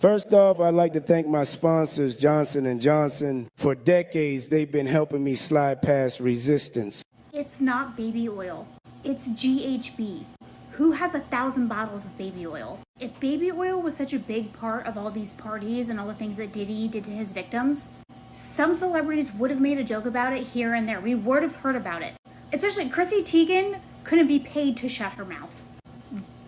First off, I'd like to thank my sponsors, Johnson & Johnson. For decades, they've been helping me slide past resistance. It's not baby oil. It's GHB. Who has 1,000 bottles of baby oil? If baby oil was such a big part of all these parties and all the things that Diddy did to his victims, some celebrities would have made a joke about it here and there. We would have heard about it. Especially Chrissy Teigen couldn't be paid to shut her mouth.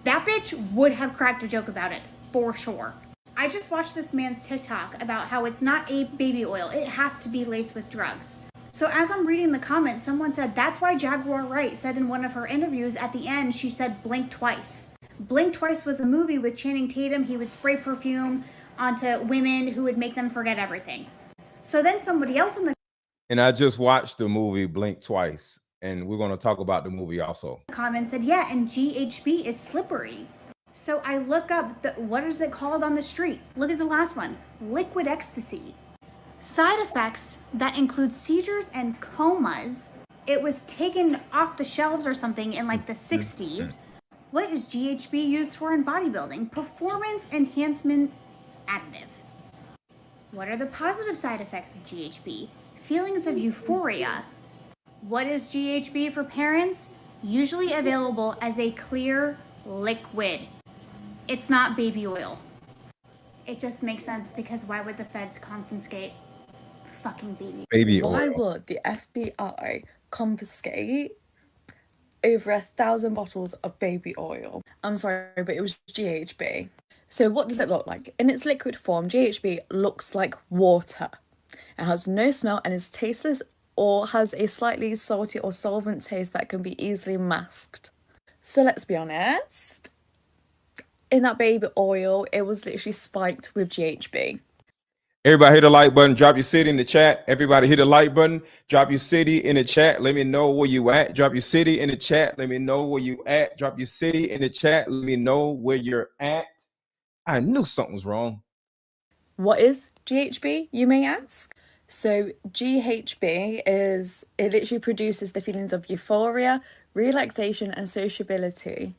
That bitch would have cracked a joke about it, for sure. I just watched this man's TikTok about how it's not a baby oil. It has to be laced with drugs. So as I'm reading the comments, someone said, that's why Jaguar Wright said in one of her interviews at the end, she said, blink twice. Blink Twice was a movie with Channing Tatum. He would spray perfume onto women who would make them forget everything. So then somebody else in the And I just watched the movie Blink Twice, and we're going to talk about the movie also. comment said, yeah, and GHB is slippery. So I look up, what is it called on the street? Look at the last one, liquid ecstasy. Side effects that include seizures and comas. It was taken off the shelves or something in like the 60s. What is GHB used for in bodybuilding? Performance enhancement additive. What are the positive side effects of GHB? Feelings of euphoria. What is GHB for parents? Usually available as a clear liquid. It's not baby oil. It just makes sense because why would the feds confiscate fucking baby oil? Why would the FBI confiscate over 1,000 bottles of baby oil? I'm sorry, but it was GHB. So what does it look like? In its liquid form, GHB looks like water. It has no smell and is tasteless or has a slightly salty or solvent taste that can be easily masked. So let's be honest. In that baby oil, it was literally spiked with GHB. Everybody hit the like button, drop your city in the chat. Everybody hit the like button, drop your city in the chat. Let me know where you at. Drop your city in the chat. Let me know where you at. Drop your city in the chat. Let me know where you're at. I knew something was wrong. What is GHB, you may ask? So GHB it literally produces the feelings of euphoria, relaxation, and sociability,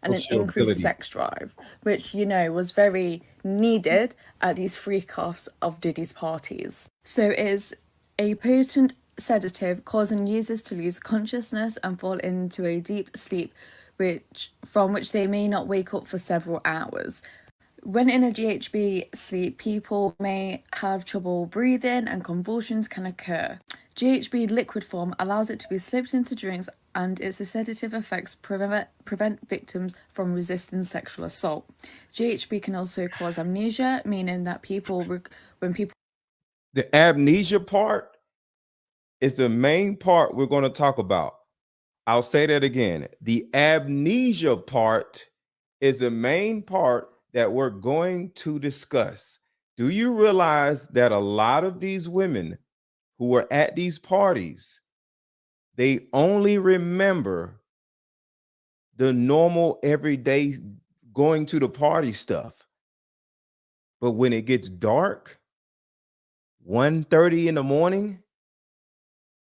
and an increased sex drive, which, you know, was very needed at these freak-offs of Diddy's parties. So it is a potent sedative causing users to lose consciousness and fall into a deep sleep from which they may not wake up for several hours. When in a GHB sleep, people may have trouble breathing and convulsions can occur. GHB liquid form allows it to be slipped into drinks, and its sedative effects prevent victims from resisting sexual assault. GHB can also cause amnesia, meaning that the amnesia part is the main part we're going to talk about. I'll say that again. The amnesia part is the main part that we're going to discuss. Do you realize that a lot of these women who were at these parties, they only remember the normal everyday going to the party stuff. But when it gets dark, 1:30 in the morning,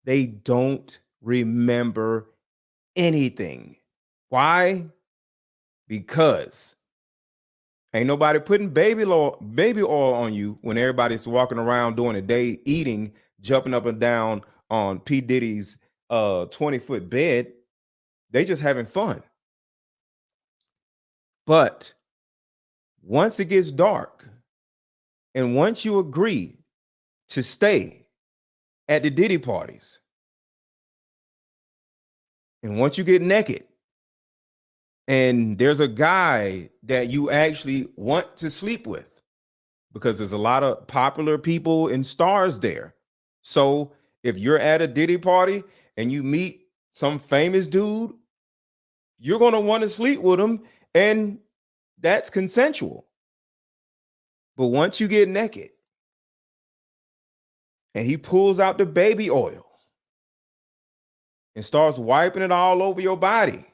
they don't remember anything. Why? Because ain't nobody putting baby oil on you when everybody's walking around during the day, eating, jumping up and down on P. Diddy's 20-foot bed. They just having fun. But once it gets dark, and once you agree to stay at the Diddy parties, and once you get naked, and there's a guy that you actually want to sleep with, because there's a lot of popular people and stars there. So if you're at a Diddy party and you meet some famous dude, you're going to want to sleep with him, and that's consensual. But once you get naked and he pulls out the baby oil and starts wiping it all over your body,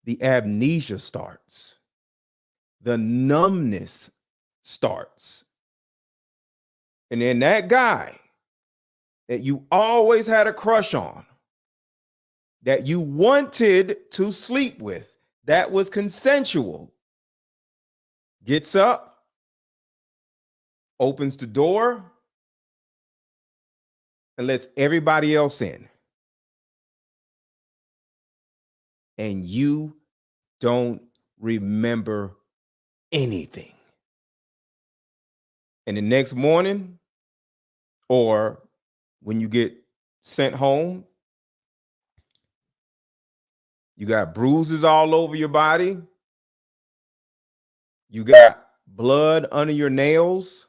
the amnesia starts. The numbness starts. And then that guy that you always had a crush on, that you wanted to sleep with, that was consensual, gets up, opens the door, and lets everybody else in. And you don't remember anything. And the next morning, or when you get sent home, you got bruises all over your body. You got blood under your nails.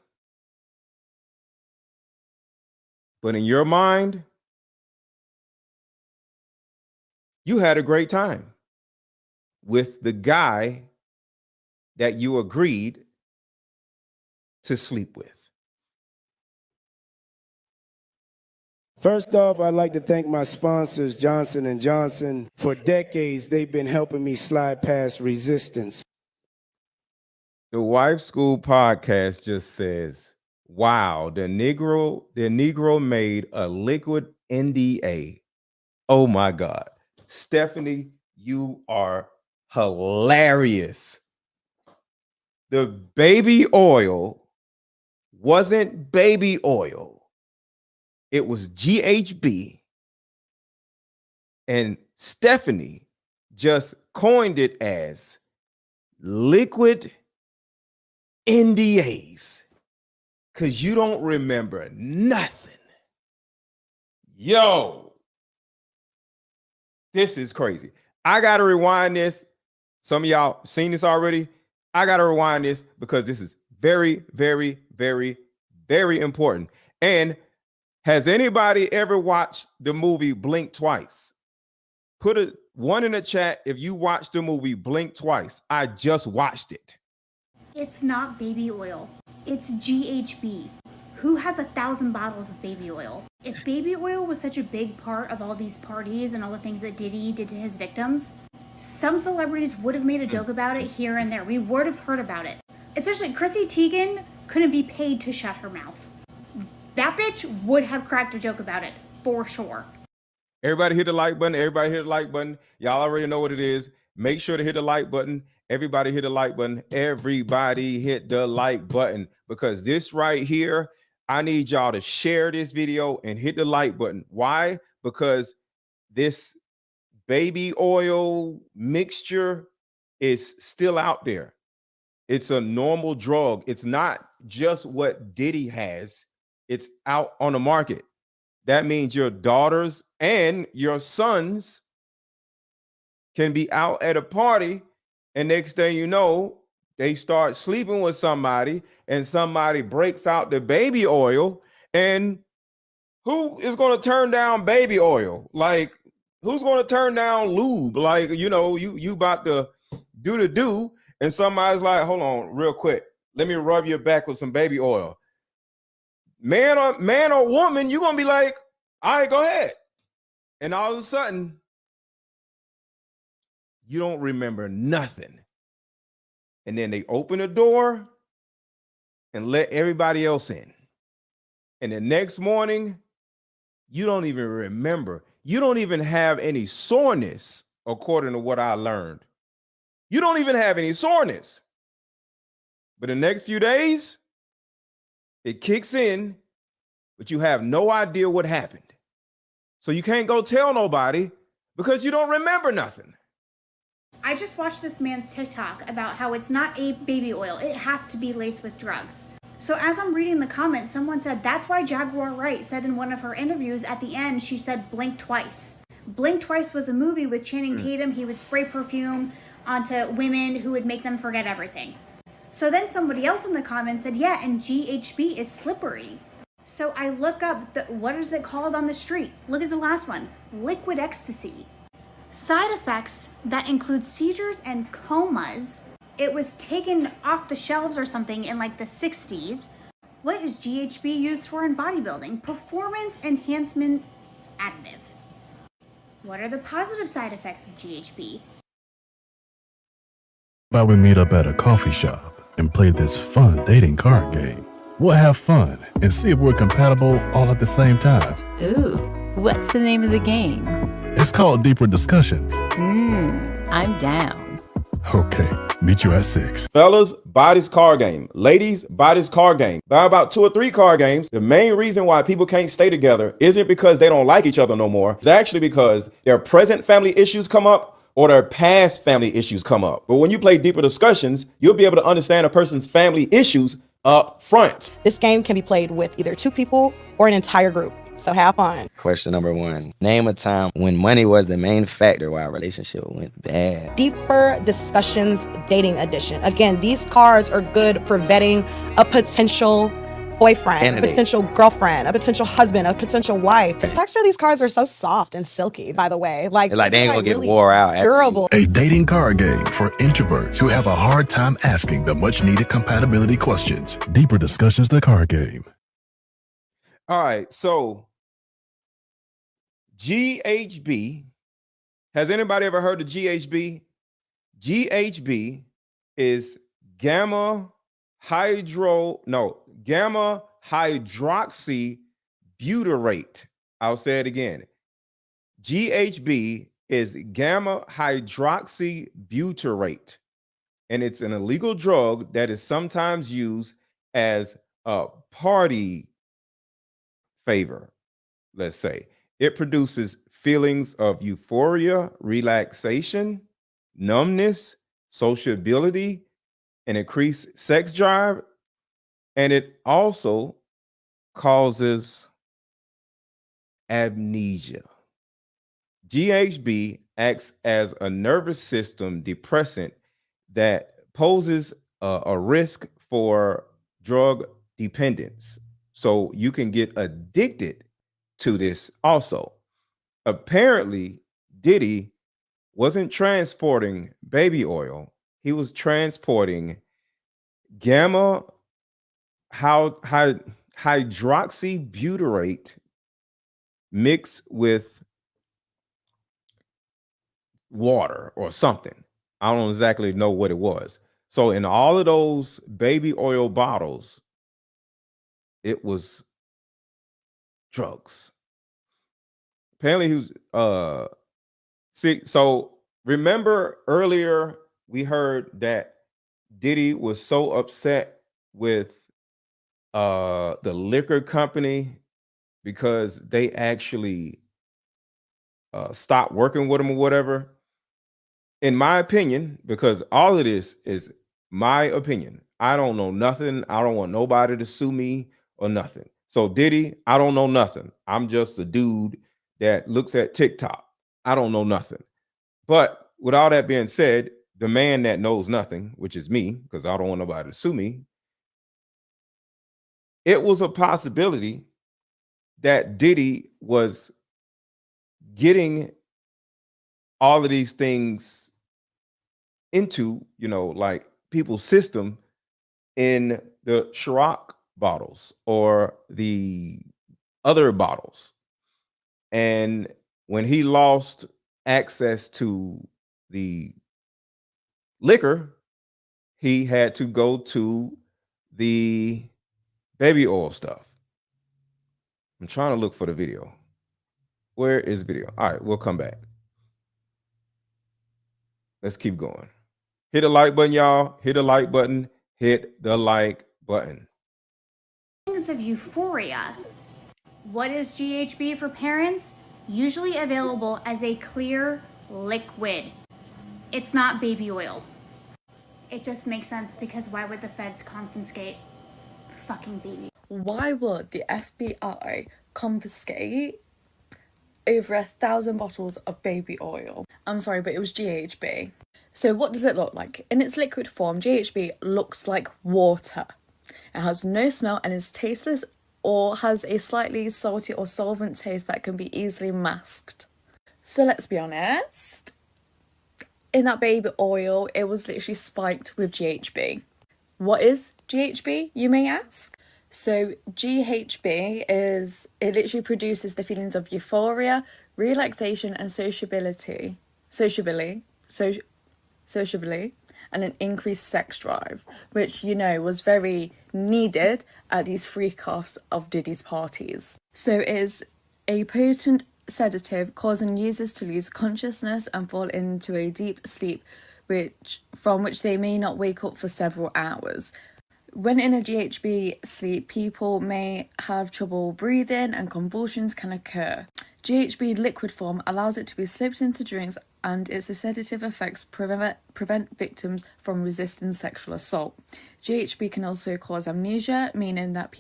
But in your mind, you had a great time with the guy that you agreed to sleep with. First off, I'd like to thank my sponsors, Johnson & Johnson. For decades, they've been helping me slide past resistance. The Wife School podcast just says, wow, the Negro made a liquid NDA. Oh my God. Stephanie, you are hilarious. The baby oil wasn't baby oil. It was GHB. And Stephanie just coined it as liquid NDAs because you don't remember nothing. Yo, this is crazy. I got to rewind this. Some of y'all seen this already. I got to rewind this because this is very, very, very, very important. And has anybody ever watched the movie Blink Twice? Put a one in the chat if you watched the movie Blink Twice. I just watched it. It's not baby oil. It's GHB. Who has 1,000 bottles of baby oil? If baby oil was such a big part of all these parties and all the things that Diddy did to his victims, some celebrities would have made a joke about it here and there. We would have heard about it. Especially Chrissy Teigen couldn't be paid to shut her mouth. That bitch would have cracked a joke about it, for sure. Everybody hit the like button. Everybody hit the like button. Y'all already know what it is. Make sure to hit the like button. Everybody hit the like button. Everybody hit the like button because this right here, I need y'all to share this video and hit the like button. Why? Because this baby oil mixture is still out there. It's a normal drug. It's not just what Diddy has. It's out on the market. That means your daughters and your sons can be out at a party, and next thing you know, they start sleeping with somebody, and somebody breaks out the baby oil. And who is going to turn down baby oil? Like, who's going to turn down lube? Like, you know, you about to do, and somebody's like, hold on, real quick, let me rub your back with some baby oil. Man or woman, you're gonna be like, all right, go ahead. And all of a sudden, you don't remember nothing. And then they open the door and let everybody else in. And the next morning, you don't even remember. You don't even have any soreness, according to what I learned. You don't even have any soreness. But the next few days, it kicks in, but you have no idea what happened. So you can't go tell nobody because you don't remember nothing. I just watched this man's TikTok about how it's not a baby oil. It has to be laced with drugs. So as I'm reading the comments, someone said that's why Jaguar Wright said in one of her interviews at the end, she said Blink Twice. Blink Twice was a movie with Channing Tatum. He would spray perfume onto women who would make them forget everything. So then somebody else in the comments said, yeah, and GHB is slippery. So I look up, what is it called on the street? Look at the last one, liquid ecstasy. Side effects that include seizures and comas. It was taken off the shelves or something in like the 60s. What is GHB used for in bodybuilding? Performance enhancement additive. What are the positive side effects of GHB? But we meet up at a coffee shop and play this fun dating card game. We'll have fun and see if we're compatible all at the same time. Ooh, what's the name of the game? It's called Deeper Discussions. I'm down. Okay, meet you at 6. Fellas, buy this card game. Ladies, buy this card game. Buy about 2 or 3 card games. The main reason why people can't stay together isn't because they don't like each other no more. It's actually because their present family issues come up or their past family issues come up. But when you play Deeper Discussions, you'll be able to understand a person's family issues up front. This game can be played with either 2 people or an entire group. So have fun. Question number 1. Name a time when money was the main factor why a relationship went bad. Deeper Discussions Dating Edition. Again, these cards are good for vetting a potential boyfriend, Candidate. a potential girlfriend, a potential husband, a potential wife. The texture of these cards are so soft and silky, by the way. Like They ain't gonna get really wore out. after you- durable. A dating card game for introverts who have a hard time asking the much needed compatibility questions. Deeper Discussions, the card game. All right, so GHB. Has anybody ever heard of GHB? GHB is gamma hydroxy butyrate. I'll say it again. GHB is gamma hydroxy butyrate, and it's an illegal drug that is sometimes used as a party favor, let's say. It produces feelings of euphoria, relaxation, numbness, sociability, and increased sex drive. And it also causes amnesia. GHB acts as a nervous system depressant that poses a risk for drug dependence. So you can get addicted to this also. Apparently, Diddy wasn't transporting baby oil. He was transporting gamma hydroxybutyrate mixed with water or something. I don't exactly know what it was. So in all of those baby oil bottles, it was drugs. Apparently he was so remember earlier we heard that Diddy was so upset with the liquor company because they actually stopped working with him or whatever. In my opinion, because all of this is my opinion, I don't know nothing. I don't want nobody to sue me or nothing. So Diddy, I don't know nothing. I'm just a dude that looks at TikTok. I don't know nothing. But with all that being said, the man that knows nothing, which is me, because I don't want nobody to sue me, it was a possibility that Diddy was getting all of these things into, like people's system in the Ciroc bottles or the other bottles. And when he lost access to the liquor, he had to go to the baby oil stuff. I'm trying to look for the video. Where is the video? All right, we'll come back. Let's keep going. Hit the like button, y'all. Hit the like button. Hit the like button. Feelings of euphoria. What is GHB for parents? Usually available as a clear liquid. It's not baby oil. It just makes sense because why would the feds confiscate fucking baby? Why would the FBI confiscate over 1,000 bottles of baby oil? I'm sorry, but it was GHB. So what does it look like? In its liquid form, GHB looks like water. It has no smell and is tasteless or has a slightly salty or solvent taste that can be easily masked. So let's be honest. In that baby oil, it was literally spiked with GHB. What is GHB, you may ask? So GHB it literally produces the feelings of euphoria, relaxation and sociability, and an increased sex drive, which, was very needed at these freak-offs of Diddy's parties. So it is a potent sedative, causing users to lose consciousness and fall into a deep sleep from which they may not wake up for several hours. When in a GHB sleep, people may have trouble breathing and convulsions can occur. GHB liquid form allows it to be slipped into drinks, and its sedative effects prevent victims from resisting sexual assault. GHB can also cause amnesia, meaning that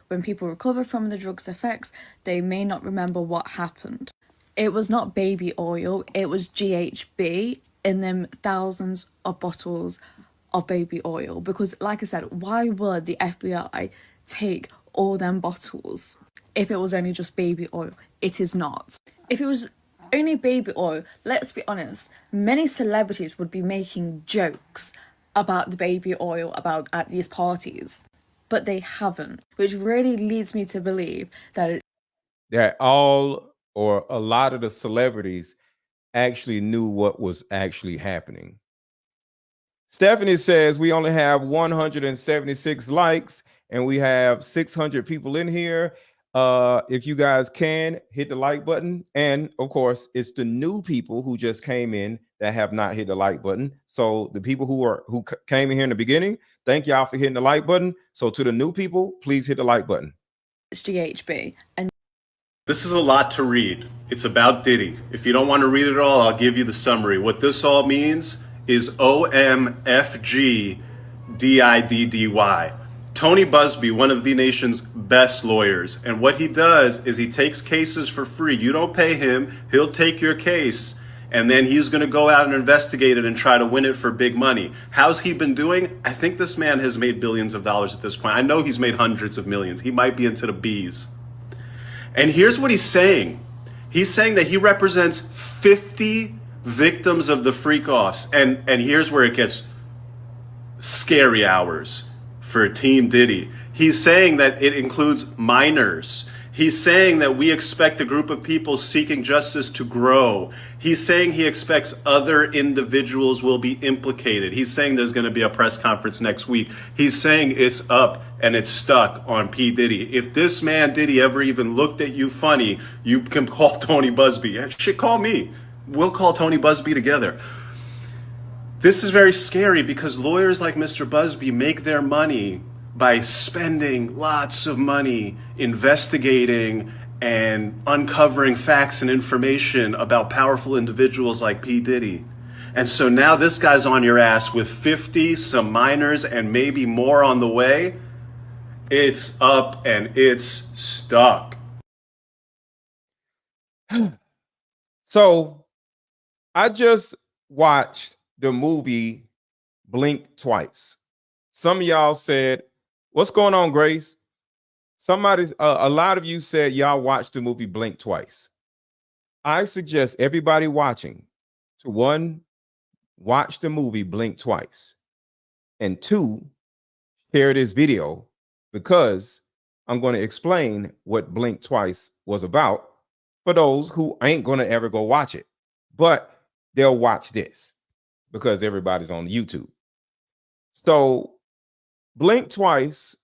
when people recover from the drug's effects, they may not remember what happened. It was not baby oil, it was GHB in them thousands of bottles of baby oil, because like I said, why would the FBI take all them bottles if it was only just baby oil? It is not. If it was only baby oil, let's be honest, many celebrities would be making jokes about the baby oil at these parties, but they haven't, which really leads me to believe that all or a lot of the celebrities actually knew what was actually happening. Stephanie says we only have 176 likes and we have 600 people in here. If you guys can hit the like button, and of course it's the new people who just came in that have not hit the like button. So the people who came in here in the beginning, thank y'all for hitting the like button. So to the new people, please hit the like button. it's GHB. And this is a lot to read. It's about Diddy. If you don't want to read it all, I'll give you the summary. What this all means is OMFGDIDDY. Tony Busby, one of the nation's best lawyers. And what he does is he takes cases for free. You don't pay him, he'll take your case, and then he's going to go out and investigate it and try to win it for big money. How's he been doing? I think this man has made billions of dollars at this point. I know he's made hundreds of millions. He might be into the bees. And here's what he's saying. He's saying that he represents 50 victims of the freak-offs. And here's where it gets scary hours for Team Diddy. He's saying that it includes minors. He's saying that we expect a group of people seeking justice to grow. He's saying he expects other individuals will be implicated. He's saying there's going to be a press conference next week. He's saying it's up and it's stuck on P. Diddy. If this man Diddy ever even looked at you funny, you can call Tony Busby. Shit, call me. We'll call Tony Busby together. This is very scary because lawyers like Mr. Busby make their money by spending lots of money investigating and uncovering facts and information about powerful individuals like P. Diddy. And so now this guy's on your ass with 50, some minors, and maybe more on the way. It's up and it's stuck. So I just watched the movie Blink Twice. Some of y'all said, what's going on, Grace? A lot of you said y'all watched the movie Blink Twice. I suggest everybody watching to, one, watch the movie Blink Twice, and two, share this video, because I'm going to explain what Blink Twice was about for those who ain't going to ever go watch it, but they'll watch this because everybody's on YouTube. So Blink Twice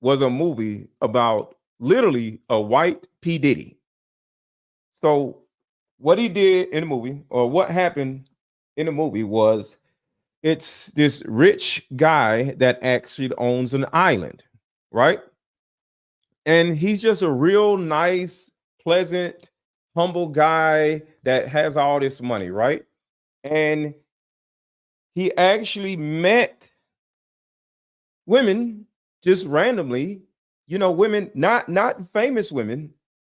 was a movie about literally a white P. Diddy. So what he did in the movie, or what happened in the movie, was it's this rich guy that actually owns an island, right? And he's just a real nice, pleasant, humble guy that has all this money, right? And he actually met women just randomly, women, not famous women,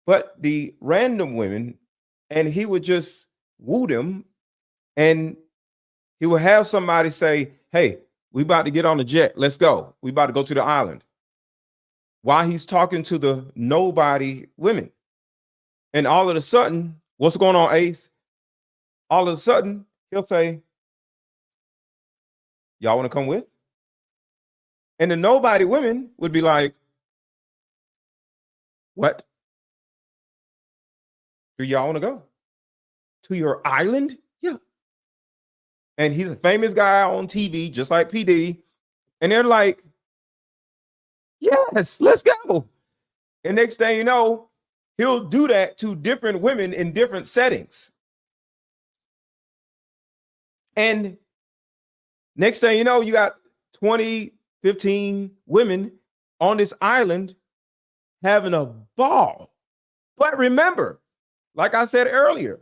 but the random women, and he would just woo them, and he would have somebody say, hey, we about to get on the jet, let's go, we about to go to the island, while he's talking to the nobody women. And all of a sudden, what's going on, Ace? All of a sudden, he'll say, y'all want to come with? And the nobody women would be like, what? Do y'all want to go to your island? Yeah. And he's a famous guy on TV, just like P. Diddy. And they're like, yes, let's go. And next thing you know, he'll do that to different women in different settings. And next thing you know, you got 20, 15 women on this island having a ball. But remember, like I said earlier,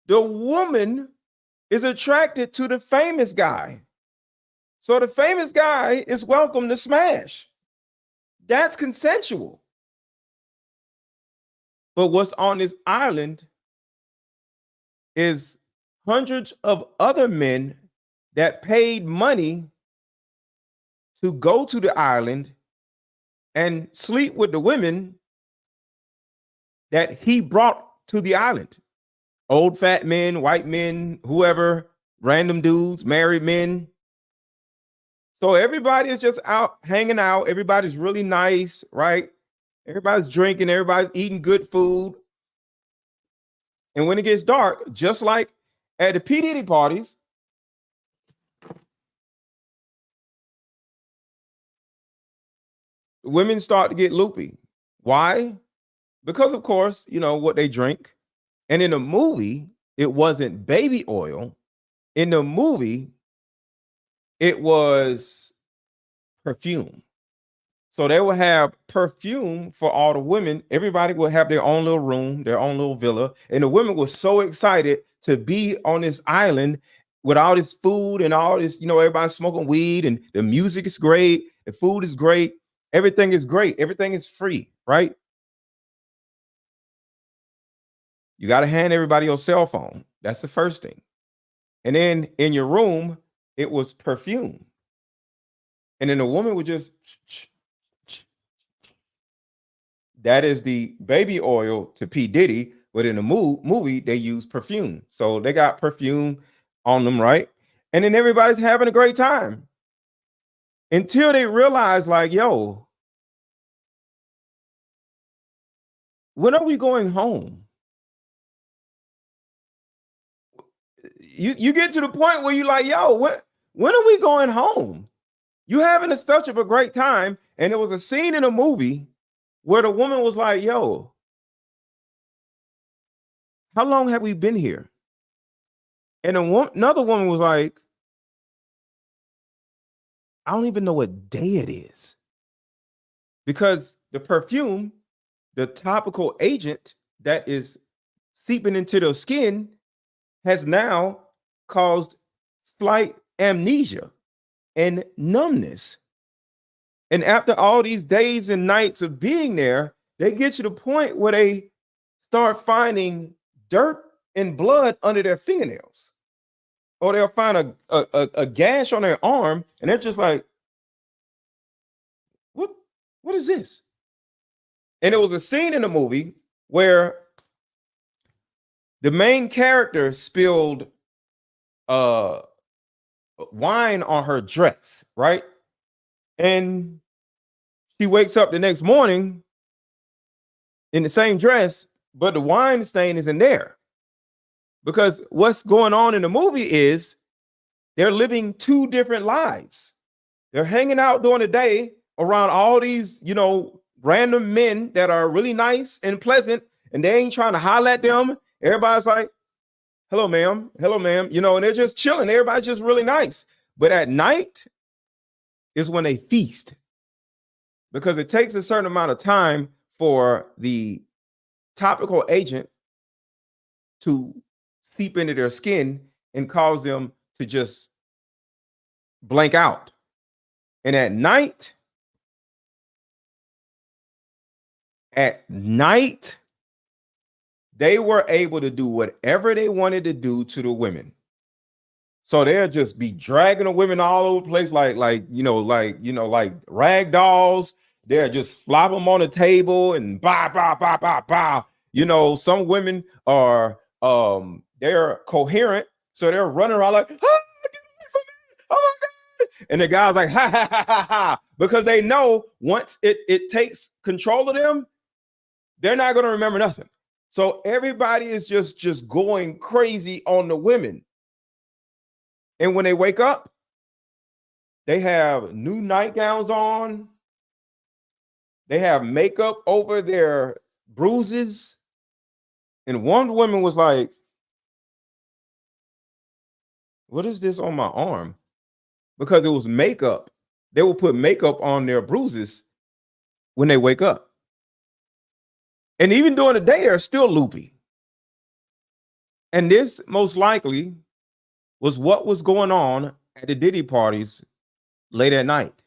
the woman is attracted to the famous guy. So the famous guy is welcome to smash. That's consensual. But what's on this island is hundreds of other men that paid money to go to the island and sleep with the women that he brought to the island. Old fat men, white men, whoever, random dudes, married men. So everybody is just out hanging out. Everybody's really nice, right? Everybody's drinking, everybody's eating good food. And when it gets dark, just like at the P. Diddy parties, women start to get loopy. Why? Because, of course, you know what they drink. And in the movie, it wasn't baby oil. In the movie, it was perfume. So they will have perfume for all the women. Everybody will have their own little room, their own little villa. And the women were so excited to be on this island with all this food and all this, you know, everybody's smoking weed and the music is great. The food is great. Everything is great. Everything is free, right? You got to hand everybody your cell phone. That's the first thing. And then in your room, it was perfume. And then the woman would just, that is the baby oil to P. Diddy. But in the movie, they use perfume. So they got perfume on them, right? And then everybody's having a great time. Until they realize, like, yo, when are we going home? You get to the point where you're like, yo, when are we going home? You having such of a great time. And there was a scene in a movie where the woman was like, yo, how long have we been here? And another woman was like, I don't even know what day it is. Because the perfume, the topical agent that is seeping into their skin, has now caused slight amnesia and numbness. And after all these days and nights of being there, they get to the point where they start finding dirt and blood under their fingernails. Or they'll find a gash on their arm, and they're just like, what is this? And there was a scene in the movie where the main character spilled wine on her dress, right? And she wakes up the next morning in the same dress, but the wine stain isn't there. Because what's going on in the movie is they're living two different lives. They're hanging out during the day around all these, you know, random men that are really nice and pleasant, and they ain't trying to holler at them. Everybody's like, hello, ma'am. Hello, ma'am. You know, and they're just chilling. Everybody's just really nice. But at night is when they feast, because it takes a certain amount of time for the topical agent to seep into their skin and cause them to just blank out. And at night, they were able to do whatever they wanted to do to the women. So they'll just be dragging the women all over the place, like rag dolls. They'll just flop them on the table and bah. You know, some women are they're coherent, so they're running around like, oh my God. And the guy's like, ha, because they know once it takes control of them, they're not going to remember nothing. So everybody is just going crazy on the women. And when they wake up, they have new nightgowns on. They have makeup over their bruises. And one woman was like, what is this on my arm? Because it was makeup. They will put makeup on their bruises when they wake up. And even during the day, they're still loopy. And this most likely was what was going on at the Diddy parties late at night.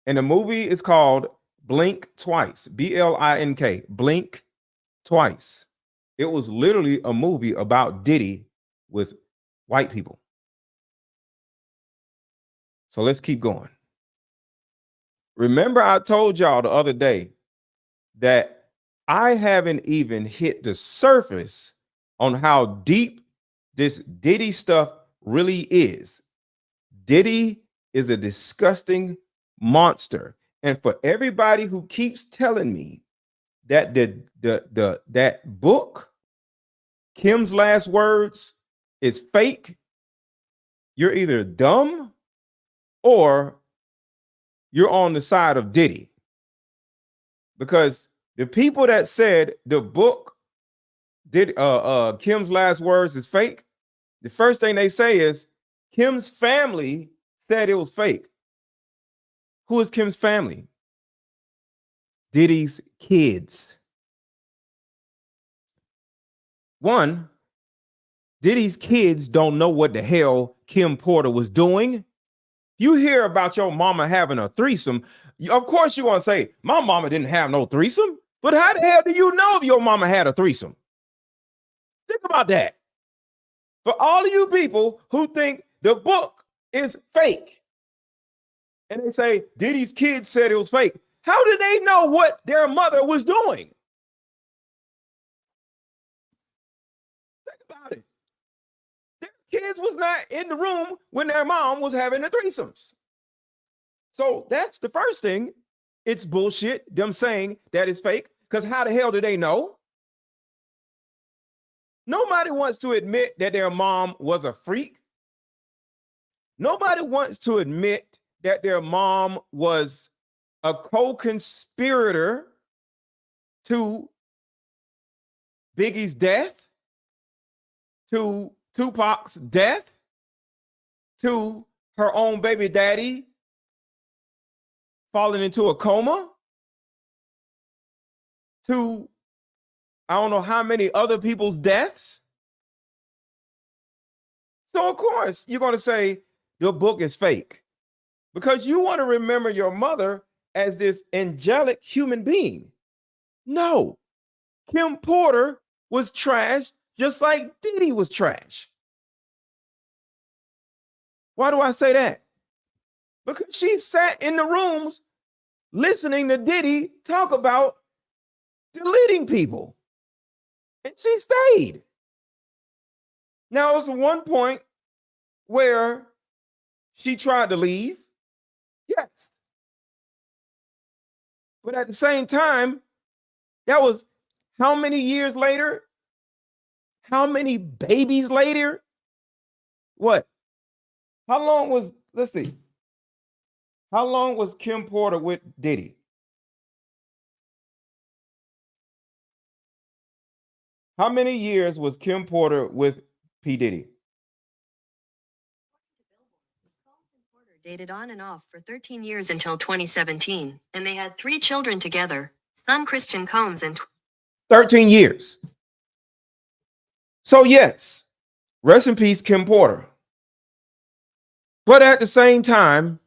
And the movie is called Blink Twice, Blink, Blink Twice. It was literally a movie about Diddy with white people. So let's keep going. Remember, I told y'all the other day that I haven't even hit the surface on how deep this Diddy stuff really is. Diddy is a disgusting monster. And for everybody who keeps telling me that that book, Kim's Last Words, is fake, you're either dumb or you're on the side of Diddy. Because the people that said the book Kim's Last Words is fake, the first thing they say is Kim's family said it was fake. Who is Kim's family? Diddy's kids. One, Diddy's kids don't know what the hell Kim Porter was doing. You hear about your mama having a threesome. Of course, you're going to say, my mama didn't have no threesome. But how the hell do you know if your mama had a threesome? Think about that. For all of you people who think the book is fake, and they say Diddy's kids said it was fake, how did they know what their mother was doing? Think about it. Their kids was not in the room when their mom was having the threesomes. So that's the first thing. It's bullshit, them saying that it's fake, because how the hell do they know? Nobody wants to admit that their mom was a freak. Nobody wants to admit that their mom was a co-conspirator to Biggie's death, to Tupac's death, to her own baby daddy falling into a coma, to I don't know how many other people's deaths. So of course you're going to say the book is fake because you want to remember your mother as this angelic human being. No, Kim Porter was trash just like Diddy was trash. Why do I say that? Because she sat in the rooms listening to Diddy talk about deleting people. And she stayed. Now, it was one point where she tried to leave. Yes. But at the same time, that was how many years later? How many babies later? What? How long was, let's see. How long was Kim Porter with Diddy? How many years was Kim Porter with P. Diddy? Dated on and off for 13 years until 2017, and they had 3 children together, son Christian Combs and 13 years. So yes, rest in peace, Kim Porter. But at the same time,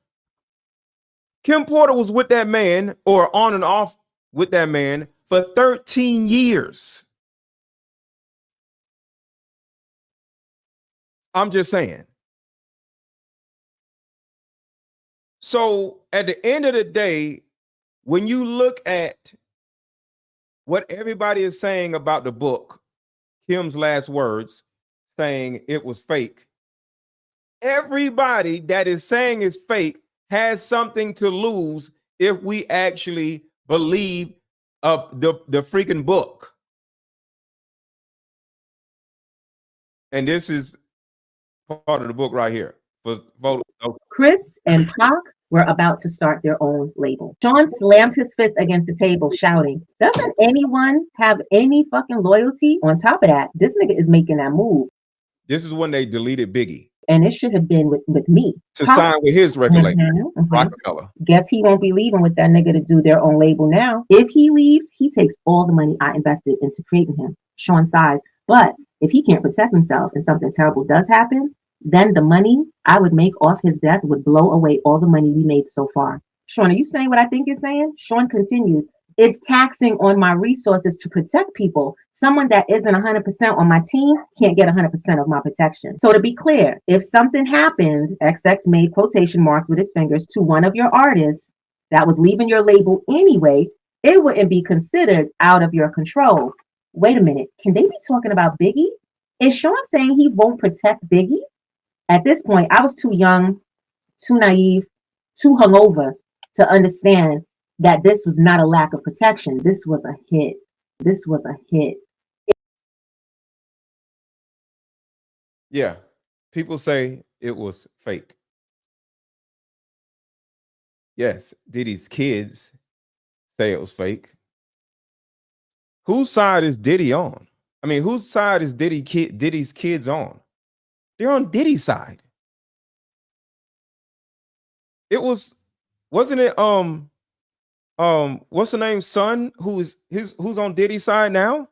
Kim Porter was with that man or on and off with that man for 13 years. I'm just saying. So at the end of the day, when you look at what everybody is saying about the book, Kim's Last Words, saying it was fake, everybody that is saying it's fake has something to lose if we actually believe the freaking book. And this is part of the book right here. Chris and Pac were about to start their own label. Sean slammed his fist against the table, shouting, "Doesn't anyone have any fucking loyalty?" On top of that, this nigga is making that move. This is when they deleted Biggie. And it should have been with me. To sign with his record label, Rockefeller. Guess he won't be leaving with that nigga to do their own label now. If he leaves, he takes all the money I invested into creating him, Sean sighs. But if he can't protect himself and something terrible does happen, then the money I would make off his death would blow away all the money we made so far. Sean, are you saying what I think you're saying? Sean continued, "It's taxing on my resources to protect people. Someone that isn't 100% on my team can't get 100% of my protection. So to be clear, if something happened," XX made quotation marks with his fingers, "to one of your artists that was leaving your label anyway, it wouldn't be considered out of your control." Wait a minute, can they be talking about Biggie? Is Sean saying he won't protect Biggie? At this point, I was too young, too naive, too hungover to understand that this was not a lack of protection. This was a hit. This was a hit. Yeah. People say it was fake. Yes, Diddy's kids say it was fake. Whose side is Diddy on? I mean, whose side is Diddy's kids on? They're on Diddy's side. It wasn't it what's the name, son, who's on Diddy's side now?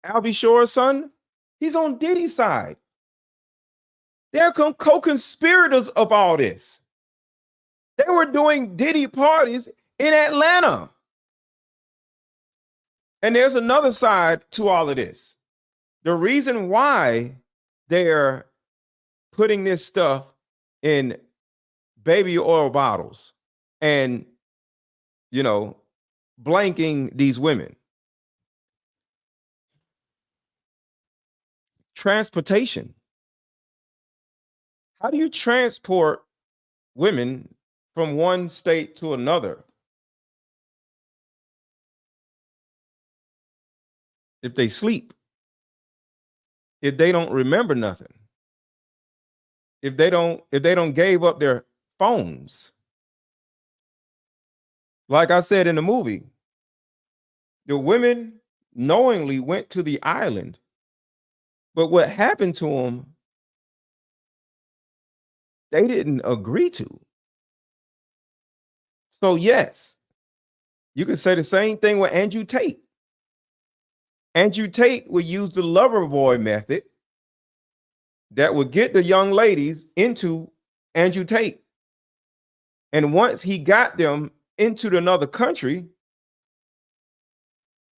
Albie Shore's son? He's on Diddy's side. They're co-conspirators of all this. They were doing Diddy parties in Atlanta. And there's another side to all of this. The reason why they're putting this stuff in baby oil bottles and, blanking these women. Transportation. How do you transport women from one state to another? If they sleep, if they don't remember nothing, if they don't gave up their phones. Like I said in the movie, the women knowingly went to the island, but what happened to them, they didn't agree to. So yes, you could say the same thing with Andrew Tate. Andrew Tate would use the lover boy method that would get the young ladies into Andrew Tate. And once he got them into another country,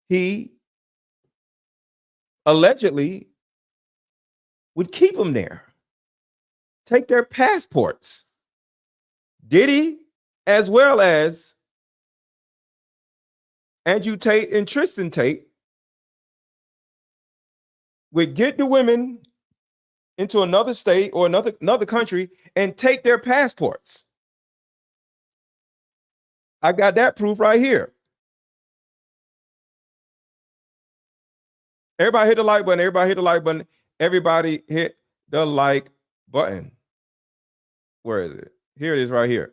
he allegedly would keep them there, take their passports. Diddy, as well as Andrew Tate and Tristan Tate, would get the women into another state or another country and take their passports. I got that proof right here. Everybody hit the like button. Everybody hit the like button. Everybody hit the like button. Where is it? Here it is right here.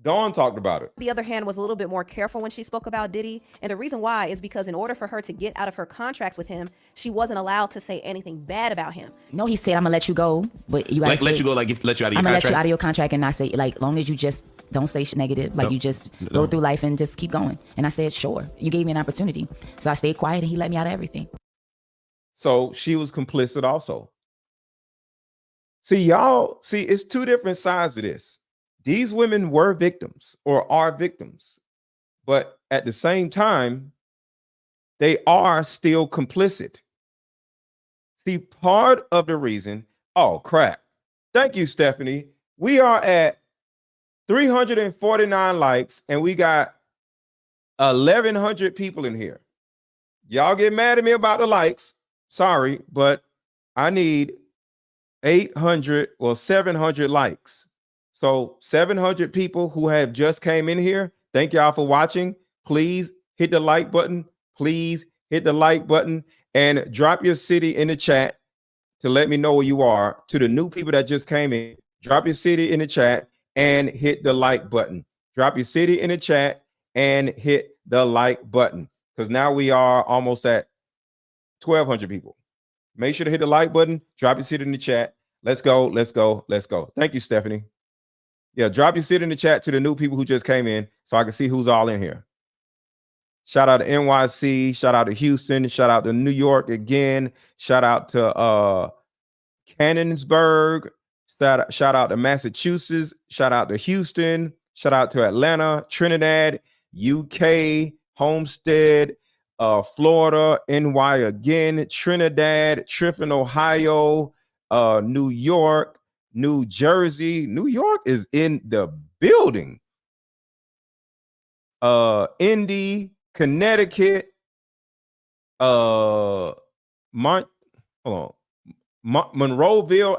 Dawn talked about it. The other hand was a little bit more careful when she spoke about Diddy. And the reason why is because in order for her to get out of her contracts with him, she wasn't allowed to say anything bad about him. No, he said, "I'm gonna let you go," but you gotta let you go, like let you out of your contract. I'm gonna let you out of your contract and not say, like, long as you just don't say negative, like you just go through life and just keep going. And I said, sure. You gave me an opportunity, so I stayed quiet and he let me out of everything. So she was complicit also. See, it's two different sides of this. These women were victims or are victims, but at the same time, they are still complicit. See, part of the reason, oh crap. Thank you, Stephanie. We are at 349 likes and we got 1,100 people in here. Y'all get mad at me about the likes. Sorry, but I need 800 or 700 likes. So 700 people who have just came in here, thank y'all for watching. Please hit the like button. Please hit the like button and drop your city in the chat to let me know where you are. To the new people that just came in, drop your city in the chat and hit the like button. Drop your city in the chat and hit the like button, because now we are almost at 1,200 people. Make sure to hit the like button. Drop your city in the chat. Let's go. Let's go. Let's go. Thank you, Stephanie. Yeah, drop your city in the chat to the new people who just came in so I can see who's all in here. Shout out to NYC. Shout out to Houston. Shout out to New York again. Shout out to Cannonsburg. Shout out to Massachusetts. Shout out to Houston. Shout out to Atlanta, Trinidad, UK, Homestead, Florida, NY again, Trinidad, Triffin, Ohio, New York, New Jersey. New York is in the building. Indy, Connecticut, Monroeville,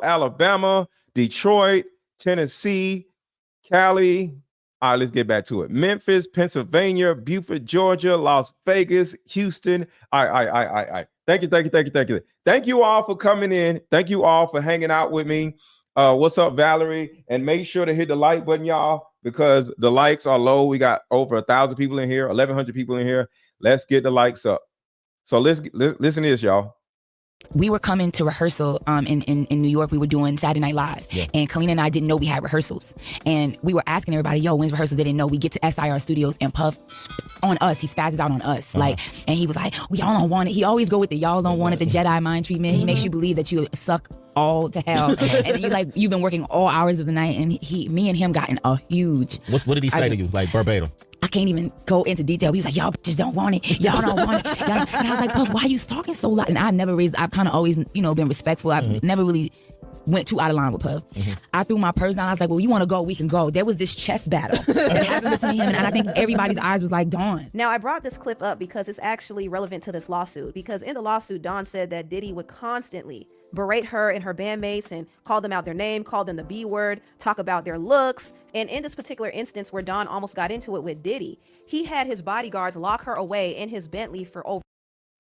Alabama, Detroit, Tennessee, Cali. All right, let's get back to it. Memphis, Pennsylvania, Beaufort, Georgia, Las Vegas, Houston. All right. Thank you. Thank you all for coming in. Thank you all for hanging out with me. What's up, Valerie? And make sure to hit the like button, y'all, because the likes are low. We got over 1,000 people in here, 1,100 people in here. Let's get the likes up. So listen to this, y'all. We were coming to rehearsal in New York. We were doing Saturday Night Live. Yeah. And Kalina and I didn't know we had rehearsals. And we were asking everybody, yo, when's rehearsals? They didn't know. We get to SIR Studios and Puff on us. He spazzes out on us. Like, and he was like, well, y'all don't want it. He always go with the y'all don't want it, the Jedi mind treatment. He makes you believe that you suck all to hell. And you've been working all hours of the night. And me and him got in a huge. What did he say to you? Like verbatim? I can't even go into detail. He was like, y'all bitches don't want it. Y'all don't want it. And I was like, Puff, why are you talking so loud? And I've kind of always, been respectful. I've never really went too out of line with Puff. I threw my purse down. I was like, well, you want to go? We can go. There was this chess battle that happened between him. And I think everybody's eyes was like, Dawn. Now, I brought this clip up because it's actually relevant to this lawsuit. Because in the lawsuit, Dawn said that Diddy would constantly berate her and her bandmates and call them out their name, call them the B word, talk about their looks. And in this particular instance where Dawn almost got into it with Diddy, he had his bodyguards lock her away in his Bentley for over.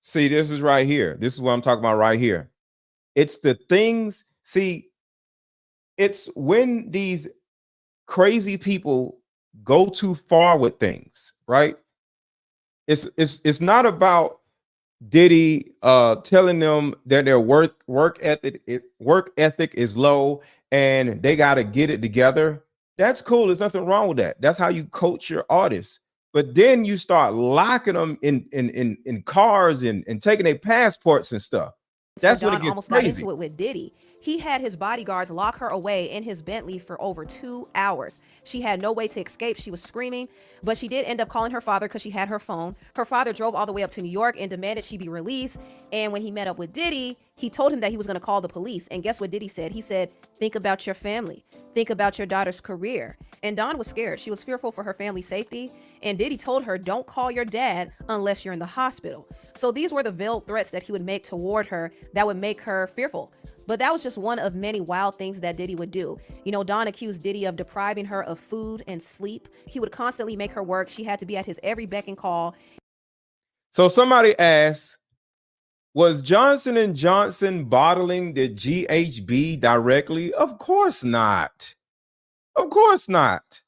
See, this is right here. This is what I'm talking about right here. It's the things. See, it's when these crazy people go too far with things, right? It's not about Diddy telling them that their work ethic is low and they got to get it together. That's cool. There's nothing wrong with that. That's how you coach your artists. But then you start locking them in cars and taking their passports and stuff. That's what it gets almost crazy. Got into it with Diddy. He had his bodyguards lock her away in his Bentley for over 2 hours. She had no way to escape. She was screaming, but she did end up calling her father because she had her phone. Her father drove all the way up to New York and demanded she be released. And when he met up with Diddy, he told him that he was going to call the police. And guess what Diddy said? He said, think about your family. Think about your daughter's career. And Dawn was scared. She was fearful for her family's safety. And Diddy told her, don't call your dad unless you're in the hospital. So these were the veiled threats that he would make toward her that would make her fearful. But that was just one of many wild things that Diddy would do. Dawn accused Diddy of depriving her of food and sleep. He would constantly make her work. She had to be at his every beck and call. So somebody asked, was Johnson & Johnson bottling the GHB directly? Of course not. Of course not.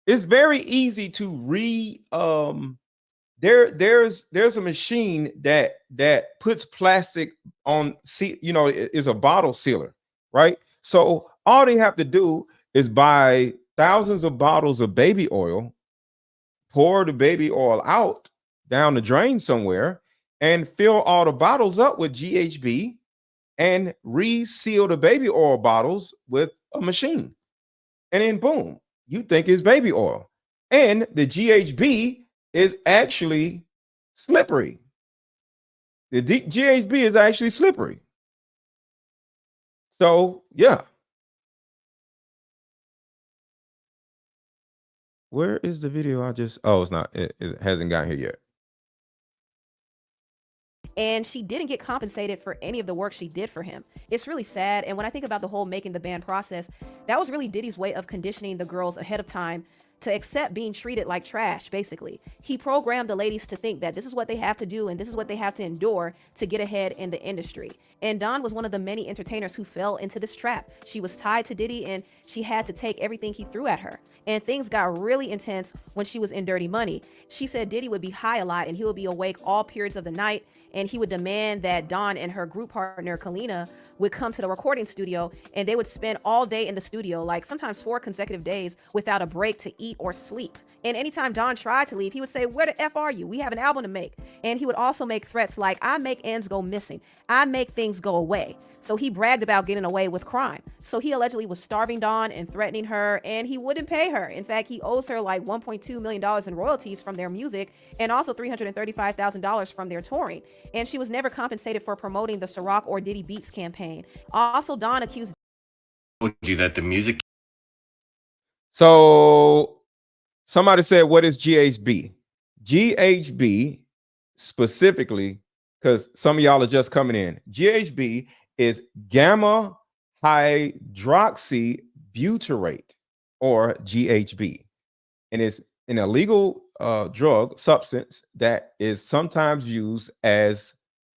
It's very easy to there's a machine that puts plastic on, is a bottle sealer, right? So all they have to do is buy thousands of bottles of baby oil, pour the baby oil out down the drain somewhere, and fill all the bottles up with GHB and reseal the baby oil bottles with a machine. And then boom, you think it's baby oil. And the GHB is actually slippery. The GHB is actually slippery. So, yeah. Where is the video it's not, it hasn't gotten here yet. And she didn't get compensated for any of the work she did for him. It's really sad. And when I think about the whole making the band process, that was really Diddy's way of conditioning the girls ahead of time to accept being treated like trash, basically. He programmed the ladies to think that this is what they have to do and this is what they have to endure to get ahead in the industry. And Dawn was one of the many entertainers who fell into this trap. She was tied to Diddy and she had to take everything he threw at her. And things got really intense when she was in Dirty Money. She said Diddy would be high a lot and he would be awake all periods of the night, and he would demand that Dawn and her group partner, Kalina, would come to the recording studio, and they would spend all day in the studio, like sometimes 4 consecutive days without a break to eat or sleep. And anytime Dawn tried to leave, he would say, "Where the F are you? We have an album to make." And he would also make threats like, "I make ends go missing. I make things go away." So he bragged about getting away with crime. So he allegedly was starving Dawn and threatening her, and he wouldn't pay her. In fact, he owes her like $1.2 million in royalties from their music and also $335,000 from their touring. And she was never compensated for promoting the Ciroc or Diddy Beats campaign. Also, Dawn accused you that the music. So somebody said, what is GHB? GHB specifically, because some of y'all are just coming in. GHB is gamma hydroxybutyrate, or GHB. And it's an illegal drug substance that is sometimes used as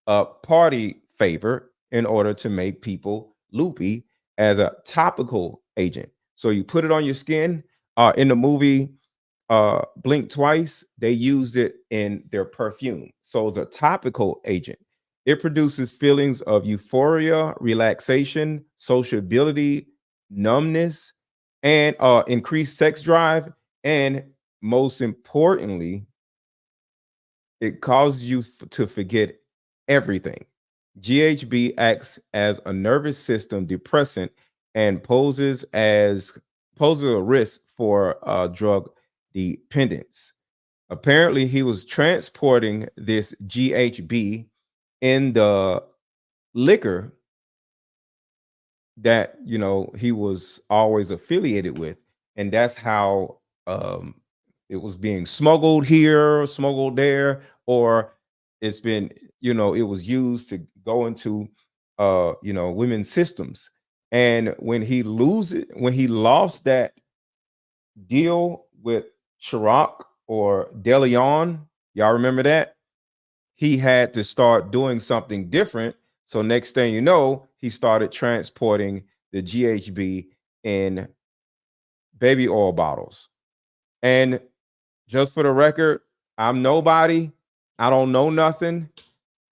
a party favor in order to make people loopy as a topical agent. So you put it on your skin. In the movie Blink Twice, they used it in their perfume. So it's a topical agent. It produces feelings of euphoria, relaxation, sociability, numbness, and increased sex drive. And most importantly, it causes you to forget everything. GHB acts as a nervous system depressant and poses a risk for drug dependence. Apparently, he was transporting this GHB in the liquor that, you know, he was always affiliated with, and that's how it was being smuggled here, smuggled there, or it's been, you know, it was used to go into you know, women's systems. And when he lost that deal with Ciroc or DeLeon, y'all remember that? He had to start doing something different. So next thing you know, he started transporting the GHB in baby oil bottles. And just for the record, I'm nobody. I don't know nothing.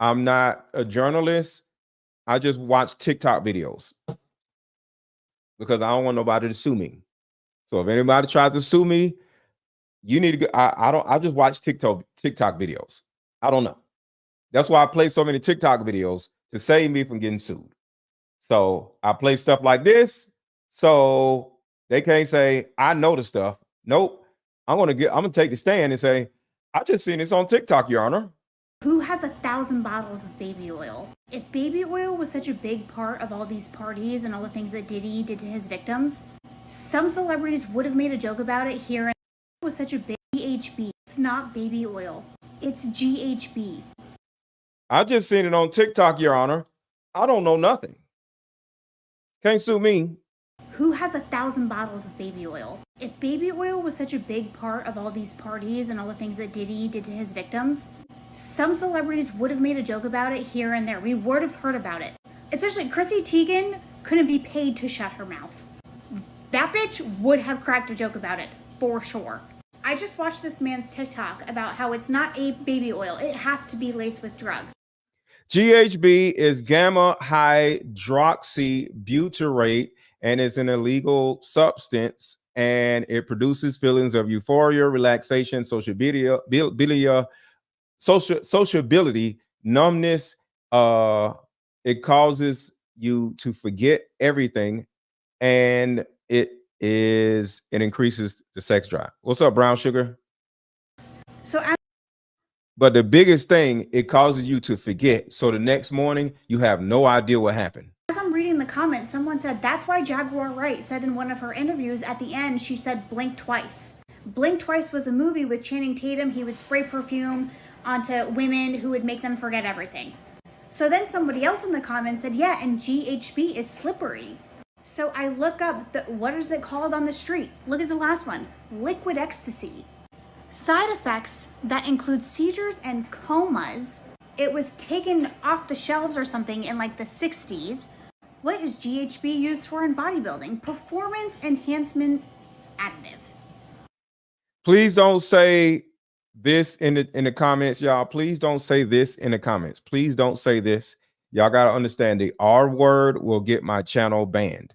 I'm not a journalist. I just watch TikTok videos because I don't want nobody to sue me. So if anybody tries to sue me, you need to go. I just watch TikTok videos. I don't know. That's why I play so many TikTok videos, to save me from getting sued. So I play stuff like this, so they can't say I know the stuff. Nope. I'm gonna take the stand and say, I just seen this on TikTok, Your Honor. Who has 1,000 bottles of baby oil? If baby oil was such a big part of all these parties and all the things that Diddy did to his victims, some celebrities would have made a joke about it here. And it was such a big GHB. It's not baby oil. It's GHB. I just seen it on TikTok, Your Honor. I don't know nothing. Can't sue me. Who has 1,000 bottles of baby oil? If baby oil was such a big part of all these parties and all the things that Diddy did to his victims, some celebrities would have made a joke about it here and there. We would have heard about it. Especially Chrissy Teigen couldn't be paid to shut her mouth. That bitch would have cracked a joke about it, for sure. I just watched this man's TikTok about how it's not a baby oil. It has to be laced with drugs. GHB is gamma hydroxybutyrate, and it's an illegal substance, and it produces feelings of euphoria, relaxation, sociability, numbness. It causes you to forget everything, and it increases the sex drive. What's up, Brown Sugar? But the biggest thing, it causes you to forget. So the next morning, you have no idea what happened. As I'm reading the comments, someone said, that's why Jaguar Wright said in one of her interviews at the end, she said, Blink Twice. Blink Twice was a movie with Channing Tatum. He would spray perfume onto women who would make them forget everything. So then somebody else in the comments said, yeah, and GHB is slippery. So I look up what is it called on the street? Look at the last one, liquid ecstasy. Side effects that include seizures and comas. It was taken off the shelves or something in like the 60s. What is GHB used for in bodybuilding? Performance enhancement additive. Please don't say this in the comments, y'all. Please don't say this in the comments. Please don't say this. Y'all got to understand the R word will get my channel banned.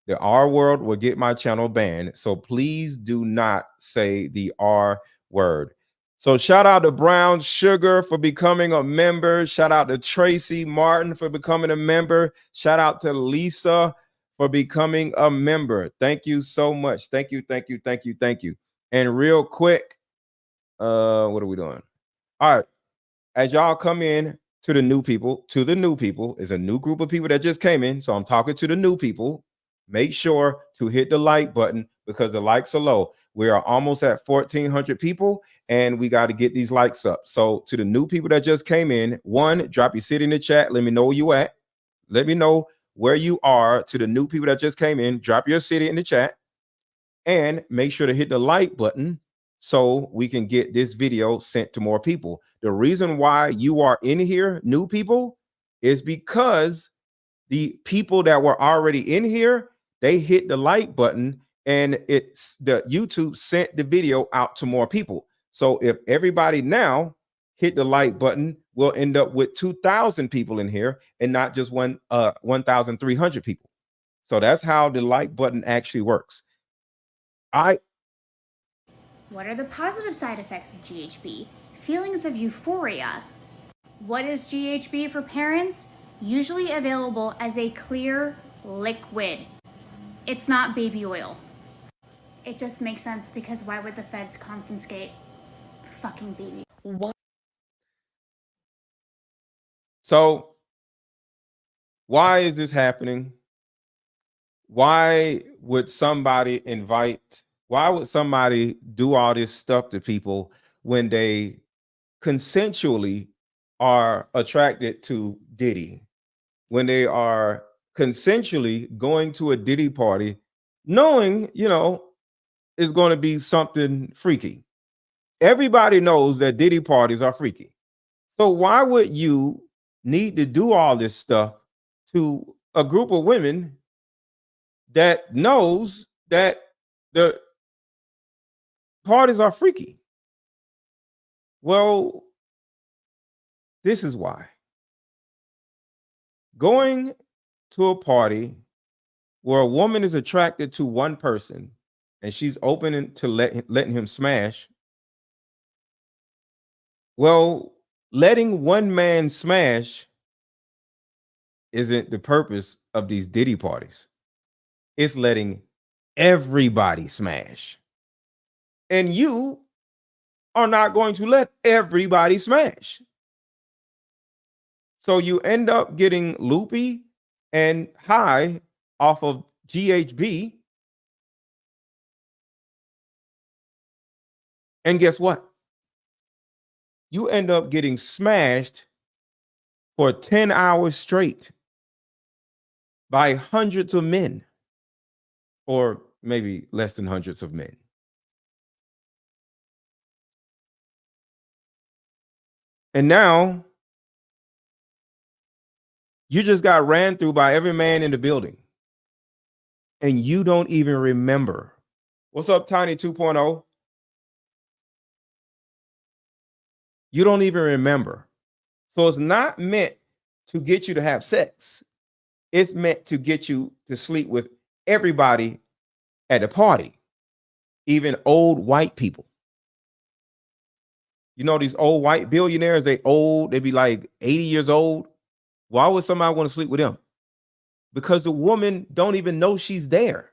The R word will get my channel banned. So please do not say the R word. So shout out to Brown Sugar for becoming a member. Shout out to Tracy Martin for becoming a member. Shout out to Lisa for becoming a member. Thank you so much. Thank you, thank you, thank you, thank you. And real quick, what are we doing? All right. As y'all come in to the new people is a new group of people that just came in. So I'm talking to the new people. Make sure to hit the like button because the likes are low. We are almost at 1,400 people and we got to get these likes up. So to the new people that just came in, one, drop your city in the chat. Let me know where you at. Let me know where you are. To the new people that just came in, drop your city in the chat and make sure to hit the like button so we can get this video sent to more people. The reason why you are in here, new people, is because the people that were already in here, they hit the like button and the YouTube sent the video out to more people. So if everybody now hit the like button, we'll end up with 2,000 people in here and not just 1,300 people. So that's how the like button actually works. What are the positive side effects of GHB? Feelings of euphoria. What is GHB for parents? Usually available as a clear liquid. It's not baby oil. It just makes sense because why would the feds confiscate fucking baby? What? So why is this happening? Why would somebody do all this stuff to people when they consensually are attracted to Diddy, when they are consensually going to a Diddy party, knowing, it's going to be something freaky? Everybody knows that Diddy parties are freaky. So why would you need to do all this stuff to a group of women that knows that the parties are freaky? Well, this is why. Going to a party where a woman is attracted to one person and she's open to letting him smash. Well, letting one man smash isn't the purpose of these Diddy parties. It's letting everybody smash. And you are not going to let everybody smash. So you end up getting loopy and high off of GHB. And guess what? You end up getting smashed for 10 hours straight by hundreds of men, or maybe less than hundreds of men. And now you just got ran through by every man in the building and you don't even remember. What's up, Tiny 2.0? You don't even remember. So it's not meant to get you to have sex. It's meant to get you to sleep with everybody at the party, even old white people. You know, these old white billionaires, they be like 80 years old. Why would somebody want to sleep with them? Because the woman don't even know she's there.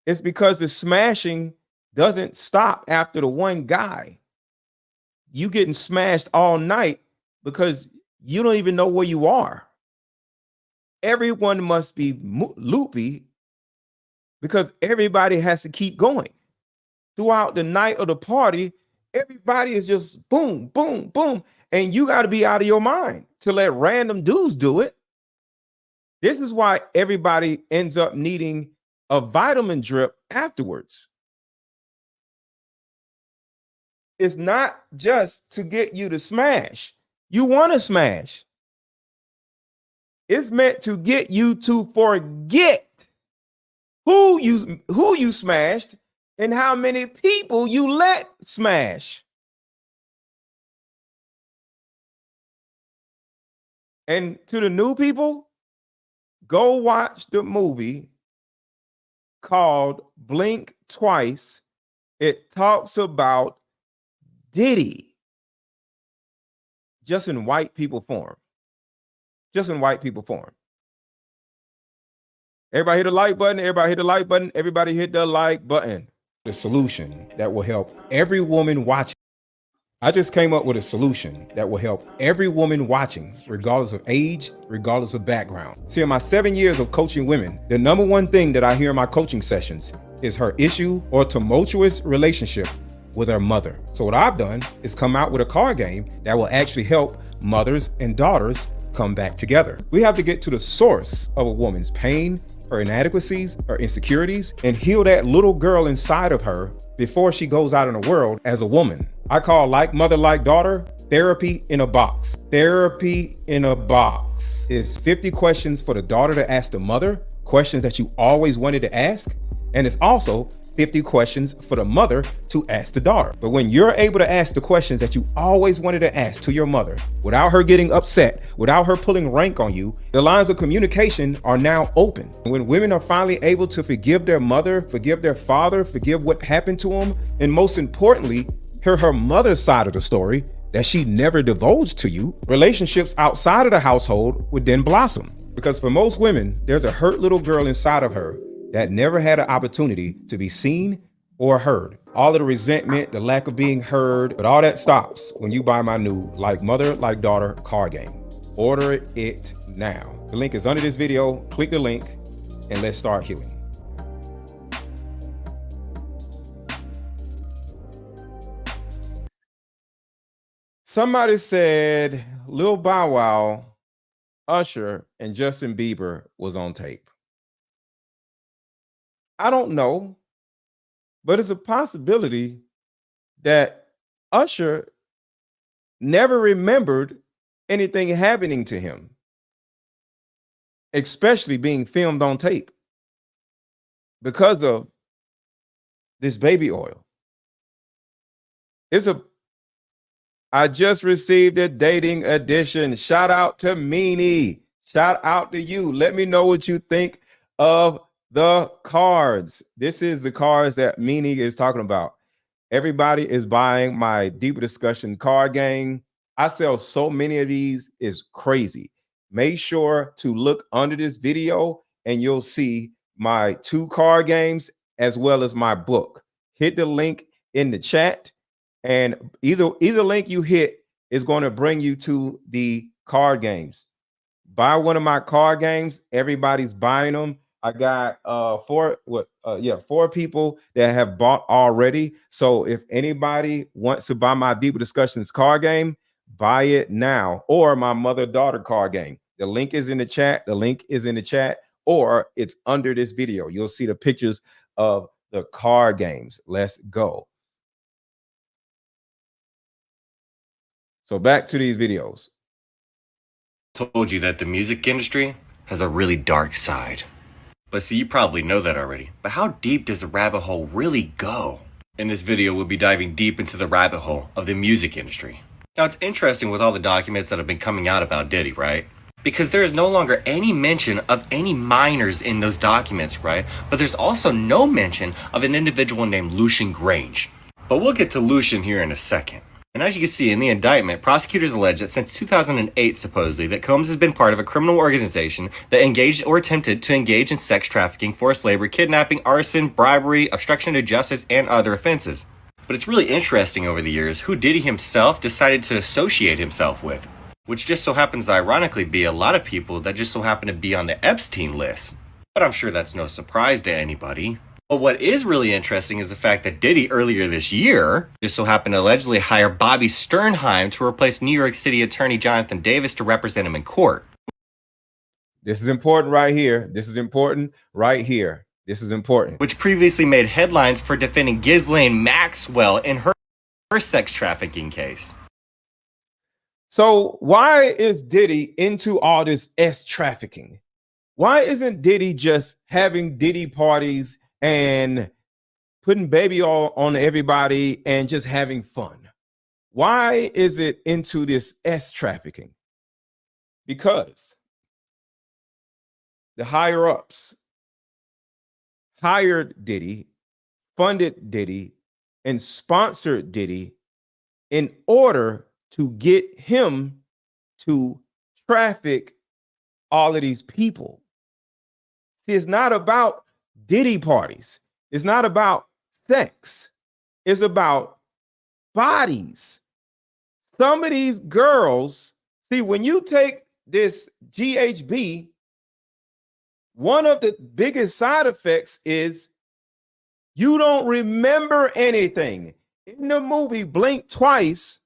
It's because the smashing doesn't stop after the one guy. You getting smashed all night because you don't even know where you are. Everyone must be loopy because everybody has to keep going. Throughout the night of the party, everybody is just boom, boom, boom. And you got to be out of your mind to let random dudes do it. This is why everybody ends up needing a vitamin drip afterwards. It's not just to get you to smash. You want to smash. It's meant to get you to forget who you smashed and how many people you let smash. And to the new people, go watch the movie called Blink Twice. It talks about Diddy just in white people form. Just in white people form. Everybody hit the like button. Everybody hit the like button. Everybody hit the like button. The solution that will help every woman watching. I just came up with a solution that will help every woman watching, regardless of age, regardless of background. See, in my 7 years of coaching women, the number one thing that I hear in my coaching sessions is her issue or tumultuous relationship with her mother. So what I've done is come out with a card game that will actually help mothers and daughters come back together. We have to get to the source of a woman's pain, her inadequacies, her insecurities, and heal that little girl inside of her before she goes out in the world as a woman. I call Like Mother, Like Daughter, therapy in a box. Therapy in a box is 50 questions for the daughter to ask the mother, questions that you always wanted to ask. And it's also 50 questions for the mother to ask the daughter. But when you're able to ask the questions that you always wanted to ask to your mother without her getting upset, without her pulling rank on you, the lines of communication are now open. When women are finally able to forgive their mother, forgive their father, forgive what happened to them, and most importantly, hear her mother's side of the story that she never divulged to you, relationships outside of the household would then blossom. Because for most women, there's a hurt little girl inside of her that never had an opportunity to be seen or heard. All of the resentment, the lack of being heard, but all that stops when you buy my new Like Mother, Like Daughter card game. Order it now. The link is under this video. Click the link and let's start healing. Somebody said Lil Bow Wow, Usher, and Justin Bieber was on tape. I don't know, but it's a possibility that Usher never remembered anything happening to him, especially being filmed on tape because of this baby oil. I just received a dating edition. Shout out to Meanie. Shout out to you. Let me know what you think of the cards. This is the cards that Meanie is talking about. Everybody is buying my Deeper Discussion card game. I sell so many of these, it's crazy. Make sure to look under this video and you'll see my 2 card games as well as my book. Hit the link in the chat, and either link you hit is going to bring you to the card games. Buy one of my card games. Everybody's buying them. I got 4 people that have bought already. So if anybody wants to buy my Deeper Discussions card game, buy it now, or my mother-daughter card game. The link is in the chat. The link is in the chat, or it's under this video. You'll see the pictures of the card games. Let's go. So back to these videos. Told you that the music industry has a really dark side. But see, you probably know that already. But how deep does the rabbit hole really go? In this video, we'll be diving deep into the rabbit hole of the music industry. Now, it's interesting with all the documents that have been coming out about Diddy, right? Because there is no longer any mention of any minors in those documents, right? But there's also no mention of an individual named Lucian Grange. But we'll get to Lucian here in a second. And as you can see in the indictment, prosecutors allege that since 2008, supposedly, that Combs has been part of a criminal organization that engaged or attempted to engage in sex trafficking, forced labor, kidnapping, arson, bribery, obstruction to justice, and other offenses. But it's really interesting over the years who Diddy himself decided to associate himself with, which just so happens to ironically be a lot of people that just so happen to be on the Epstein list. But I'm sure that's no surprise to anybody. But what is really interesting is the fact that Diddy earlier this year just so happened to allegedly hire Bobby Sternheim to replace New York City Attorney Jonathan Davis to represent him in court. This is important right here. This is important right here. This is important. Which previously made headlines for defending Ghislaine Maxwell in her sex trafficking case. So why is Diddy into all this S trafficking? Why isn't Diddy just having Diddy parties and putting baby oil on everybody and just having fun? Why is it into this S trafficking? Because the higher ups hired Diddy, funded Diddy, and sponsored Diddy in order to get him to traffic all of these people. See, it's not about Diddy parties. It's not about sex. It's about bodies. Some of these girls, see, when you take this GHB, one of the biggest side effects is you don't remember anything. In the movie Blink Twice,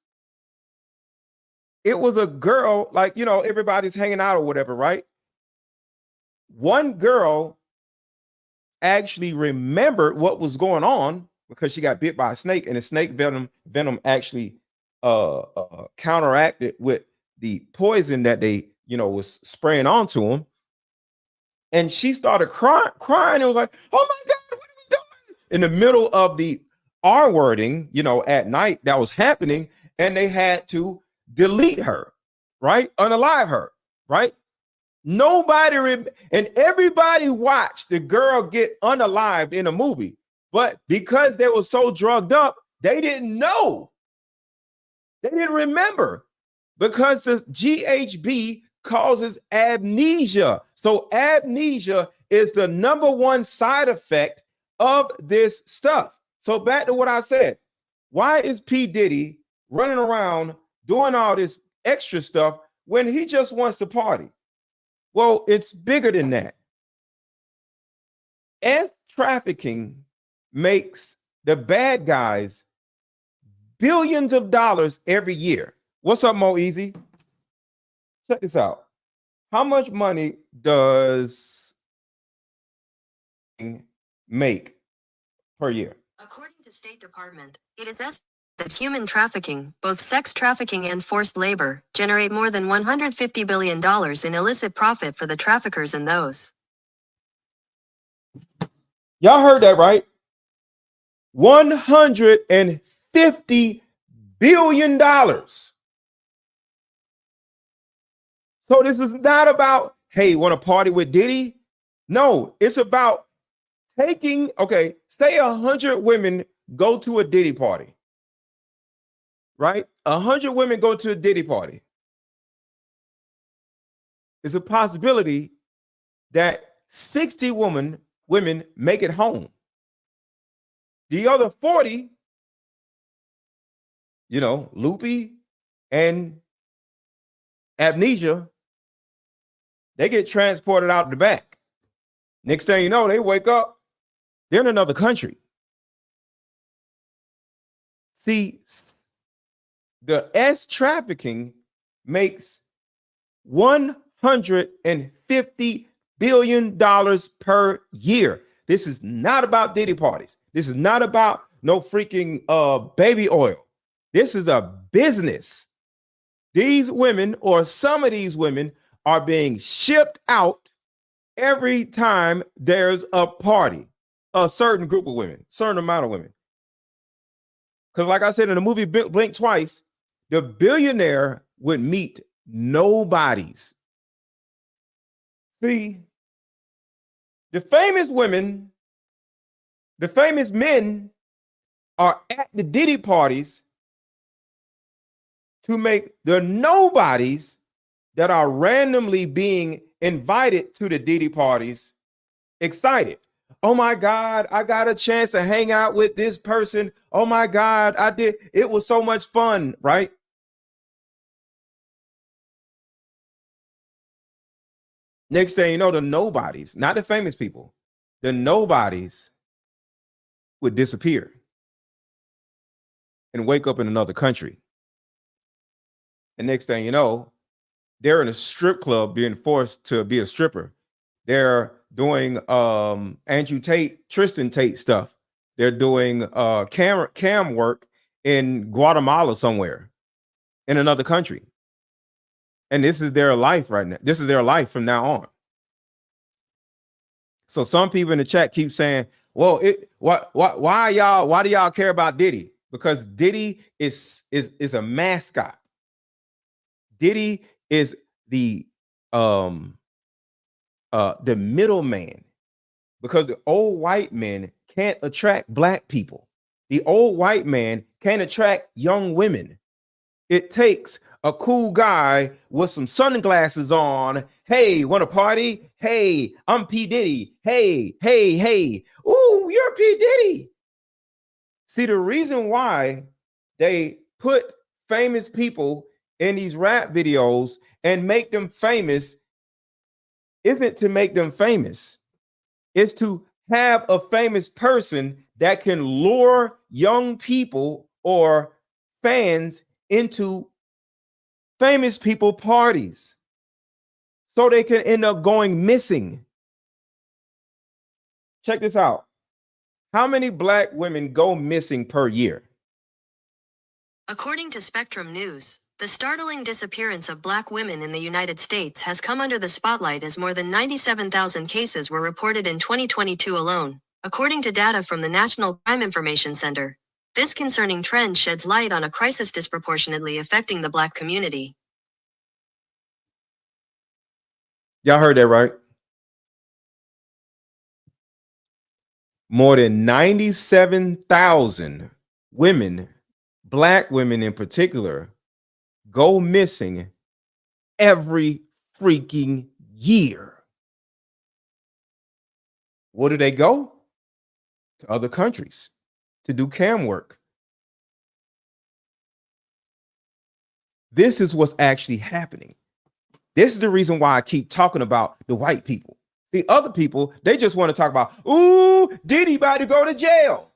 it was a girl, like, you know, everybody's hanging out or whatever, right? One girl actually remembered what was going on because she got bit by a snake, and the snake venom actually counteracted with the poison that they, you know, was spraying onto him. And she started crying. It was like, oh my God, what are we doing? In the middle of the R wording, you know, at night that was happening, and they had to delete her, right? Unalive her, right? Nobody and everybody watched the girl get unalived in a movie, but because they were so drugged up, they didn't know. They didn't remember because the GHB causes amnesia. So amnesia is the number one side effect of this stuff. So back to what I said. Why is P. Diddy running around doing all this extra stuff when he just wants to party? Well, it's bigger than that. S trafficking makes the bad guys billions of dollars every year. What's up, Mo Easy? Check this out. How much money does make per year? According to State Department, it is estimated that human trafficking, both sex trafficking and forced labor, generate more than $150 billion in illicit profit for the traffickers and those. Y'all heard that right? $150 billion. So this is not about, hey, want to party with Diddy? No, it's about taking, okay, say 100 women go to a Diddy party, right? 100 women go to a Diddy party. There's a possibility that 60 women make it home. The other 40, you know, loopy and amnesia, they get transported out the back. Next thing you know, they wake up, they're in another country. See, the S trafficking makes $150 billion per year. This is not about Diddy parties. This is not about no freaking baby oil. This is a business. These women, or some of these women, are being shipped out every time there's a party. A certain group of women, certain amount of women. Because like I said in the movie Blink Twice, the billionaire would meet nobodies. See, the famous women, the famous men are at the Diddy parties to make the nobodies that are randomly being invited to the Diddy parties excited. Oh my God, I got a chance to hang out with this person. Oh my God, I did. It was so much fun, right? Next thing you know, the nobodies, not the famous people, the nobodies would disappear and wake up in another country. And next thing you know, they're in a strip club being forced to be a stripper. They're doing Andrew Tate, Tristan Tate stuff. They're doing cam work in Guatemala somewhere, in another country. And this is their life right now. This is their life from now on. So some people in the chat keep saying, well, why do y'all care about Diddy? Because Diddy is a mascot. Diddy is the middleman, because the old white men can't attract black people. The old white man can't attract young women. It takes a cool guy with some sunglasses on. Hey, want to party? Hey, I'm P. Diddy. Hey. Ooh, you're P. Diddy. See, the reason why they put famous people in these rap videos and make them famous isn't to make them famous. It's to have a famous person that can lure young people or fans into famous people parties so they can end up going missing. Check this out. How many black women go missing per year? According to Spectrum News, the startling disappearance of black women in the United States has come under the spotlight as more than 97,000 cases were reported in 2022 alone, according to data from the National Crime Information Center. This concerning trend sheds light on a crisis disproportionately affecting the black community. Y'all heard that right? More than 97,000 women, black women in particular, go missing every freaking year. Where do they go? To other countries to do cam work. This is what's actually happening. This is the reason why I keep talking about the white people. The other people, they just want to talk about, ooh, Diddy about to go to jail.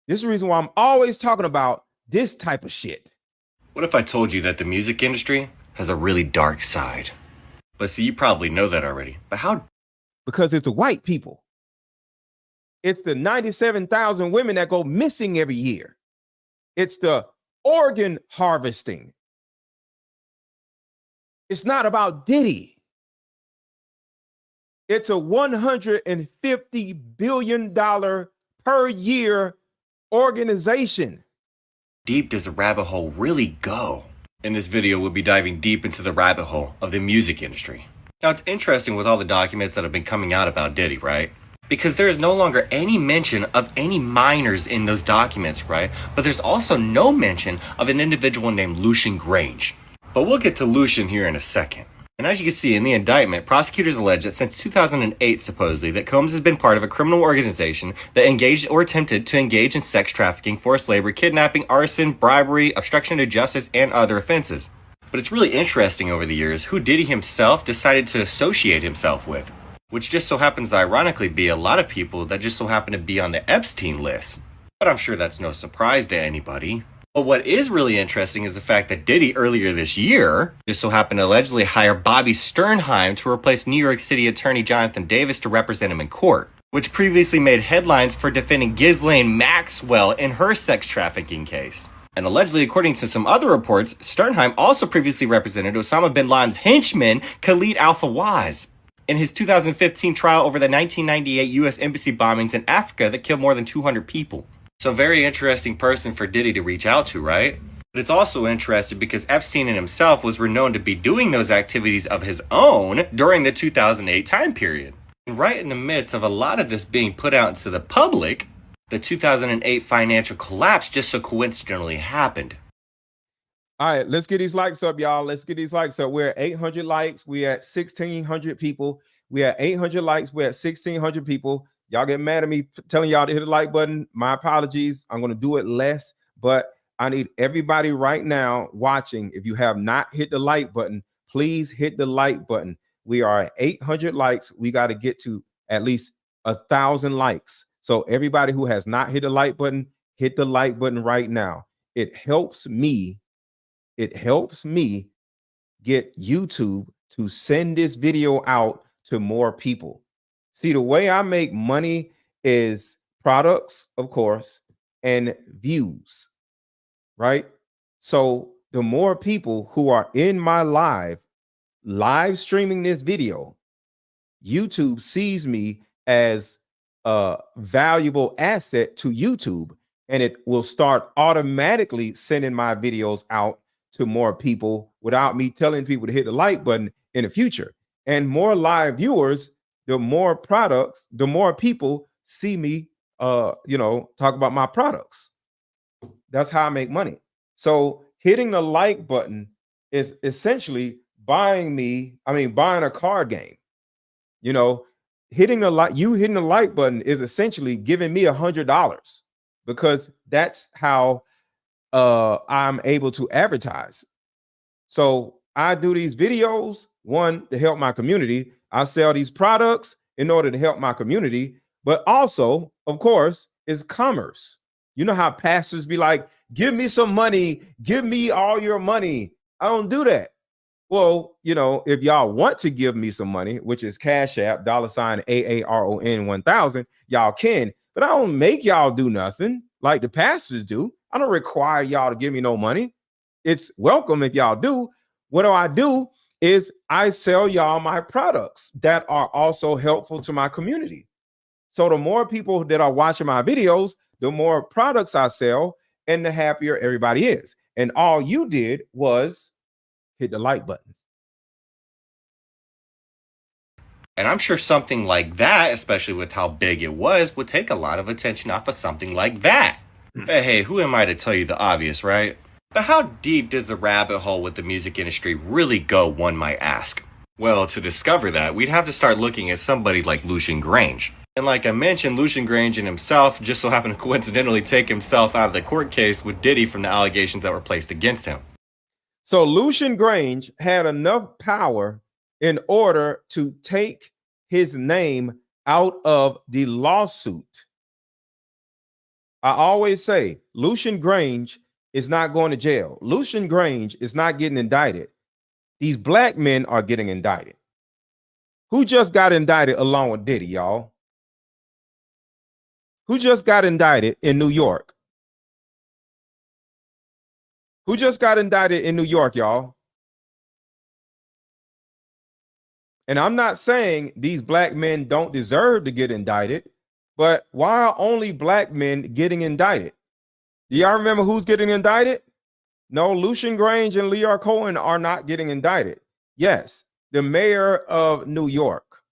This is the reason why I'm always talking about this type of shit. What if I told you that the music industry has a really dark side? But see, you probably know that already. But how? Because it's the white people. It's the 97,000 women that go missing every year. It's the organ harvesting. It's not about Diddy. It's a $150 billion per year organization. Deep does the rabbit hole really go? In this video, we'll be diving deep into the rabbit hole of the music industry. Now, it's interesting with all the documents that have been coming out about Diddy, right? Because there is no longer any mention of any minors in those documents, right? But there's also no mention of an individual named Lucian Grange. But we'll get to Lucian here in a second. And as you can see in the indictment, prosecutors allege that since 2008, supposedly, that Combs has been part of a criminal organization that engaged or attempted to engage in sex trafficking, forced labor, kidnapping, arson, bribery, obstruction of justice, and other offenses. But it's really interesting over the years who Diddy himself decided to associate himself with, which just so happens to ironically be a lot of people that just so happen to be on the Epstein list. But I'm sure that's no surprise to anybody. But what is really interesting is the fact that Diddy earlier this year just so happened to allegedly hire Bobby Sternheim to replace New York City Attorney Jonathan Davis to represent him in court, which previously made headlines for defending Ghislaine Maxwell in her sex trafficking case. And allegedly, according to some other reports, Sternheim also previously represented Osama bin Laden's henchman, Khalid al-Fawaz, in his 2015 trial over the 1998 U.S. embassy bombings in Africa that killed more than 200 people. So very interesting person for Diddy to reach out to, right? But it's also interesting because Epstein in himself was renowned to be doing those activities of his own during the 2008 time period. And right in the midst of a lot of this being put out into the public, the 2008 financial collapse just so coincidentally happened. All right, let's get these likes up, y'all. Let's get these likes up. We're at 800 likes. We're at 1,600 people. We're at 800 likes. We're at 1,600 people. Y'all get mad at me telling y'all to hit the like button. My apologies. I'm going to do it less, but I need everybody right now watching. If you have not hit the like button, please hit the like button. We are at 800 likes. We got to get to at least 1,000 likes. So everybody who has not hit the like button, hit the like button right now. It helps me get YouTube to send this video out to more people. See, the way I make money is products, of course, and views, right? So the more people who are in my live streaming this video, YouTube sees me as a valuable asset to YouTube, and it will start automatically sending my videos out to more people without me telling people to hit the like button in the future. And more live viewers, the more products, the more people see me talk about my products. That's how I make money. So hitting the like button is essentially buying a card game. Hitting the like button is essentially giving me $100, because that's how I'm able to advertise. So I do these videos, one, to help my community. I sell these products in order to help my community, but also, of course, is commerce. You know how pastors be like, give me some money, give me all your money. I don't do that. Well, if y'all want to give me some money, which is Cash App, $AARON 1000, y'all can, but I don't make y'all do nothing like the pastors do. I don't require y'all to give me no money. It's welcome if y'all do. What I do is I sell y'all my products that are also helpful to my community. So the more people that are watching my videos, the more products I sell, and the happier everybody is. And all you did was hit the like button. And I'm sure something like that, especially with how big it was, would take a lot of attention off of something like that. But hey, who am I to tell you the obvious, right? But how deep does the rabbit hole with the music industry really go, one might ask? Well, to discover that, we'd have to start looking at somebody like Lucian Grange. And like I mentioned, Lucian Grange and himself just so happened to coincidentally take himself out of the court case with Diddy from the allegations that were placed against him. So Lucian Grange had enough power in order to take his name out of the lawsuit. I always say Lucian Grange is not going to jail. Lucian Grange is not getting indicted. These black men are getting indicted. Who just got indicted along with Diddy, y'all? Who just got indicted in New York? Who just got indicted in New York, y'all? And I'm not saying these black men don't deserve to get indicted, but why are only black men getting indicted? Do y'all remember who's getting indicted? No, Lucian Grange and Lear Cohen are not getting indicted. Yes, the mayor of New York.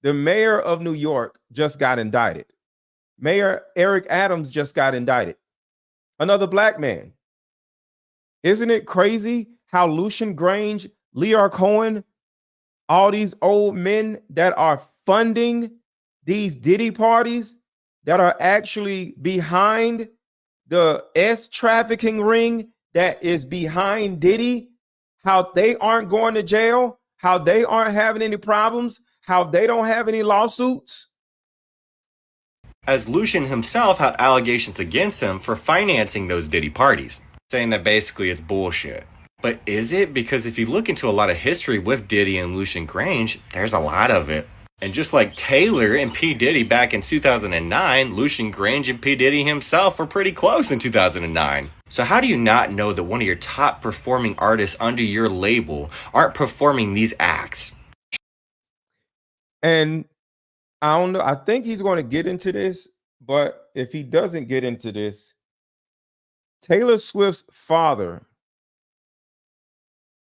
The mayor of New York just got indicted. Mayor Eric Adams just got indicted. Another black man. Isn't it crazy how Lucian Grange, Lear Cohen, all these old men that are funding these Diddy parties, that are actually behind the trafficking ring that is behind Diddy, how they aren't going to jail, how they aren't having any problems, how they don't have any lawsuits? As Lucian himself had allegations against him for financing those Diddy parties, saying that basically it's bullshit. But is it? Because if you look into a lot of history with Diddy and Lucian Grange, there's a lot of it. And just like Taylor and P. Diddy back in 2009, Lucian Grange and P. Diddy himself were pretty close in 2009. So how do you not know that one of your top performing artists under your label aren't performing these acts? And I don't know. I think he's going to get into this, but if he doesn't get into this, Taylor Swift's father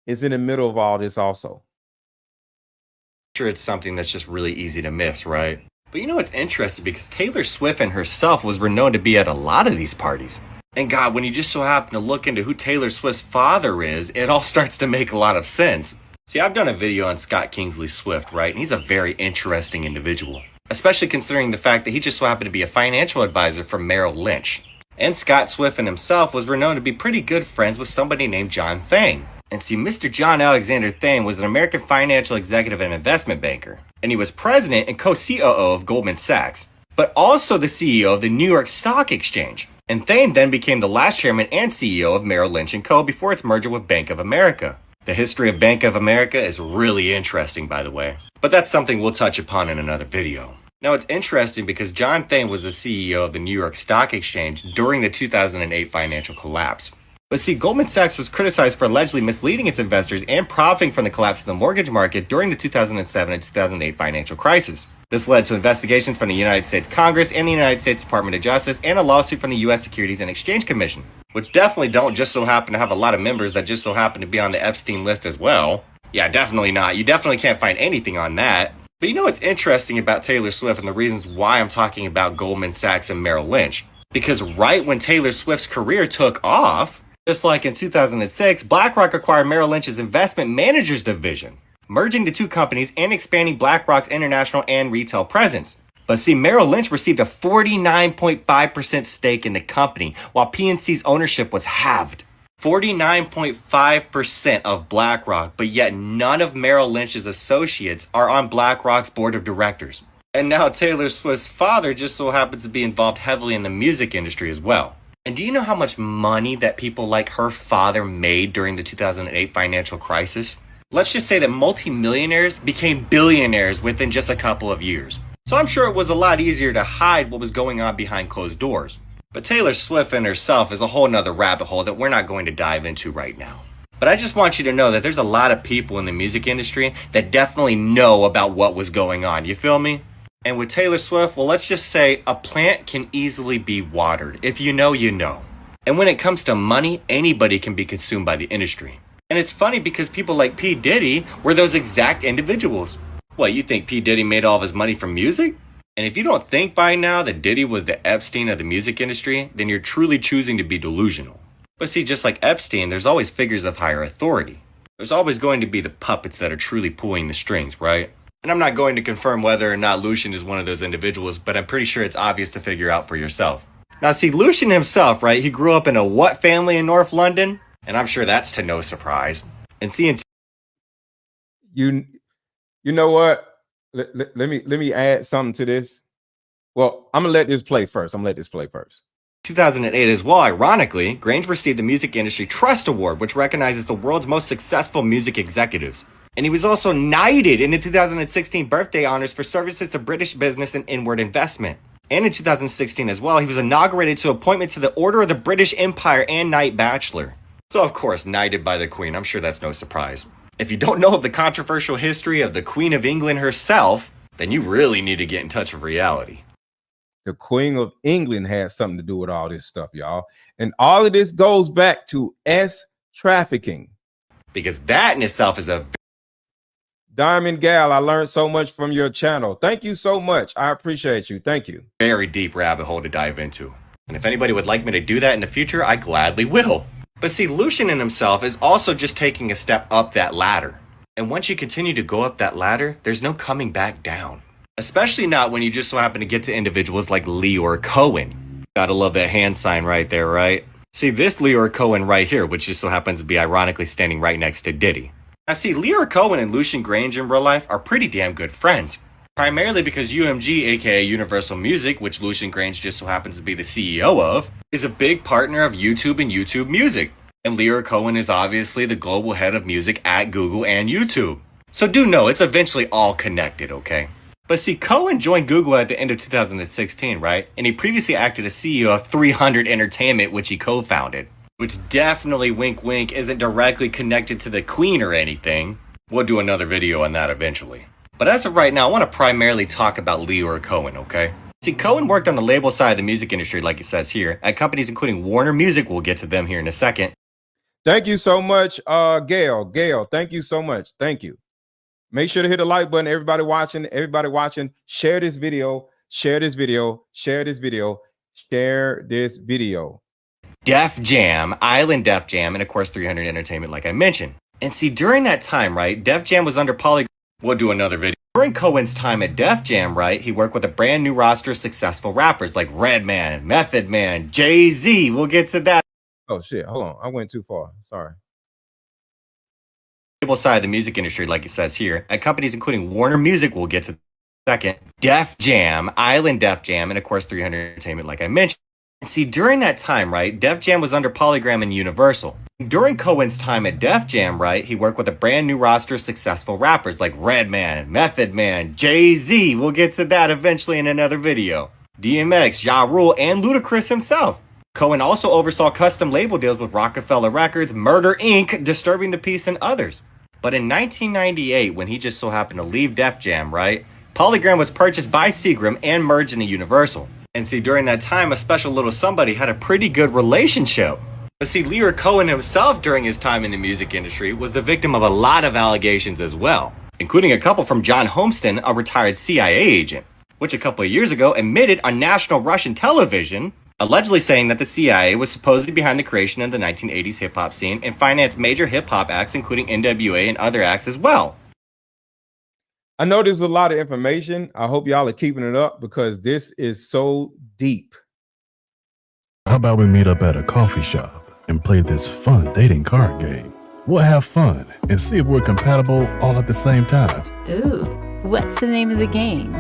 is in the middle of all this also. Sure, it's something that's just really easy to miss, right? But you know what's interesting, because Taylor Swift and herself was renowned to be at a lot of these parties. And God, when you just so happen to look into who Taylor Swift's father is, it all starts to make a lot of sense. See, I've done a video on Scott Kingsley Swift, right? And he's a very interesting individual, especially considering the fact that he just so happened to be a financial advisor for Merrill Lynch. And Scott Swift and himself was renowned to be pretty good friends with somebody named John Thane. And see, Mr. John Alexander Thane was an American financial executive and investment banker. And he was president and co-COO of Goldman Sachs, but also the CEO of the New York Stock Exchange. And Thane then became the last chairman and CEO of Merrill Lynch & Co. before its merger with Bank of America. The history of Bank of America is really interesting, by the way. But that's something we'll touch upon in another video. Now, it's interesting because John Thain was the CEO of the New York Stock Exchange during the 2008 financial collapse. But see, Goldman Sachs was criticized for allegedly misleading its investors and profiting from the collapse of the mortgage market during the 2007 and 2008 financial crisis. This led to investigations from the United States Congress and the United States Department of Justice and a lawsuit from the U.S. Securities and Exchange Commission, which definitely don't just so happen to have a lot of members that just so happen to be on the Epstein list as well. Yeah, definitely not. You definitely can't find anything on that. But you know what's interesting about Taylor Swift and the reasons why I'm talking about Goldman Sachs and Merrill Lynch? Because right when Taylor Swift's career took off, just like in 2006, BlackRock acquired Merrill Lynch's investment managers division, merging the two companies and expanding BlackRock's international and retail presence. But see, Merrill Lynch received a 49.5% stake in the company, while PNC's ownership was halved. 49.5% of BlackRock, but yet none of Merrill Lynch's associates are on BlackRock's board of directors. And now Taylor Swift's father just so happens to be involved heavily in the music industry as well. And do you know how much money that people like her father made during the 2008 financial crisis? Let's just say that multimillionaires became billionaires within just a couple of years. So I'm sure it was a lot easier to hide what was going on behind closed doors. But Taylor Swift and herself is a whole nother rabbit hole that we're not going to dive into right now. But I just want you to know that there's a lot of people in the music industry that definitely know about what was going on. You feel me? And with Taylor Swift, well, let's just say a plant can easily be watered. If you know, you know. And when it comes to money, anybody can be consumed by the industry. And it's funny because people like P. Diddy were those exact individuals. What, you think P. Diddy made all of his money from music? And if you don't think by now that Diddy was the Epstein of the music industry, then you're truly choosing to be delusional. But see, just like Epstein, there's always figures of higher authority. There's always going to be the puppets that are truly pulling the strings, right? And I'm not going to confirm whether or not Lucian is one of those individuals, but I'm pretty sure it's obvious to figure out for yourself. Now see, Lucian himself, right, he grew up in a what family in North London? And I'm sure that's to no surprise. And seeing... You know what? Let me add something to this. Well, I'm going to let this play first. 2008 as well, ironically, Grange received the Music Industry Trust Award, which recognizes the world's most successful music executives. And he was also knighted in the 2016 birthday honors for services to British business and inward investment. And in 2016 as well, he was inaugurated to appointment to the Order of the British Empire and Knight Bachelor. So of course, knighted by the Queen. I'm sure that's no surprise. If you don't know of the controversial history of the Queen of England herself, then you really need to get in touch with reality. The Queen of England had something to do with all this stuff, y'all. And all of this goes back to trafficking. Because that in itself is a... Diamond Gal, I learned so much from your channel. Thank you so much. I appreciate you. Thank you. Very deep rabbit hole to dive into. And if anybody would like me to do that in the future, I gladly will. But see, Lucian in himself is also just taking a step up that ladder. And once you continue to go up that ladder, there's no coming back down. Especially not when you just so happen to get to individuals like Leor Cohen. Gotta love that hand sign right there, right? See, this Leor Cohen right here, which just so happens to be ironically standing right next to Diddy. Now see, Leor Cohen and Lucian Grange in real life are pretty damn good friends. Primarily because UMG, aka Universal Music, which Lucian Grange just so happens to be the CEO of, is a big partner of YouTube and YouTube Music. And Leor Cohen is obviously the global head of music at Google and YouTube. So do know, it's eventually all connected, okay? But see, Cohen joined Google at the end of 2016, right? And he previously acted as CEO of 300 Entertainment, which he co-founded. Which definitely, wink wink, isn't directly connected to the Queen or anything. We'll do another video on that eventually. But as of right now, I want to primarily talk about Leor Cohen, okay? See, Cohen worked on the label side of the music industry, like it says here, at companies including Warner Music. We'll get to them here in a second. Thank you so much, Gail. Gail, thank you so much. Thank you. Make sure to hit the like button. Everybody watching, share this video, share this video, share this video, share this video. Def Jam, Island Def Jam, and of course 300 Entertainment, like I mentioned. And see, during that time, right, Def Jam was under Polygram. We'll do another video. During Cohen's time at Def Jam, right, he worked with a brand new roster of successful rappers like Redman, Method Man, Jay-Z. We'll get to that. Oh shit, hold on. I went too far. Sorry. Side of the music industry, like it says here, at companies including Warner Music. We'll get to second. Def Jam, Island Def Jam, and of course 300 Entertainment, like I mentioned. And see, during that time, right, Def Jam was under Polygram and Universal. During Cohen's time at Def Jam, right, he worked with a brand new roster of successful rappers like Redman, Method Man, Jay-Z, we'll get to that eventually in another video, DMX, Ja Rule, and Ludacris himself. Cohen also oversaw custom label deals with Rockefeller Records, Murder Inc., Disturbing the Peace, and others. But in 1998, when he just so happened to leave Def Jam, right, Polygram was purchased by Seagram and merged into Universal. And see, during that time, a special little somebody had a pretty good relationship. But see, Lear Cohen himself during his time in the music industry was the victim of a lot of allegations as well, including a couple from John Homston, a retired CIA agent, which a couple of years ago admitted on national Russian television, allegedly saying that the CIA was supposedly behind the creation of the 1980s hip-hop scene and financed major hip-hop acts including NWA and other acts as well. I know there's a lot of information. I hope y'all are keeping it up because this is so deep. How about we meet up at a coffee shop and play this fun dating card game? We'll have fun and see if we're compatible all at the same time. Ooh, what's the name of the game?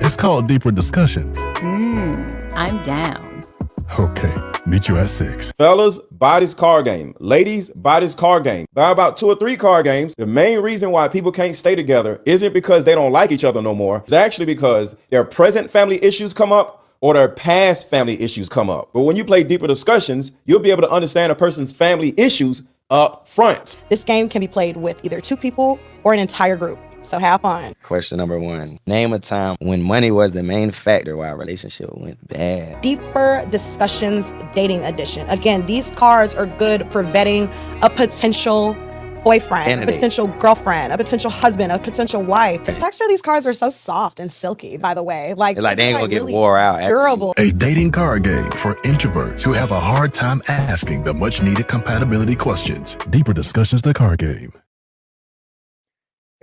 It's called Deeper Discussions. I'm down. Okay, meet you at 6. Fellas, buy this card game. Ladies, buy this card game. Buy about 2 or 3 card games. The main reason why people can't stay together isn't because they don't like each other no more. It's actually because their present family issues come up or their past family issues come up. But when you play Deeper Discussions, you'll be able to understand a person's family issues up front. This game can be played with either 2 people or an entire group. So have fun. Question number 1. Name a time when money was the main factor why a relationship went bad. Deeper Discussions Dating Edition. Again, these cards are good for vetting a potential boyfriend, Candidate. a potential girlfriend, a potential husband, a potential wife. The texture of these cards are so soft and silky, by the way. Like they ain't gonna get really wore out. durable. A dating card game for introverts who have a hard time asking the much needed compatibility questions. Deeper Discussions, the card game.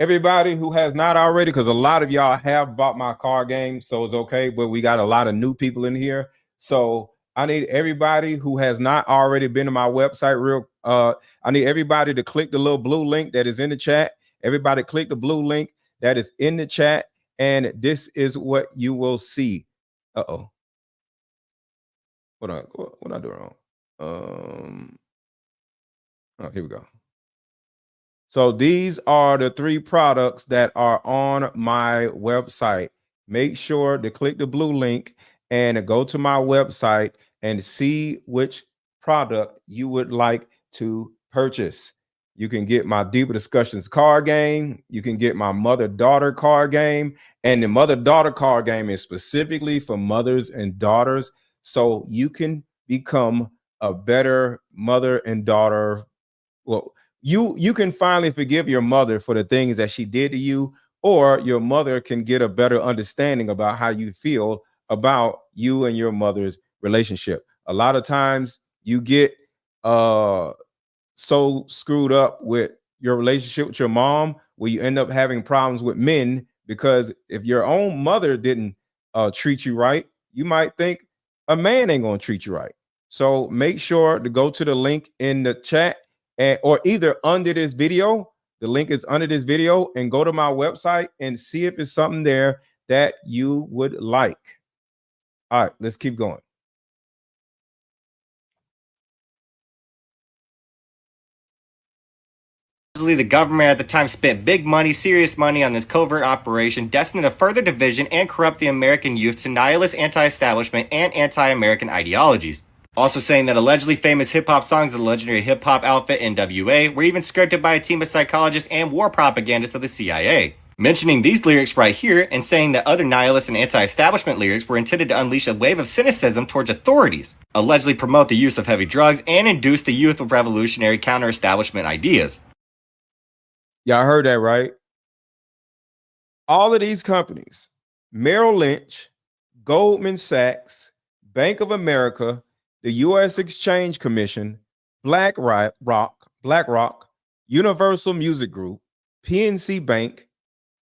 Everybody who has not already, because a lot of y'all have bought my card game, so it's okay, but we got a lot of new people in here. So I need everybody who has not already been to my website I need everybody to click the little blue link that is in the chat. Everybody click the blue link that is in the chat, and this is what you will see. Uh-oh. What I do wrong? Oh, here we go. So these are the 3 products that are on my website. Make sure to click the blue link and go to my website and see which product you would like to purchase. You can get my Deeper Discussions card game. You can get my mother-daughter card game. And the mother-daughter card game is specifically for mothers and daughters, so you can become a better mother and daughter. Well, you can finally forgive your mother for the things that she did to you, or your mother can get a better understanding about how you feel about you and your mother's relationship. A lot of times you get so screwed up with your relationship with your mom where you end up having problems with men, because if your own mother didn't treat you right, you might think a man ain't gonna treat you right. So make sure to go to the link in the chat or either under this video. The link is under this video, and go to my website and see if it's something there that you would like. All right, let's keep going. The government at the time spent big money, serious money on this covert operation destined to further division and corrupt the American youth to nihilist anti-establishment and anti-American ideologies. Also saying that allegedly famous hip-hop songs of the legendary hip-hop outfit NWA were even scripted by a team of psychologists and war propagandists of the CIA. Mentioning these lyrics right here and saying that other nihilist and anti-establishment lyrics were intended to unleash a wave of cynicism towards authorities, allegedly promote the use of heavy drugs, and induce the youth of revolutionary counter-establishment ideas. Y'all heard that, right? All of these companies, Merrill Lynch, Goldman Sachs, Bank of America, the U.S. Exchange Commission, BlackRock, Universal Music Group, PNC Bank,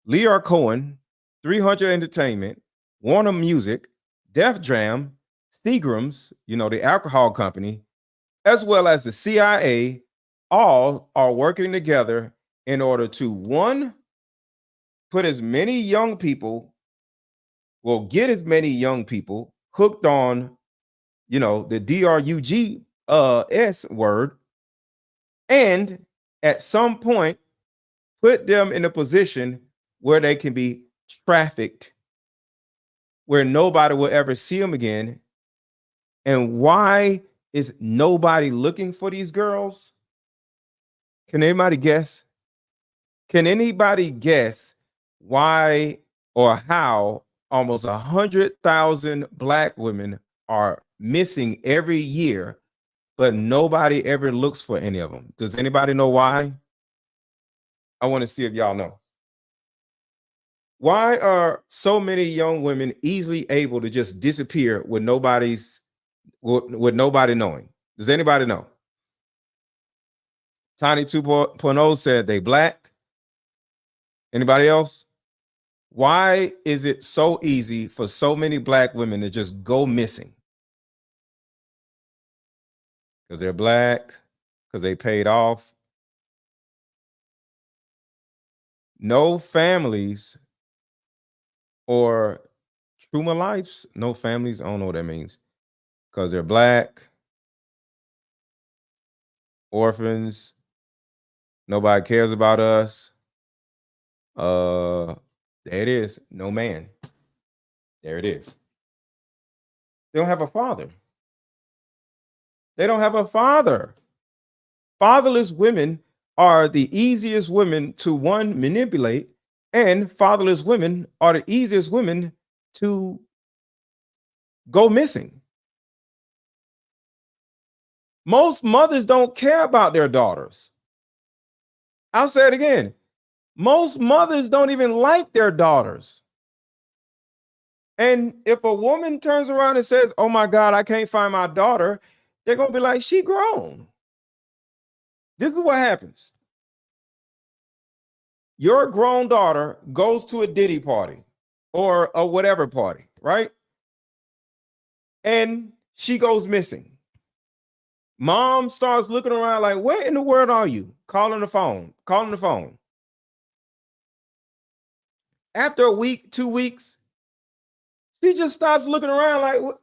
Lear Cohen, 300 Entertainment, Warner Music, Def Jam, Seagram's, the alcohol company, as well as the CIA, all are working together in order to, 1, put as many young people, get as many young people hooked on, the DRUG S word, and at some point put them in a position where they can be trafficked, where nobody will ever see them again. And why is nobody looking for these girls? Can anybody guess? Can anybody guess why or how almost 100,000 Black women are missing every year, but nobody ever looks for any of them? Does anybody know why? I want to see if y'all know. Why are so many young women easily able to just disappear with nobody knowing? Does anybody know? Tiny 2.0 said they Black. Anybody else? Why is it so easy for so many Black women to just go missing? Because they're Black, because they paid off. No families or trauma lives, no families, I don't know what that means. Because they're Black, orphans, nobody cares about us. There it is. No man. There it is. They don't have a father. They don't have a father. Fatherless women are the easiest women to, one, manipulate, and fatherless women are the easiest women to go missing. Most mothers don't care about their daughters. I'll say it again. Most mothers don't even like their daughters. And if a woman turns around and says, "Oh my God, I can't find my daughter," they're going to be like, "She grown." This is what happens. Your grown daughter goes to a Diddy party or a whatever party, right? And she goes missing. Mom starts looking around like, "Where in the world are you?" Calling the phone. After a week, 2 weeks, she just starts looking around like, what?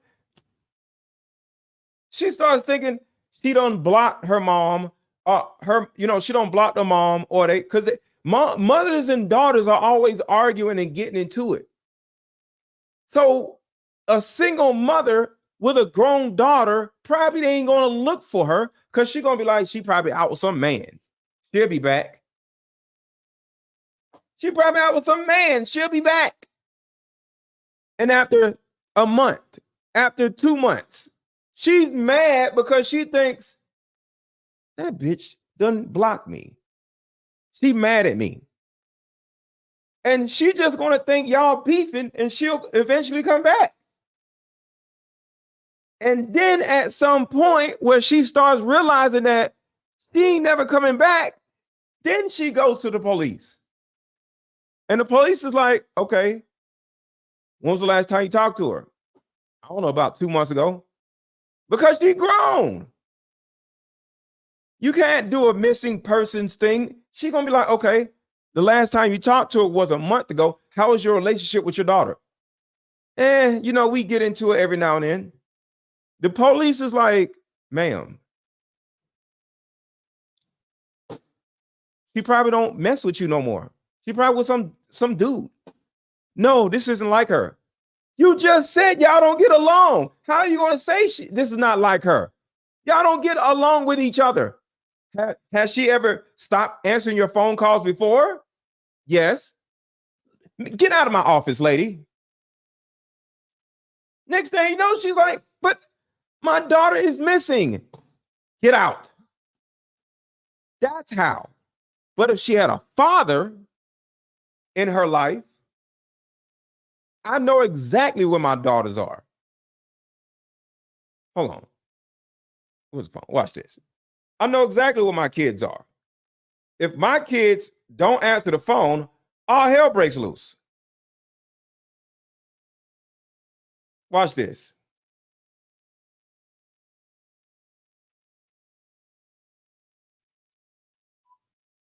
She starts thinking she done blocked her mom, she don't block the mom, or because mothers and daughters are always arguing and getting into it. So a single mother with a grown daughter probably ain't gonna look for her because she's gonna be like, she probably out with some man. She'll be back. She probably out with some man. She'll be back. And after a month, after 2 months, she's mad because she thinks that bitch done blocked me. She mad at me. And she just gonna think y'all beefing and she'll eventually come back. And then at some point where she starts realizing that she ain't never coming back, then she goes to the police. And the police is like, "Okay, when was the last time you talked to her?" "I don't know, about 2 months ago." Because she grown. You can't do a missing persons thing. She gonna be like, "Okay, the last time you talked to her was a month ago. How was your relationship with your daughter?" We get into it every now and then. The police is like, "Ma'am, she probably don't mess with you no more. She probably with some dude. No, this isn't like her. You just said y'all don't get along. How are you going to say this is not like her? Y'all don't get along with each other." Has she ever stopped answering your phone calls before? Yes. "Get out of my office, lady." Next thing you know, she's like, "But my daughter is missing." Get out. That's how. But if she had a father in her life, I know exactly where my daughters are. Hold on. What's the phone? Watch this. I know exactly where my kids are. If my kids don't answer the phone, all hell breaks loose. Watch this.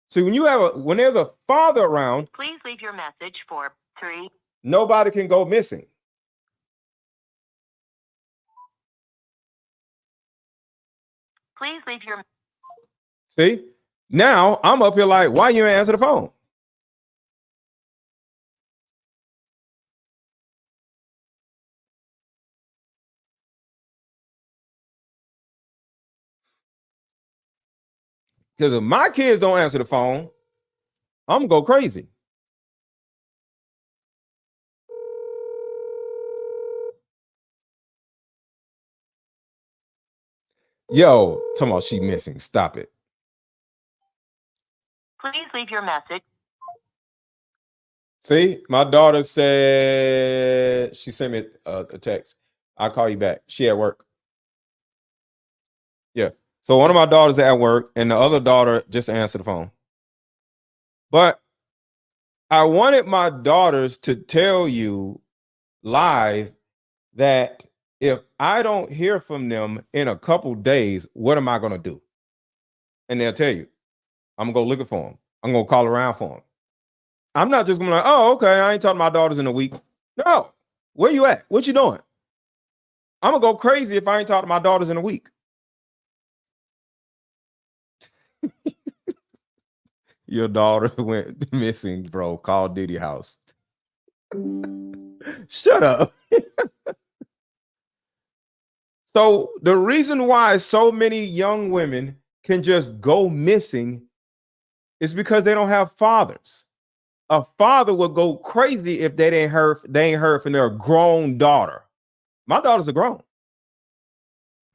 See, when there's a father around, please leave your message for 3. Nobody can go missing. Please leave your. See? Now I'm up here like, why you ain't answer the phone? Because if my kids don't answer the phone, I'm gonna go crazy. Yo, talking about she missing. Stop it. Please leave your message. See, my daughter said she sent me a text. I'll call you back. She at work. Yeah. So one of my daughters at work, and the other daughter just answered the phone. But I wanted my daughters to tell you live that if I don't hear from them in a couple days, what am I going to do? And they'll tell you. I'm going to go looking for them. I'm going to call around for them. I'm not just going to like, oh, okay, I ain't talking to my daughters in a week. No. Where you at? What you doing? I'm going to go crazy if I ain't talking to my daughters in a week. Your daughter went missing, bro. Call Diddy house. Shut up. So the reason why so many young women can just go missing is because they don't have fathers. A father would go crazy if they ain't heard from their grown daughter. My daughters are grown.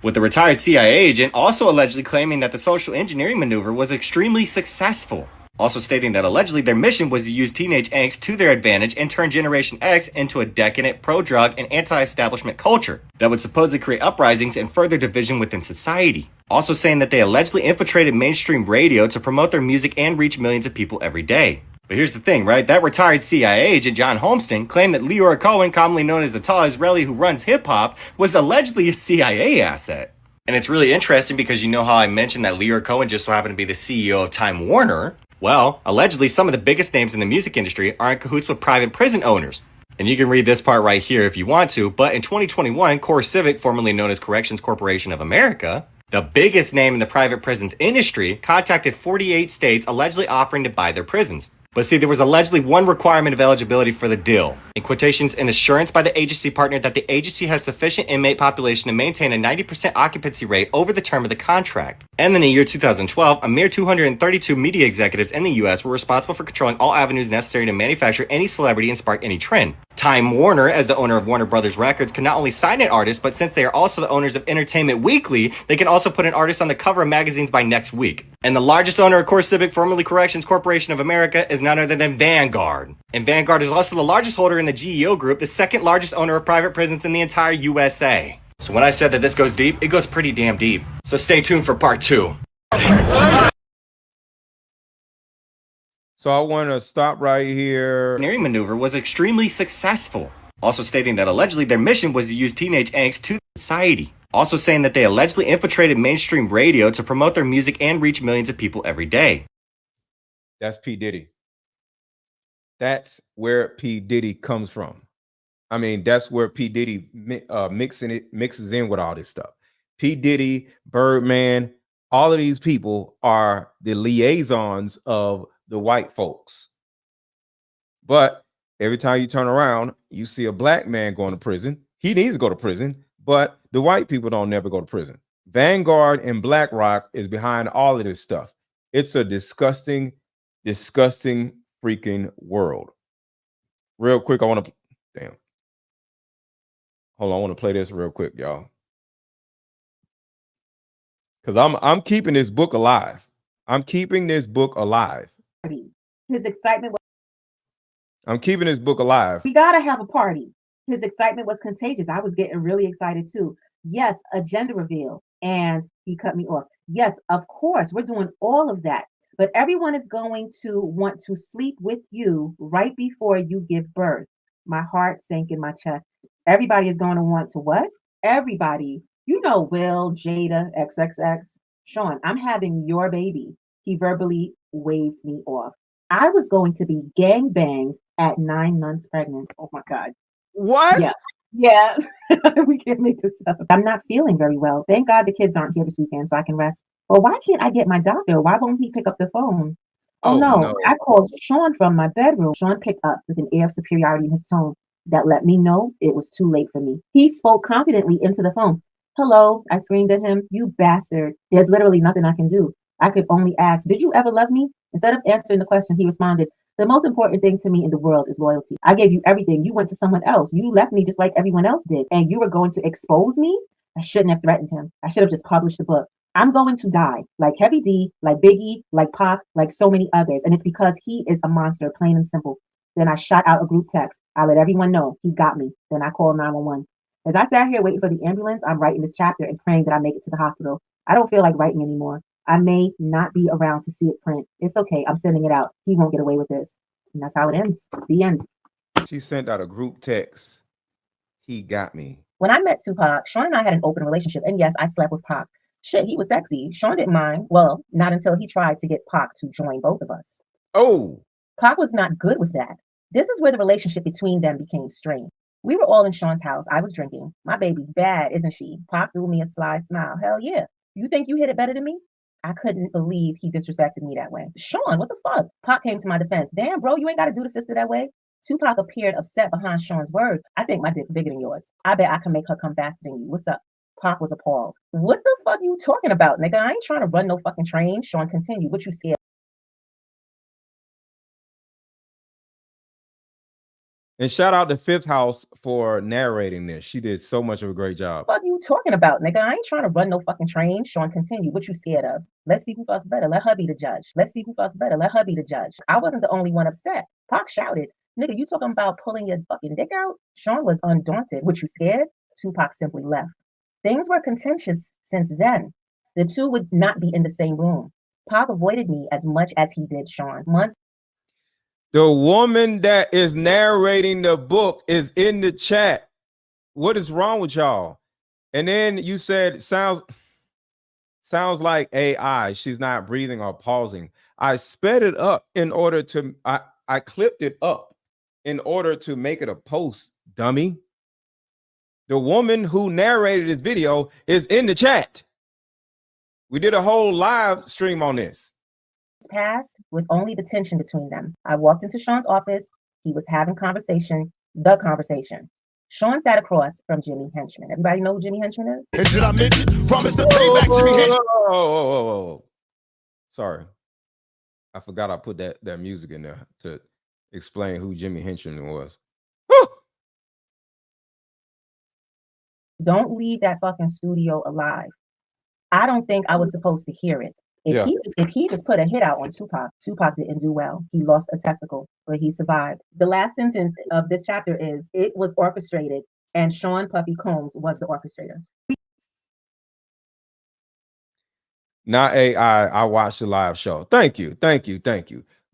With the retired CIA agent also allegedly claiming that the social engineering maneuver was extremely successful. Also stating that allegedly their mission was to use teenage angst to their advantage and turn Generation X into a decadent, pro-drug, and anti-establishment culture that would supposedly create uprisings and further division within society. Also saying that they allegedly infiltrated mainstream radio to promote their music and reach millions of people every day. But here's the thing, right? That retired CIA agent, John Holmstein, claimed that Leora Cohen, commonly known as the tall Israeli who runs hip-hop, was allegedly a CIA asset. And it's really interesting because you know how I mentioned that Leora Cohen just so happened to be the CEO of Time Warner? Well, allegedly some of the biggest names in the music industry are in cahoots with private prison owners. And you can read this part right here if you want to, but in 2021, CoreCivic, formerly known as Corrections Corporation of America, the biggest name in the private prisons industry, contacted 48 states allegedly offering to buy their prisons. But see, there was allegedly one requirement of eligibility for the deal. In quotations, an assurance by the agency partner that the agency has sufficient inmate population to maintain a 90% occupancy rate over the term of the contract. And in the year 2012, a mere 232 media executives in the US were responsible for controlling all avenues necessary to manufacture any celebrity and spark any trend. Time Warner, as the owner of Warner Brothers Records, can not only sign an artist, but since they are also the owners of Entertainment Weekly, they can also put an artist on the cover of magazines by next week. And the largest owner of CoreCivic, formerly Corrections Corporation of America, is none other than Vanguard. And Vanguard is also the largest holder in the GEO group, the second largest owner of private prisons in the entire USA. So when I said that this goes deep, it goes pretty damn deep. So stay tuned for part 2. So I want to stop right here. Engineering maneuver was extremely successful. Also stating that allegedly their mission was to use teenage angst to society. Also saying that they allegedly infiltrated mainstream radio to promote their music and reach millions of people every day. That's P. Diddy. That's where P. Diddy comes from. I mean, that's where P. Diddy mixes in with all this stuff. P. Diddy, Birdman, all of these people are the liaisons of the white folks. But every time you turn around, you see a black man going to prison. He needs to go to prison, but the white people don't never go to prison. Vanguard and BlackRock is behind all of this stuff. It's a disgusting, disgusting freaking world. Real quick, I want to hold on, I want to play this real quick, y'all. Because I'm keeping this book alive. I'm keeping this book alive. His excitement was I'm keeping this book alive. we gotta have a party. His excitement was contagious. I was getting really excited too. Yes, a gender reveal. And he cut me off. Yes, of course, we're doing all of that. But everyone is going to want to sleep with you right before you give birth. My heart sank in my chest. Everybody is going to want to what? Everybody. You know, Will, Jada, XXX. Sean, I'm having your baby. He verbally waved me off. I was going to be gang banged at 9 months pregnant. Oh my God. What? Yeah. Yeah, we can't make this up. I'm not feeling very well. Thank God the kids aren't here this weekend so I can rest. But why can't I get my doctor? Why won't he pick up the phone? Oh Oh no, no. I called Sean from my bedroom. Sean picked up with an air of superiority in his tone that let me know it was too late for me. He spoke confidently into the phone. Hello, I screamed at him. You bastard. There's literally nothing I can do. I could only ask, did you ever love me? Instead of answering the question, he responded, the most important thing to me in the world is loyalty. I gave you everything. You went to someone else. You left me just like everyone else did. And you were going to expose me? I shouldn't have threatened him. I should have just published the book. I'm going to die like Heavy D, like Biggie, like Pac, like so many others. And it's because he is a monster, plain and simple. Then I shot out a group text. I let everyone know he got me. Then I called 911. As I sat here waiting for the ambulance, I'm writing this chapter and praying that I make it to the hospital. I don't feel like writing anymore. I may not be around to see it print. It's okay. I'm sending it out. He won't get away with this. And that's how it ends. The end. She sent out a group text. He got me. When I met Tupac, Sean and I had an open relationship. And yes, I slept with Pac. Shit, he was sexy. Sean didn't mind. Well, not until he tried to get Pac to join both of us. Oh. Pac was not good with that. This is where the relationship between them became strained. We were all in Sean's house. I was drinking. My baby's bad, isn't she? Pac threw me a sly smile. Hell yeah. You think you hit it better than me? I couldn't believe he disrespected me that way. Sean, what the fuck? Pac came to my defense. Damn, bro, you ain't got to do the sister that way. Tupac appeared upset behind Sean's words. I think my dick's bigger than yours. I bet I can make her come faster than you. What's up? Pac was appalled. What the fuck you talking about, nigga? I ain't trying to run no fucking train. Sean continued. What you scared? And shout out to Fifth House for narrating this. She did so much of a great job. What you talking about, nigga? I ain't trying to run no fucking train. Sean continued. What you scared of? Let's see who fucks better. Let her be the judge. Let's see who fucks better. Let her be the judge. I wasn't the only one upset. Pac shouted, nigga, you talking about pulling your fucking dick out? Sean was undaunted. What you scared? Tupac simply left. Things were contentious since then. The two would not be in the same room. Pac avoided me as much as he did Sean. Months. The woman that is narrating the book is in the chat. What is wrong with y'all? And then you said sounds like AI. She's not breathing or pausing. I sped it up in order to I clipped it up in order to make it a post, dummy. The woman who narrated this video is in the chat. We did a whole live stream on this. Passed with only the tension between them. I walked into Sean's office. He was having the conversation. Sean sat across from Jimmy Henchman. Everybody know who Jimmy Henchman is? And did I mention promise to pay back Jimmy Henchman? Oh. Sorry. I forgot I put that music in there to explain who Jimmy Henchman was. Don't leave that fucking studio alive. I don't think I was supposed to hear it. If he just put a hit out on Tupac didn't do well. He lost a testicle, but he survived. The last sentence of this chapter is, it was orchestrated, and Sean Puffy Combs was the orchestrator. Not AI. I watched the live show. Thank you.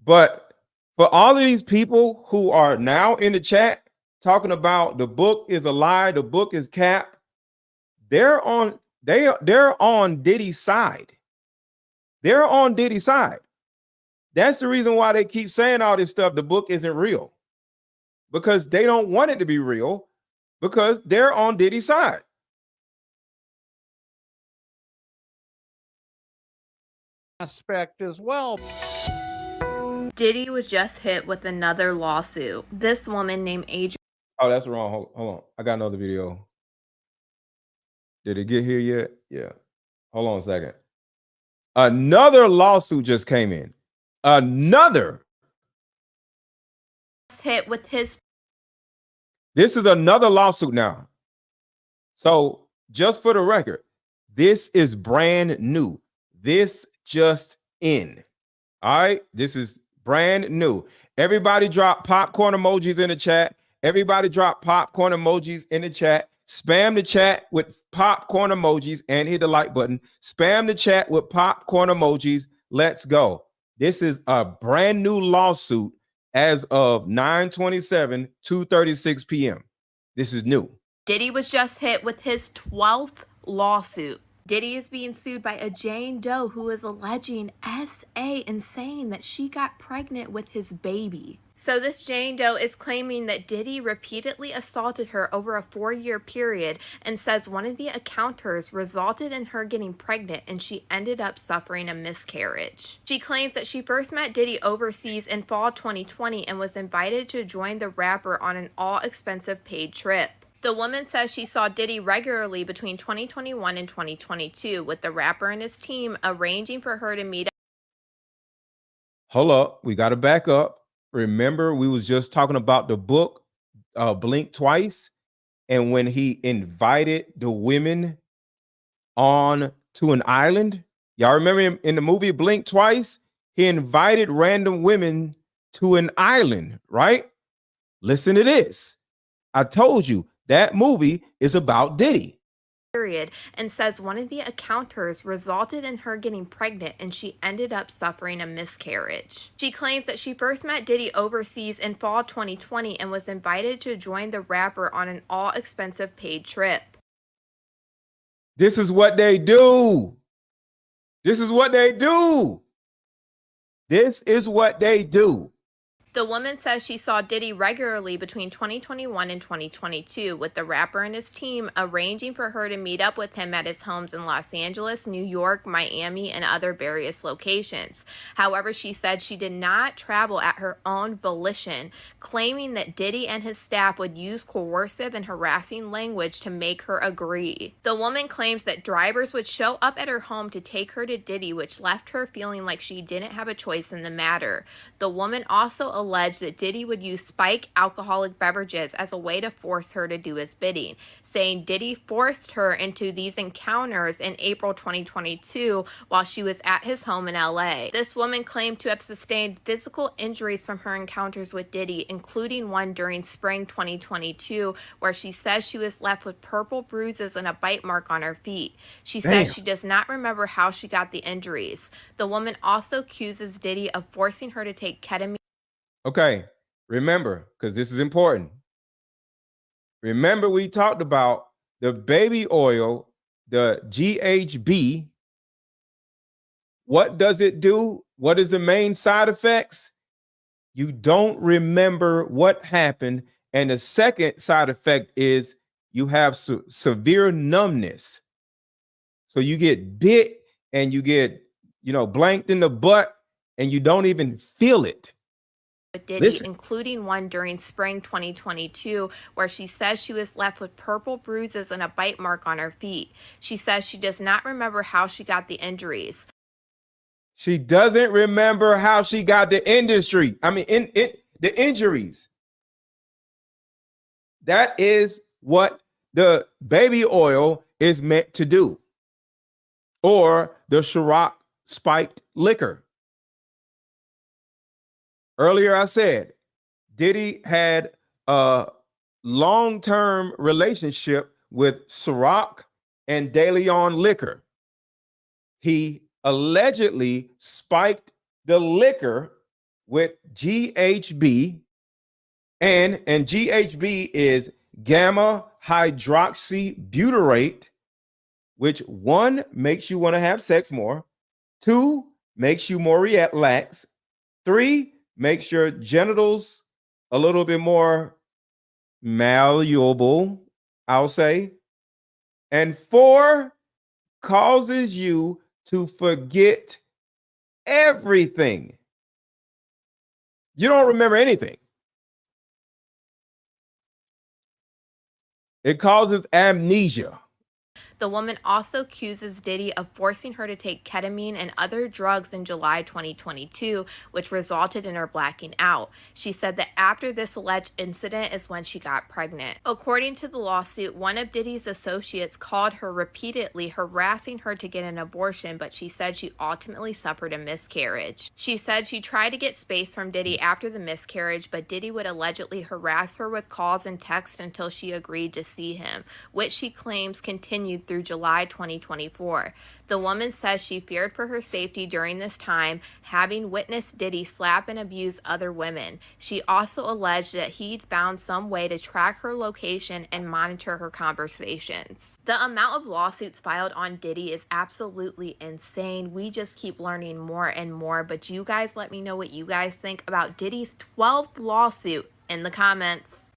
But for all of these people who are now in the chat talking about the book is a lie, the book is cap, they're on Diddy's side. They're on Diddy's side. That's the reason why they keep saying all this stuff. The book isn't real, because they don't want it to be real, because they're on Diddy's side. Aspect as well. Diddy was just hit with another lawsuit. This woman named Adrian. Oh, that's wrong. Hold on. I got another video. Did it get here yet? Yeah. Hold on a second. Another lawsuit just came in. Another. Hit with his. This is another lawsuit now. So just for the record, this is brand new. This just in. All right. This is brand new. Everybody drop popcorn emojis in the chat. Everybody drop popcorn emojis in the chat. Spam the chat with popcorn emojis and hit the like button. Spam the chat with popcorn emojis. Let's go. This is a brand new lawsuit as of 9/27, 2:36 p.m. This is new. Diddy was just hit with his 12th lawsuit. Diddy is being sued by a Jane Doe who is alleging SA and saying that she got pregnant with his baby. So this Jane Doe is claiming that Diddy repeatedly assaulted her over a 4-year period and says one of the encounters resulted in her getting pregnant and she ended up suffering a miscarriage. She claims that she first met Diddy overseas in fall 2020 and was invited to join the rapper on an all-expensive paid trip. The woman says she saw Diddy regularly between 2021 and 2022, with the rapper and his team arranging for her to meet up. Hold up, we got to back up. Remember, we was just talking about the book, Blink Twice, and when he invited the women on to an island. Y'all remember him in the movie Blink Twice? He invited random women to an island, right? Listen to this. I told you that movie is about Diddy. And says one of the encounters resulted in her getting pregnant and she ended up suffering a miscarriage. She claims that she first met Diddy overseas in fall 2020 and was invited to join the rapper on an all-expensive paid trip. This is what they do. This is what they do. This is what they do. The woman says she saw Diddy regularly between 2021 and 2022, with the rapper and his team arranging for her to meet up with him at his homes in Los Angeles, New York, Miami, and other various locations. However, she said she did not travel at her own volition, claiming that Diddy and his staff would use coercive and harassing language to make her agree. The woman claims that drivers would show up at her home to take her to Diddy, which left her feeling like she didn't have a choice in the matter. The woman also alleged that Diddy would use spiked alcoholic beverages as a way to force her to do his bidding, saying Diddy forced her into these encounters in April 2022 while she was at his home in LA. This woman claimed to have sustained physical injuries from her encounters with Diddy, including one during spring 2022 where she says she was left with purple bruises and a bite mark on her feet. She says she does not remember how she got the injuries. The woman also accuses Diddy of forcing her to take ketamine. Okay, remember, because this is important. Remember, we talked about the baby oil, the GHB. What does it do? What is the main side effects? You don't remember what happened. And the second side effect is you have severe numbness. So you get bit and you get, blanked in the butt and you don't even feel it. Diddy, including one during spring 2022 where she says she was left with purple bruises and a bite mark on her feet. She says she does not remember how she got the injuries. She doesn't remember how she got the the injuries. That is what the baby oil is meant to do. Or the Ciroc spiked liquor. Earlier, I said Diddy had a long-term relationship with Ciroc and De Leon liquor. He allegedly spiked the liquor with GHB, and GHB is gamma hydroxybutyrate, which 1 makes you want to have sex more, 2 makes you more relaxed, 3 makes your genitals a little bit more malleable, I'll say. And 4 causes you to forget everything. You don't remember anything. It causes amnesia. The woman also accuses Diddy of forcing her to take ketamine and other drugs in July 2022, which resulted in her blacking out. She said that after this alleged incident is when she got pregnant. According to the lawsuit, one of Diddy's associates called her repeatedly, harassing her to get an abortion, but she said she ultimately suffered a miscarriage. She said she tried to get space from Diddy after the miscarriage, but Diddy would allegedly harass her with calls and texts until she agreed to see him, which she claims continued through July 2024. The woman says she feared for her safety during this time, having witnessed Diddy slap and abuse other women. She also alleged that he'd found some way to track her location and monitor her conversations. The amount of lawsuits filed on Diddy is absolutely insane. We just keep learning more and more, but you guys let me know what you guys think about Diddy's 12th lawsuit in the comments.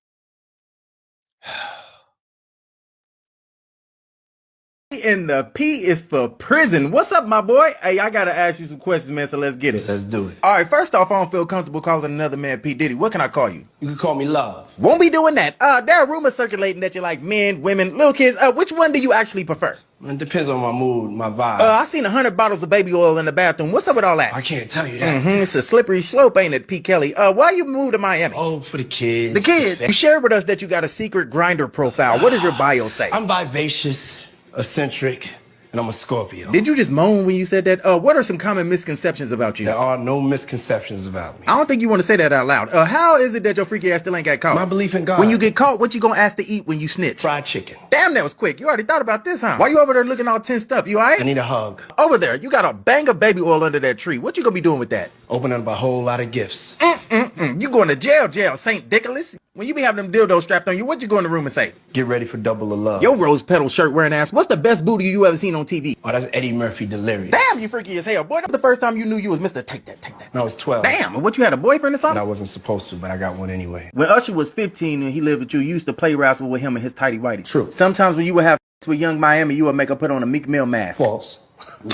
And the P is for prison. What's up, my boy? Hey, I gotta ask you some questions, man, so let's get it. Let's do it. All right, first off, I don't feel comfortable calling another man P. Diddy. What can I call you? You can call me Love. Won't be doing that. There are rumors circulating that you like men, women, little kids. Which one do you actually prefer? It depends on my mood, my vibe. I seen 100 bottles of baby oil in the bathroom. What's up with all that? I can't tell you that. It's a slippery slope, ain't it, P. Kelly? Why you moved to Miami? Oh, for the kids. The kids? You shared with us that you got a secret grinder profile. What does your bio say? I'm vivacious, eccentric, and I'm a Scorpio. Did you just moan when you said that? What are some common misconceptions about you? There are no misconceptions about me. I don't think you want to say that out loud. How is it that your freaky ass still ain't got caught? My belief in God. When you get caught, what you gonna ask to eat when you snitch? Fried chicken. Damn, that was quick. You already thought about this, huh? Why you over there looking all tensed up? You alright? I need a hug. Over there, you got a bang of baby oil under that tree. What you gonna be doing with that? Opening up a whole lot of gifts. You going to jail, Saint Nicholas. When you be having them dildos strapped on you, what you go in the room and say? Get ready for double the love. Your rose petal shirt wearing ass. What's the best booty you ever seen on TV? Oh, that's Eddie Murphy Delirious. Damn, you freaky as hell. Boy, that was the first time you knew you was Mr. Take That, Take That. No, I was 12. Damn, what, you had a boyfriend or something? And I wasn't supposed to, but I got one anyway. When Usher was 15 and he lived with you used to play wrestle with him and his tighty whitey. True. Sometimes when you would have with Young Miami, you would make her put on a Meek Mill mask. False.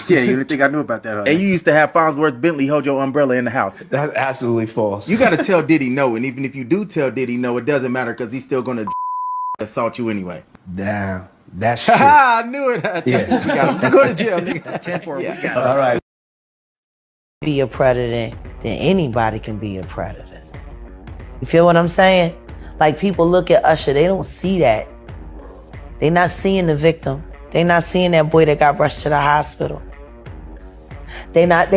Yeah, you didn't think I knew about that, huh? And you used to have Farnsworth Bentley hold your umbrella in the house. That's absolutely false. You gotta tell Diddy no, and even if you do tell Diddy no, it doesn't matter because he's still gonna assault you anyway. Damn, that's true. I knew it. Yeah. You gotta go to jail, nigga. 10 for yeah. We got all right. Be a predator, then anybody can be a predator. You feel what I'm saying? Like, people look at Usher, they don't see that. They not seeing the victim. They not seeing that boy that got rushed to the hospital. They not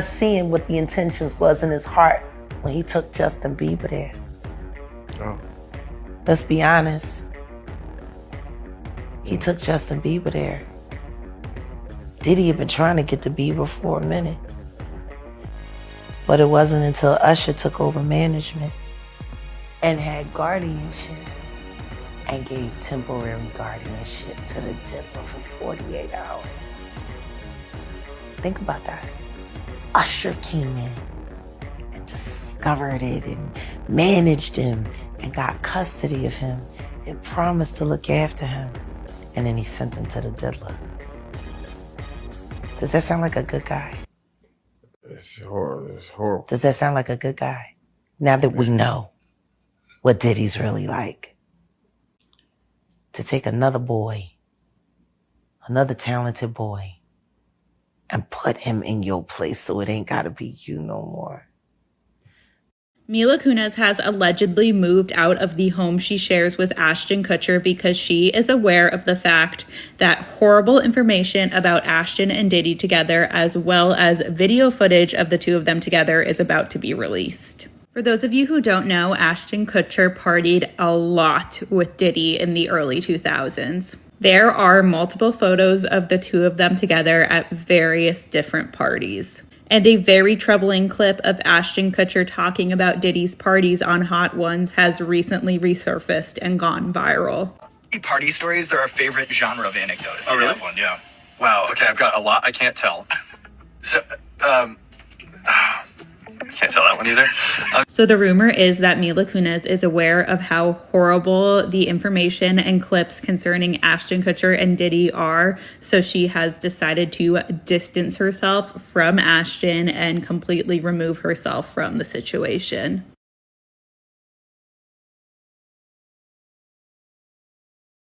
seeing what the intentions was in his heart when he took Justin Bieber there. Oh. Let's be honest. He took Justin Bieber there. Diddy had been trying to get to Bieber for a minute. But it wasn't until Usher took over management and had guardianship and gave temporary guardianship to the diddler for 48 hours. Think about that. Usher came in and discovered it and managed him and got custody of him and promised to look after him. And then he sent him to the diddler. Does that sound like a good guy? It's horrible. It's horrible. Does that sound like a good guy? Now that we know what Diddy's really like. To take another boy, another talented boy, and put him in your place so it ain't gotta be you no more. Mila Kunis has allegedly moved out of the home she shares with Ashton Kutcher because she is aware of the fact that horrible information about Ashton and Diddy together, as well as video footage of the two of them together, is about to be released. For those of you who don't know, Ashton Kutcher partied a lot with Diddy in the early 2000s. There are multiple photos of the two of them together at various different parties. And a very troubling clip of Ashton Kutcher talking about Diddy's parties on Hot Ones has recently resurfaced and gone viral. Party stories, they're our favorite genre of anecdote. If you have one, yeah. Wow, okay, I've got a lot I can't tell. So, can't tell that one either. So the rumor is that Mila Kunis is aware of how horrible the information and clips concerning Ashton Kutcher and Diddy are. So she has decided to distance herself from Ashton and completely remove herself from the situation.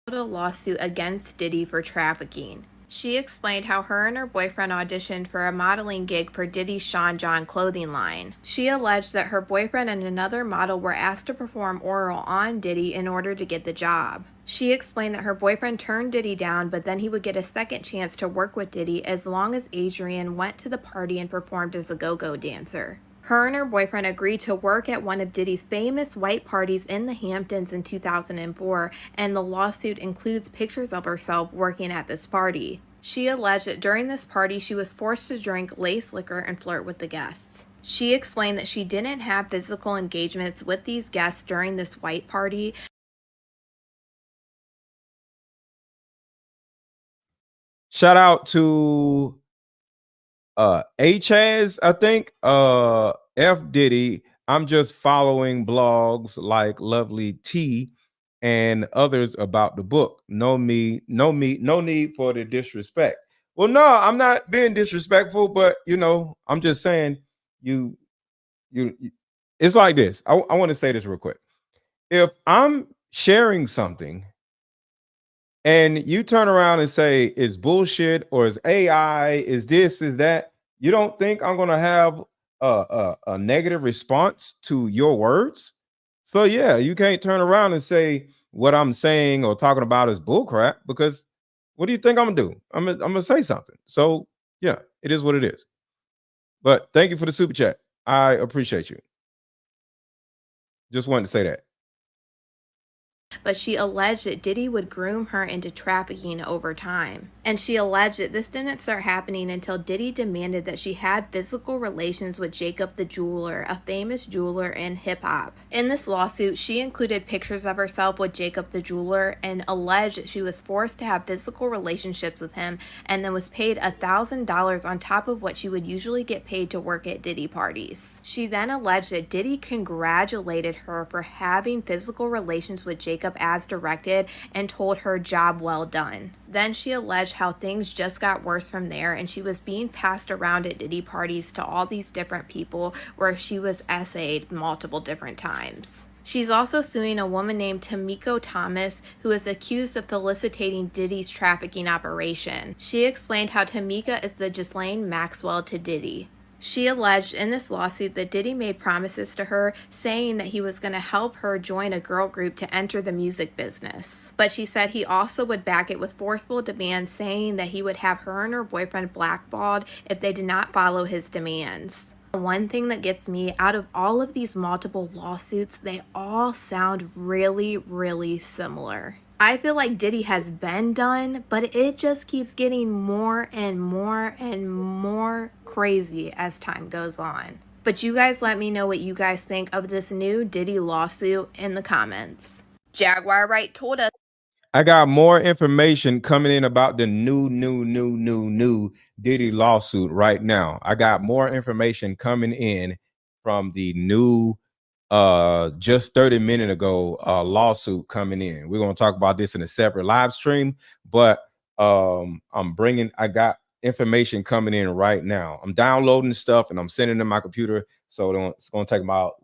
A lawsuit against Diddy for trafficking. She explained how her and her boyfriend auditioned for a modeling gig for Diddy's Sean John clothing line. She alleged that her boyfriend and another model were asked to perform oral on Diddy in order to get the job. She explained that her boyfriend turned Diddy down, but then he would get a second chance to work with Diddy as long as Adrian went to the party and performed as a go-go dancer. Her and her boyfriend agreed to work at one of Diddy's famous white parties in the Hamptons in 2004, and the lawsuit includes pictures of herself working at this party. She alleged that during this party, she was forced to drink lace liquor and flirt with the guests. She explained that she didn't have physical engagements with these guests during this white party. Shout out to H-Chaz, I think. F Diddy. I'm just following blogs like Lovely T and others about the book. No need for the disrespect. Well, no, I'm not being disrespectful, but I'm just saying you it's like this. I want to say this real quick. If I'm sharing something and you turn around and say it's bullshit or it's AI, is this, is that, you don't think I'm going to have a negative response to your words? So yeah, you can't turn around and say what I'm saying or talking about is bullcrap, because what do you think I'm gonna do? I'm gonna say something. So yeah, it is what it is. But thank you for the super chat. I appreciate you. Just wanted to say that. But she alleged that Diddy would groom her into trafficking over time. And she alleged that this didn't start happening until Diddy demanded that she had physical relations with Jacob the Jeweler, a famous jeweler in hip-hop. In this lawsuit, she included pictures of herself with Jacob the Jeweler and alleged that she was forced to have physical relationships with him and then was paid $1,000 on top of what she would usually get paid to work at Diddy parties. She then alleged that Diddy congratulated her for having physical relations with Jacob as directed and told her job well done. Then she alleged how things just got worse from there, and she was being passed around at Diddy parties to all these different people where she was essayed multiple different times. She's also suing a woman named Tamiko Thomas, who is accused of felicitating Diddy's trafficking operation. She explained how Tamika is the Ghislaine Maxwell to Diddy. She alleged in this lawsuit that Diddy made promises to her saying that he was going to help her join a girl group to enter the music business. But she said he also would back it with forceful demands, saying that he would have her and her boyfriend blackballed if they did not follow his demands. One thing that gets me out of all of these multiple lawsuits, they all sound really, really similar. I feel like Diddy has been done, but it just keeps getting more and more and more crazy as time goes on. But you guys let me know what you guys think of this new Diddy lawsuit in the comments. Jaguar Wright told us, I got more information coming in about the new Diddy lawsuit right now. I got more information coming in from the new just 30 minutes ago lawsuit coming in. We're going to talk about this in a separate live stream, but I got information coming in right now. I'm downloading stuff and I'm sending it to my computer, so it's going to take about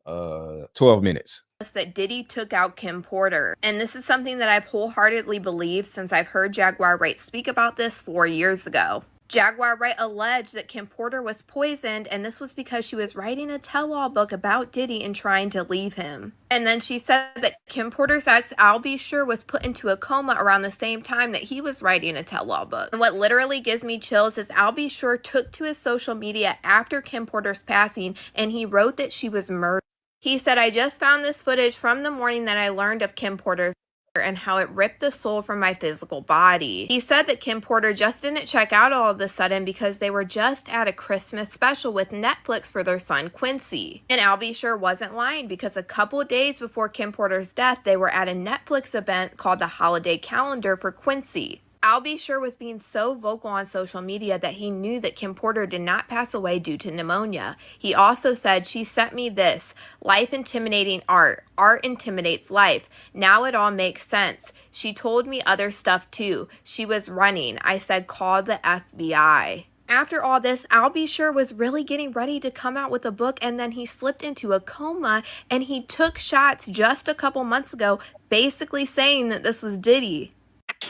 12 minutes. That Diddy took out Kim Porter. And this is something that I've wholeheartedly believed since I've heard Jaguar Wright speak about this 4 years ago. Jaguar Wright alleged that Kim Porter was poisoned, and this was because she was writing a tell-all book about Diddy and trying to leave him. And then she said that Kim Porter's ex, Al B. Sure, was put into a coma around the same time that he was writing a tell-all book. And what literally gives me chills is Al B. Sure took to his social media after Kim Porter's passing, and he wrote that she was murdered. He said, "I just found this footage from the morning that I learned of Kim Porter's and how it ripped the soul from my physical body." He said that Kim Porter just didn't check out all of a sudden because they were just at a Christmas special with Netflix for their son Quincy. And Al B. Sure wasn't lying, because a couple days before Kim Porter's death, they were at a Netflix event called the Holiday Calendar for Quincy. Al B. Sure was being so vocal on social media that he knew that Kim Porter did not pass away due to pneumonia. He also said, "She sent me this. Life intimidating art. Art intimidates life. Now it all makes sense. She told me other stuff too. She was running. I said, call the FBI." After all this, Al B. Sure was really getting ready to come out with a book, and then he slipped into a coma, and he took shots just a couple months ago, basically saying that this was Diddy.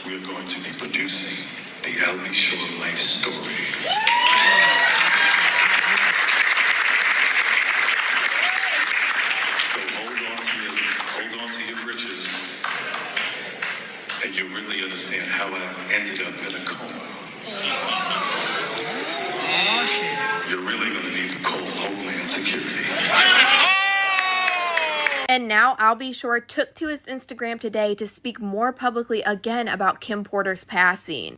We're going to be producing the Al B. Sure life story. So hold on to your britches, and you'll really understand how I ended up in a coma. You're really going to need to call Homeland Security. And now I'll Be Sure took to his Instagram today to speak more publicly again about Kim Porter's passing.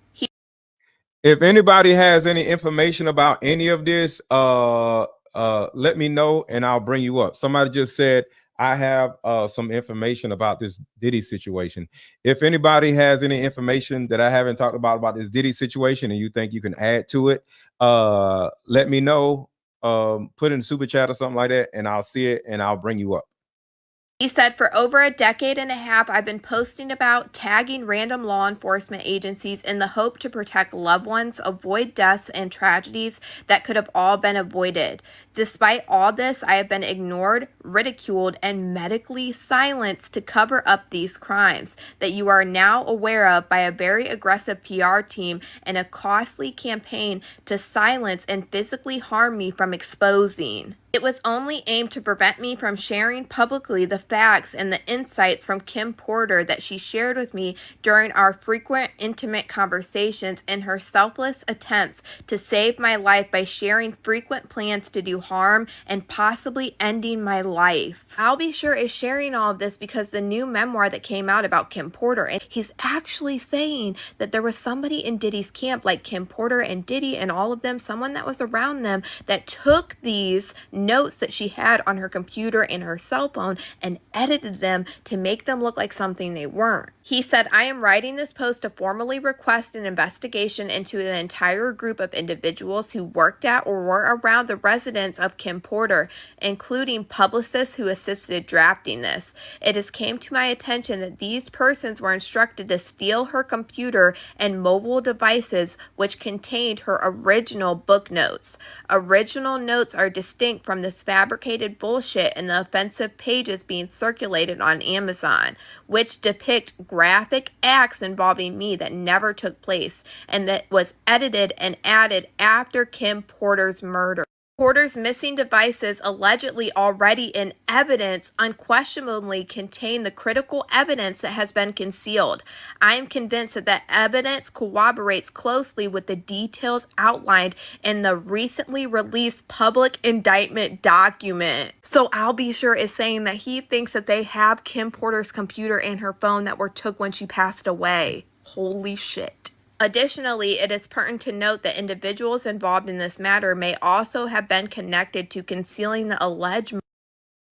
If anybody has any information about any of this, let me know and I'll bring you up. Somebody just said, I have some information about this Diddy situation. If anybody has any information that I haven't talked about this Diddy situation and you think you can add to it, let me know. Put in the super chat or something like that and I'll see it and I'll bring you up. He said, for over a decade and a half, I've been posting about tagging random law enforcement agencies in the hope to protect loved ones, avoid deaths and tragedies that could have all been avoided. Despite all this, I have been ignored, ridiculed, and medically silenced to cover up these crimes that you are now aware of by a very aggressive PR team and a costly campaign to silence and physically harm me from exposing. It was only aimed to prevent me from sharing publicly the facts and the insights from Kim Porter that she shared with me during our frequent intimate conversations and her selfless attempts to save my life by sharing frequent plans to do harm and possibly ending my life. I'll Be Sure is sharing all of this because the new memoir that came out about Kim Porter, and he's actually saying that there was somebody in Diddy's camp, like Kim Porter and Diddy and all of them, someone that was around them that took these notes that she had on her computer and her cell phone and edited them to make them look like something they weren't. He said, I am writing this post to formally request an investigation into the entire group of individuals who worked at or were around the residence of Kim Porter, including publicists who assisted drafting this. It has came to my attention that these persons were instructed to steal her computer and mobile devices which contained her original book notes. Original notes are distinct from this fabricated bullshit and the offensive pages being circulated on Amazon, which depict graphic acts involving me that never took place and that was edited and added after Kim Porter's murder. Porter's missing devices, allegedly already in evidence, unquestionably contain the critical evidence that has been concealed. I am convinced that that evidence corroborates closely with the details outlined in the recently released public indictment document. So I'll Be Sure is saying that he thinks that they have Kim Porter's computer and her phone that were took when she passed away. Holy shit. Additionally, it is pertinent to note that individuals involved in this matter may also have been connected to concealing the alleged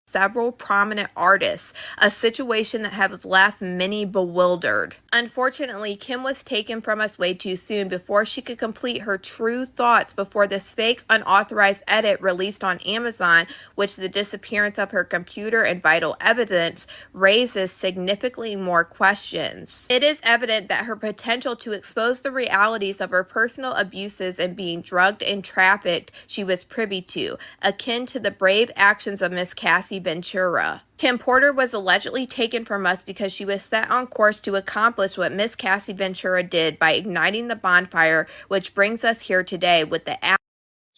several prominent artists, a situation that has left many bewildered. Unfortunately, Kim was taken from us way too soon before she could complete her true thoughts before this fake unauthorized edit released on Amazon, which the disappearance of her computer and vital evidence raises significantly more questions. It is evident that her potential to expose the realities of her personal abuses and being drugged and trafficked she was privy to, akin to the brave actions of Miss Cassie Ventura. Kim Porter was allegedly taken from us because she was set on course to accomplish what Miss Cassie Ventura did by igniting the bonfire, which brings us here today with the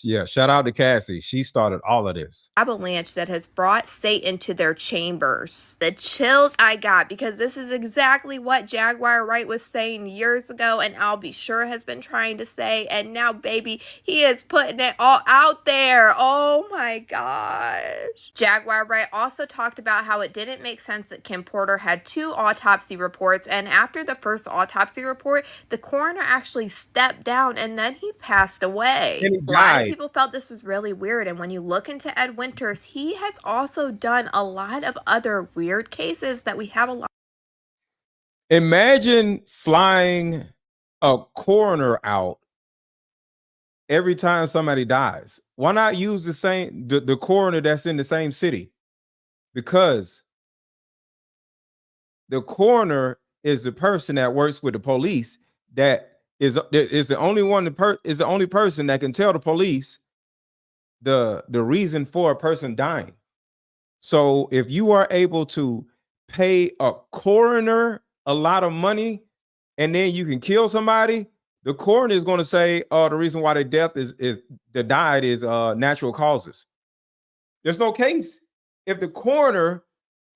Yeah, shout out to Cassie. She started all of this. Avalanche that has brought Satan to their chambers. The chills I got, because this is exactly what Jaguar Wright was saying years ago, and I'll Be Sure has been trying to say, and now, baby, he is putting it all out there. Oh my gosh. Jaguar Wright also talked about how it didn't make sense that Kim Porter had 2 autopsy reports, and after the first autopsy report, the coroner actually stepped down and then he passed away. And he A lot of died. people felt this was really weird, and when you look into Ed Winters, he has also done a lot of other weird cases that we have a lot. Imagine flying a coroner out every time somebody dies. Why not use the coroner that's in the same city? Because the coroner is the person that works with the police that is the only person that can tell the police the reason for a person dying. So if you are able to pay a coroner a lot of money and then you can kill somebody, the coroner is going to say, the reason why they died is natural causes. There's no case. If the coroner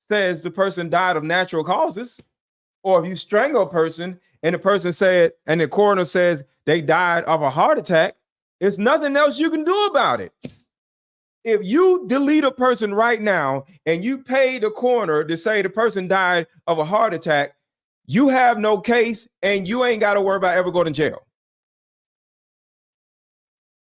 says the person died of natural causes, or if you strangle a person and the coroner says they died of a heart attack, There's nothing else you can do about it. If you delete a person right now and you pay the coroner to say the person died of a heart attack, you have no case and you ain't got to worry about ever going to jail.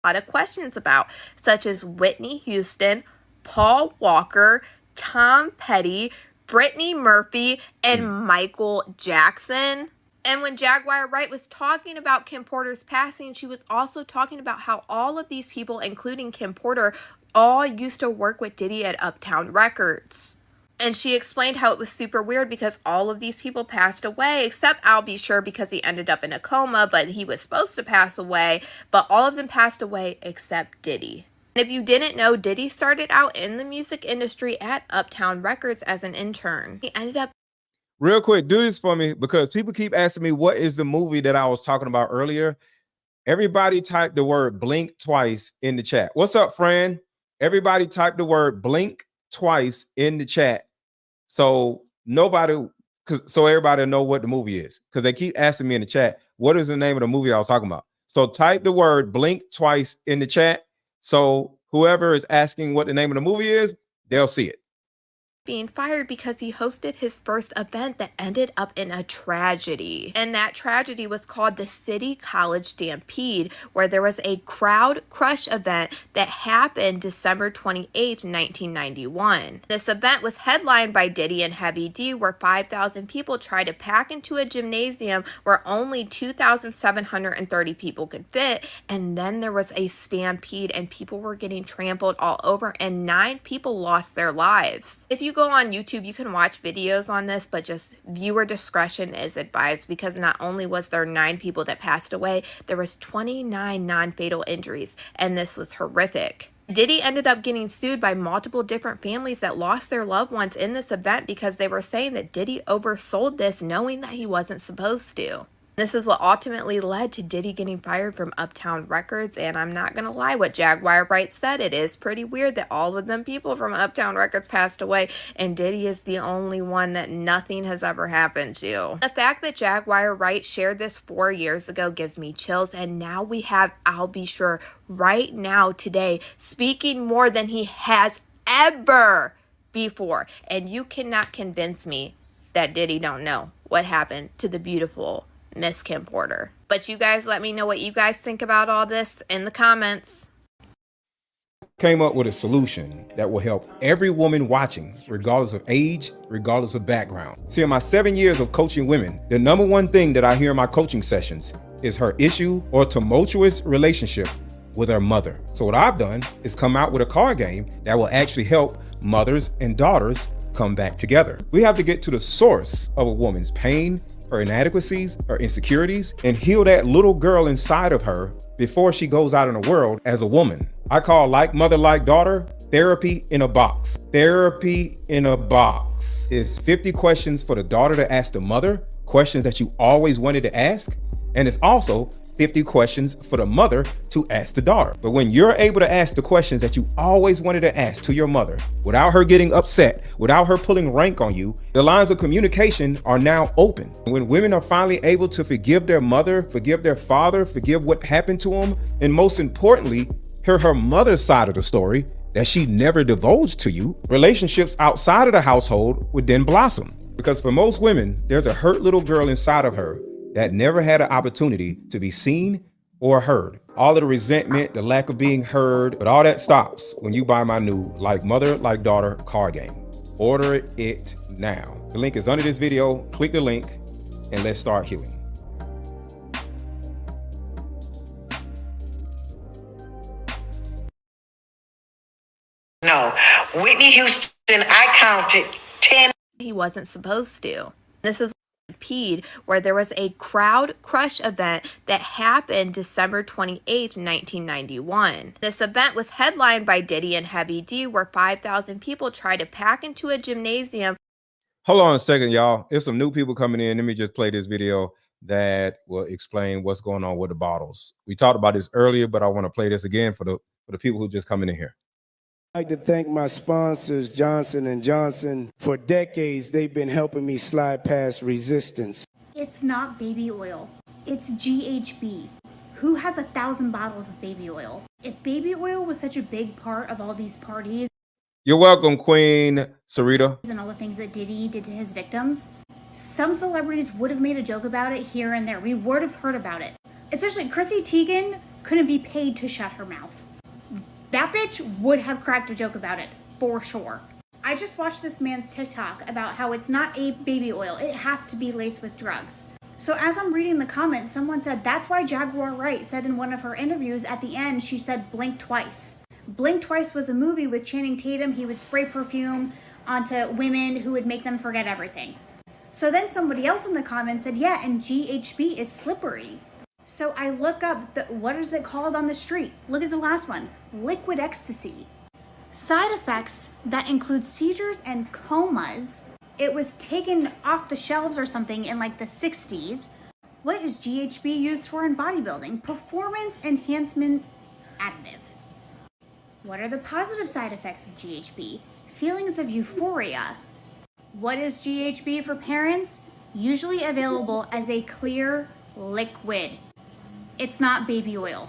A lot of questions about, such as Whitney Houston, Paul Walker, Tom Petty, Brittany Murphy, and Michael Jackson. And when Jaguar Wright was talking about Kim Porter's passing, she was also talking about how all of these people, including Kim Porter, all used to work with Diddy at Uptown Records. And she explained how it was super weird because all of these people passed away, except I'll Be Sure because he ended up in a coma, but he was supposed to pass away. But all of them passed away except Diddy. And if you didn't know, Diddy started out in the music industry at Uptown Records as an intern. He ended up... Real quick, do this for me because people keep asking me what is the movie that I was talking about earlier. Everybody type the word blink twice in the chat. What's up, friend? Everybody type the word blink twice in the chat. So everybody know what the movie is, because they keep asking me in the chat, what is the name of the movie I was talking about? So type the word blink twice in the chat. So whoever is asking what the name of the movie is, they'll see it. Being fired because he hosted his first event that ended up in a tragedy. And that tragedy was called the City College Stampede, where there was a crowd crush event that happened December 28th, 1991. This event was headlined by Diddy and Heavy D, where 5,000 people tried to pack into a gymnasium where only 2,730 people could fit. And then there was a stampede and people were getting trampled all over and 9 people lost their lives. If you go on YouTube, you can watch videos on this, but just viewer discretion is advised because not only was there 9 people that passed away, there was 29 non-fatal injuries, and this was horrific. Diddy ended up getting sued by multiple different families that lost their loved ones in this event because they were saying that Diddy oversold this knowing that he wasn't supposed to. This is what ultimately led to Diddy getting fired from Uptown Records, and I'm not gonna lie, what Jaguar Wright said, it is pretty weird that all of them people from Uptown Records passed away, and Diddy is the only one that nothing has ever happened to. The fact that Jaguar Wright shared this 4 years ago gives me chills, and now we have I'll Be Sure right now today speaking more than he has ever before, and you cannot convince me that Diddy don't know what happened to the beautiful Miss Kim Porter. But you guys let me know what you guys think about all this in the comments. Came up with a solution that will help every woman watching, regardless of age, regardless of background. See, in my 7 years of coaching women, the number one thing that I hear in my coaching sessions is her issue or tumultuous relationship with her mother. So what I've done is come out with a card game that will actually help mothers and daughters come back together. We have to get to the source of a woman's pain, her inadequacies, her insecurities, and heal that little girl inside of her before she goes out in the world as a woman. I call Like Mother, Like Daughter, therapy in a box. Therapy in a box is 50 questions for the daughter to ask the mother, questions that you always wanted to ask. And it's also 50 questions for the mother to ask the daughter. But when you're able to ask the questions that you always wanted to ask to your mother without her getting upset, without her pulling rank on you, the lines of communication are now open. When women are finally able to forgive their mother, forgive their father, forgive what happened to them, and most importantly, hear her mother's side of the story that she never divulged to you, relationships outside of the household would then blossom. Because for most women, there's a hurt little girl inside of her that never had an opportunity to be seen or heard. All of the resentment, the lack of being heard, but all that stops when you buy my new Like Mother, Like Daughter card game. Order it now. The link is under this video. Click the link and let's start healing. No, Whitney Houston, I counted 10. He wasn't supposed to. This is Stampede, where there was a crowd crush event that happened December 28th, 1991. This event was headlined by Diddy and Heavy D, where 5,000 people tried to pack into a gymnasium. Hold on a second, y'all. There's some new people coming in. Let me just play this video that will explain what's going on with the bottles. We talked about this earlier, but I want to play this again for the people who just coming in here. I'd like to thank my sponsors, Johnson & Johnson. For decades, they've been helping me slide past resistance. It's not baby oil. It's GHB. Who has 1,000 bottles of baby oil? If baby oil was such a big part of all these parties You're welcome, Queen Sarita. and all the things that Diddy did to his victims, some celebrities would have made a joke about it here and there. We would have heard about it. Especially Chrissy Teigen couldn't be paid to shut her mouth. That bitch would have cracked a joke about it, for sure. I just watched this man's TikTok about how it's not a baby oil. It has to be laced with drugs. So as I'm reading the comments, someone said that's why Jaguar Wright said in one of her interviews at the end, she said blink twice. Blink Twice was a movie with Channing Tatum. He would spray perfume onto women who would make them forget everything. So then somebody else in the comments said, yeah, and GHB is slippery. So I look up, what is it called on the street? Look at the last one, liquid ecstasy. Side effects that include seizures and comas. It was taken off the shelves or something in like the 60s. What is GHB used for in bodybuilding? Performance enhancement additive. What are the positive side effects of GHB? Feelings of euphoria. What is GHB for parents? Usually available as a clear liquid. It's not baby oil.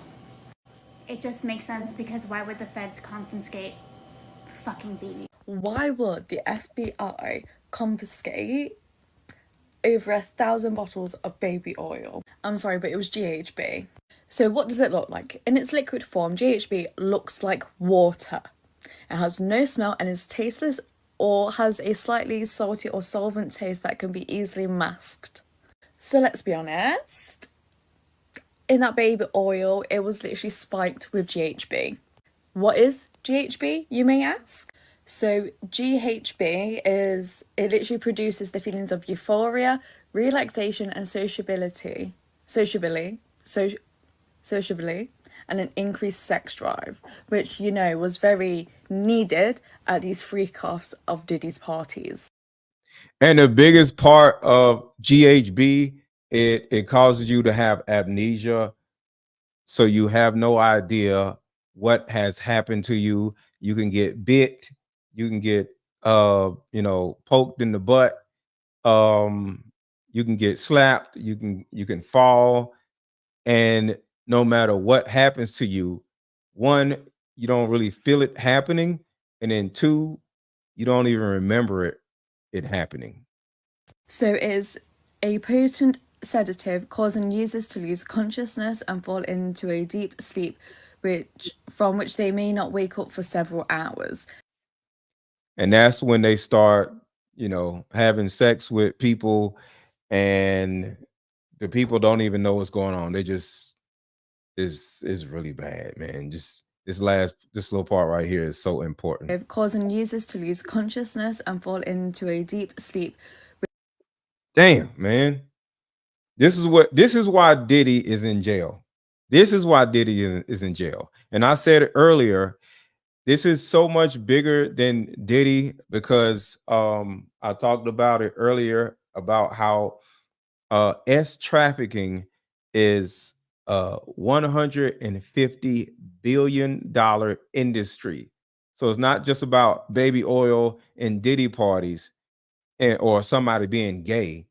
It just makes sense because why would the feds confiscate fucking baby? Why would the FBI confiscate over 1,000 bottles of baby oil? I'm sorry, but it was GHB. So what does it look like? In its liquid form, GHB looks like water. It has no smell and is tasteless or has a slightly salty or solvent taste that can be easily masked. So let's be honest. In that baby oil, it was literally spiked with GHB. What is GHB, you may ask? So GHB it literally produces the feelings of euphoria, relaxation and sociability, and an increased sex drive, which, you know, was very needed at these freak-offs of Diddy's parties. And the biggest part of GHB, it causes you to have amnesia. So you have no idea what has happened to you. You can get bit, you can get poked in the butt, you can get slapped, you can fall, and no matter what happens to you, one, you don't really feel it happening, and then two, you don't even remember it happening. So it is a potent sedative causing users to lose consciousness and fall into a deep sleep from which they may not wake up for several hours. And that's when they start, having sex with people, and the people don't even know what's going on. They just is really bad, man. Just this little part right here is so important. Causing users to lose consciousness and fall into a deep sleep. Damn, man. This is why Diddy is in jail. This is why Diddy is in jail. And I said earlier, this is so much bigger than Diddy because I talked about it earlier about how trafficking is a $150 billion industry. So it's not just about baby oil and Diddy parties or somebody being gay.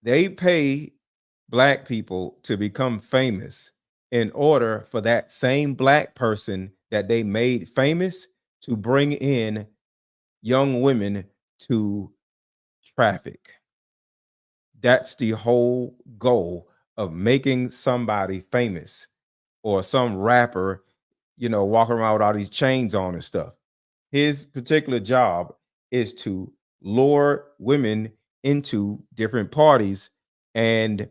They pay Black people to become famous in order for that same Black person that they made famous to bring in young women to traffic. That's the whole goal of making somebody famous, or some rapper, walking around with all these chains on and stuff. His particular job is to lure women into different parties, and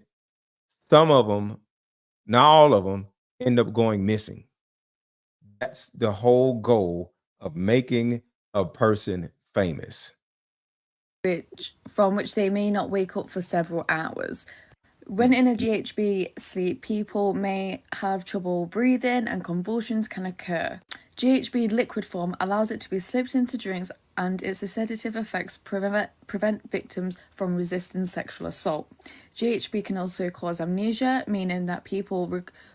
some of them, not all of them, end up going missing. That's the whole goal of making a person famous. From which they may not wake up for several hours. When in a GHB sleep, people may have trouble breathing and convulsions can occur. GHB liquid form allows it to be slipped into drinks, and its sedative effects prevent victims from resisting sexual assault. GHB can also cause amnesia, meaning that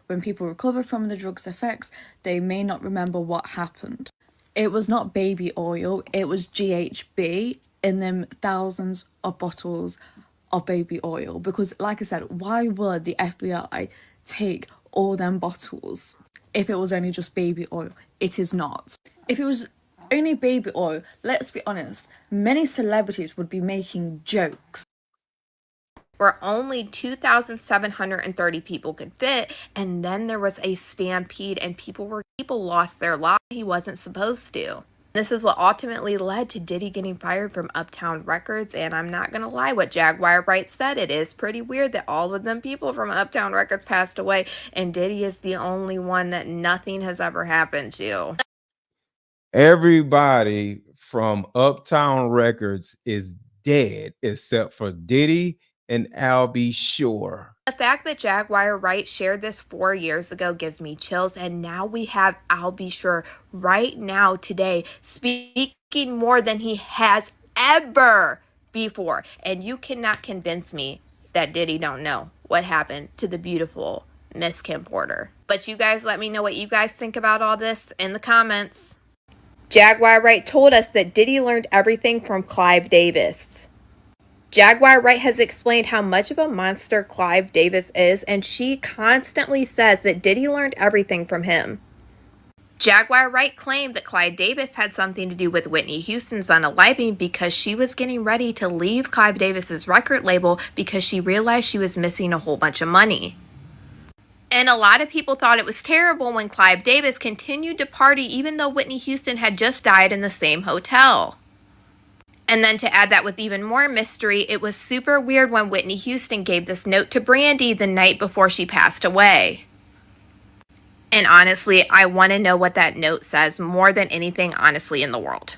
when people recover from the drug's effects, they may not remember what happened. It was not baby oil, it was GHB in them thousands of bottles of baby oil, because like I said, why would the FBI take all them bottles if it was only just baby oil? It is not. If it was only baby oil, let's be honest, many celebrities would be making jokes. Where only 2,730 people could fit, and then there was a stampede and people lost their lives. He wasn't supposed to. This is what ultimately led to Diddy getting fired from Uptown Records, and I'm not gonna lie, what Jaguar Wright said, it is pretty weird that all of them people from Uptown Records passed away, and Diddy is the only one that nothing has ever happened to. Everybody from Uptown Records is dead except for Diddy and Al B. Sure. The fact that Jaguar Wright shared this 4 years ago gives me chills, and now we have I'll Be Sure right now today speaking more than he has ever before. And you cannot convince me that Diddy don't know what happened to the beautiful Miss Kim Porter. But you guys let me know what you guys think about all this in the comments. Jaguar Wright told us that Diddy learned everything from Clive Davis. Jaguar Wright has explained how much of a monster Clive Davis is, and she constantly says that Diddy learned everything from him. Jaguar Wright claimed that Clive Davis had something to do with Whitney Houston's unaliving because she was getting ready to leave Clive Davis's record label because she realized she was missing a whole bunch of money. And a lot of people thought it was terrible when Clive Davis continued to party even though Whitney Houston had just died in the same hotel. And then to add that with even more mystery, it was super weird when Whitney Houston gave this note to Brandy the night before she passed away. And honestly, I want to know what that note says more than anything honestly in the world.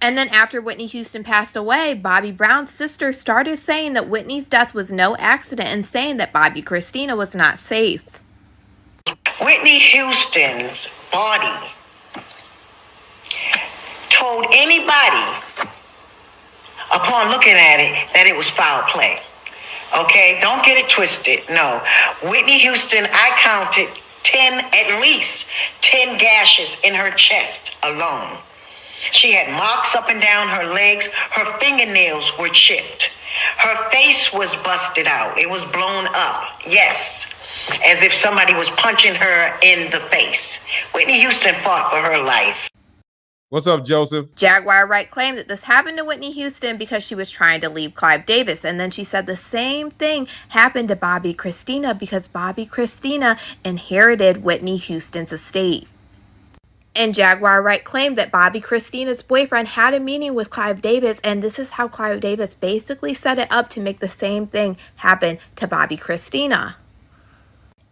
And then after Whitney Houston passed away, Bobby Brown's sister started saying that Whitney's death was no accident and saying that Bobby Christina was not safe. Whitney Houston's body told anybody upon looking at it that it was foul play. Okay, don't get it twisted. No, Whitney Houston, I counted at least 10 gashes in her chest alone. She had marks up and down her legs. Her fingernails were chipped. Her face was busted out. It was blown up. Yes, as if somebody was punching her in the face. Whitney Houston fought for her life. What's up, Joseph? Jaguar Wright claimed that this happened to Whitney Houston because she was trying to leave Clive Davis. And then she said the same thing happened to Bobby Christina because Bobby Christina inherited Whitney Houston's estate. And Jaguar Wright claimed that Bobby Christina's boyfriend had a meeting with Clive Davis, and this is how Clive Davis basically set it up to make the same thing happen to Bobby Christina.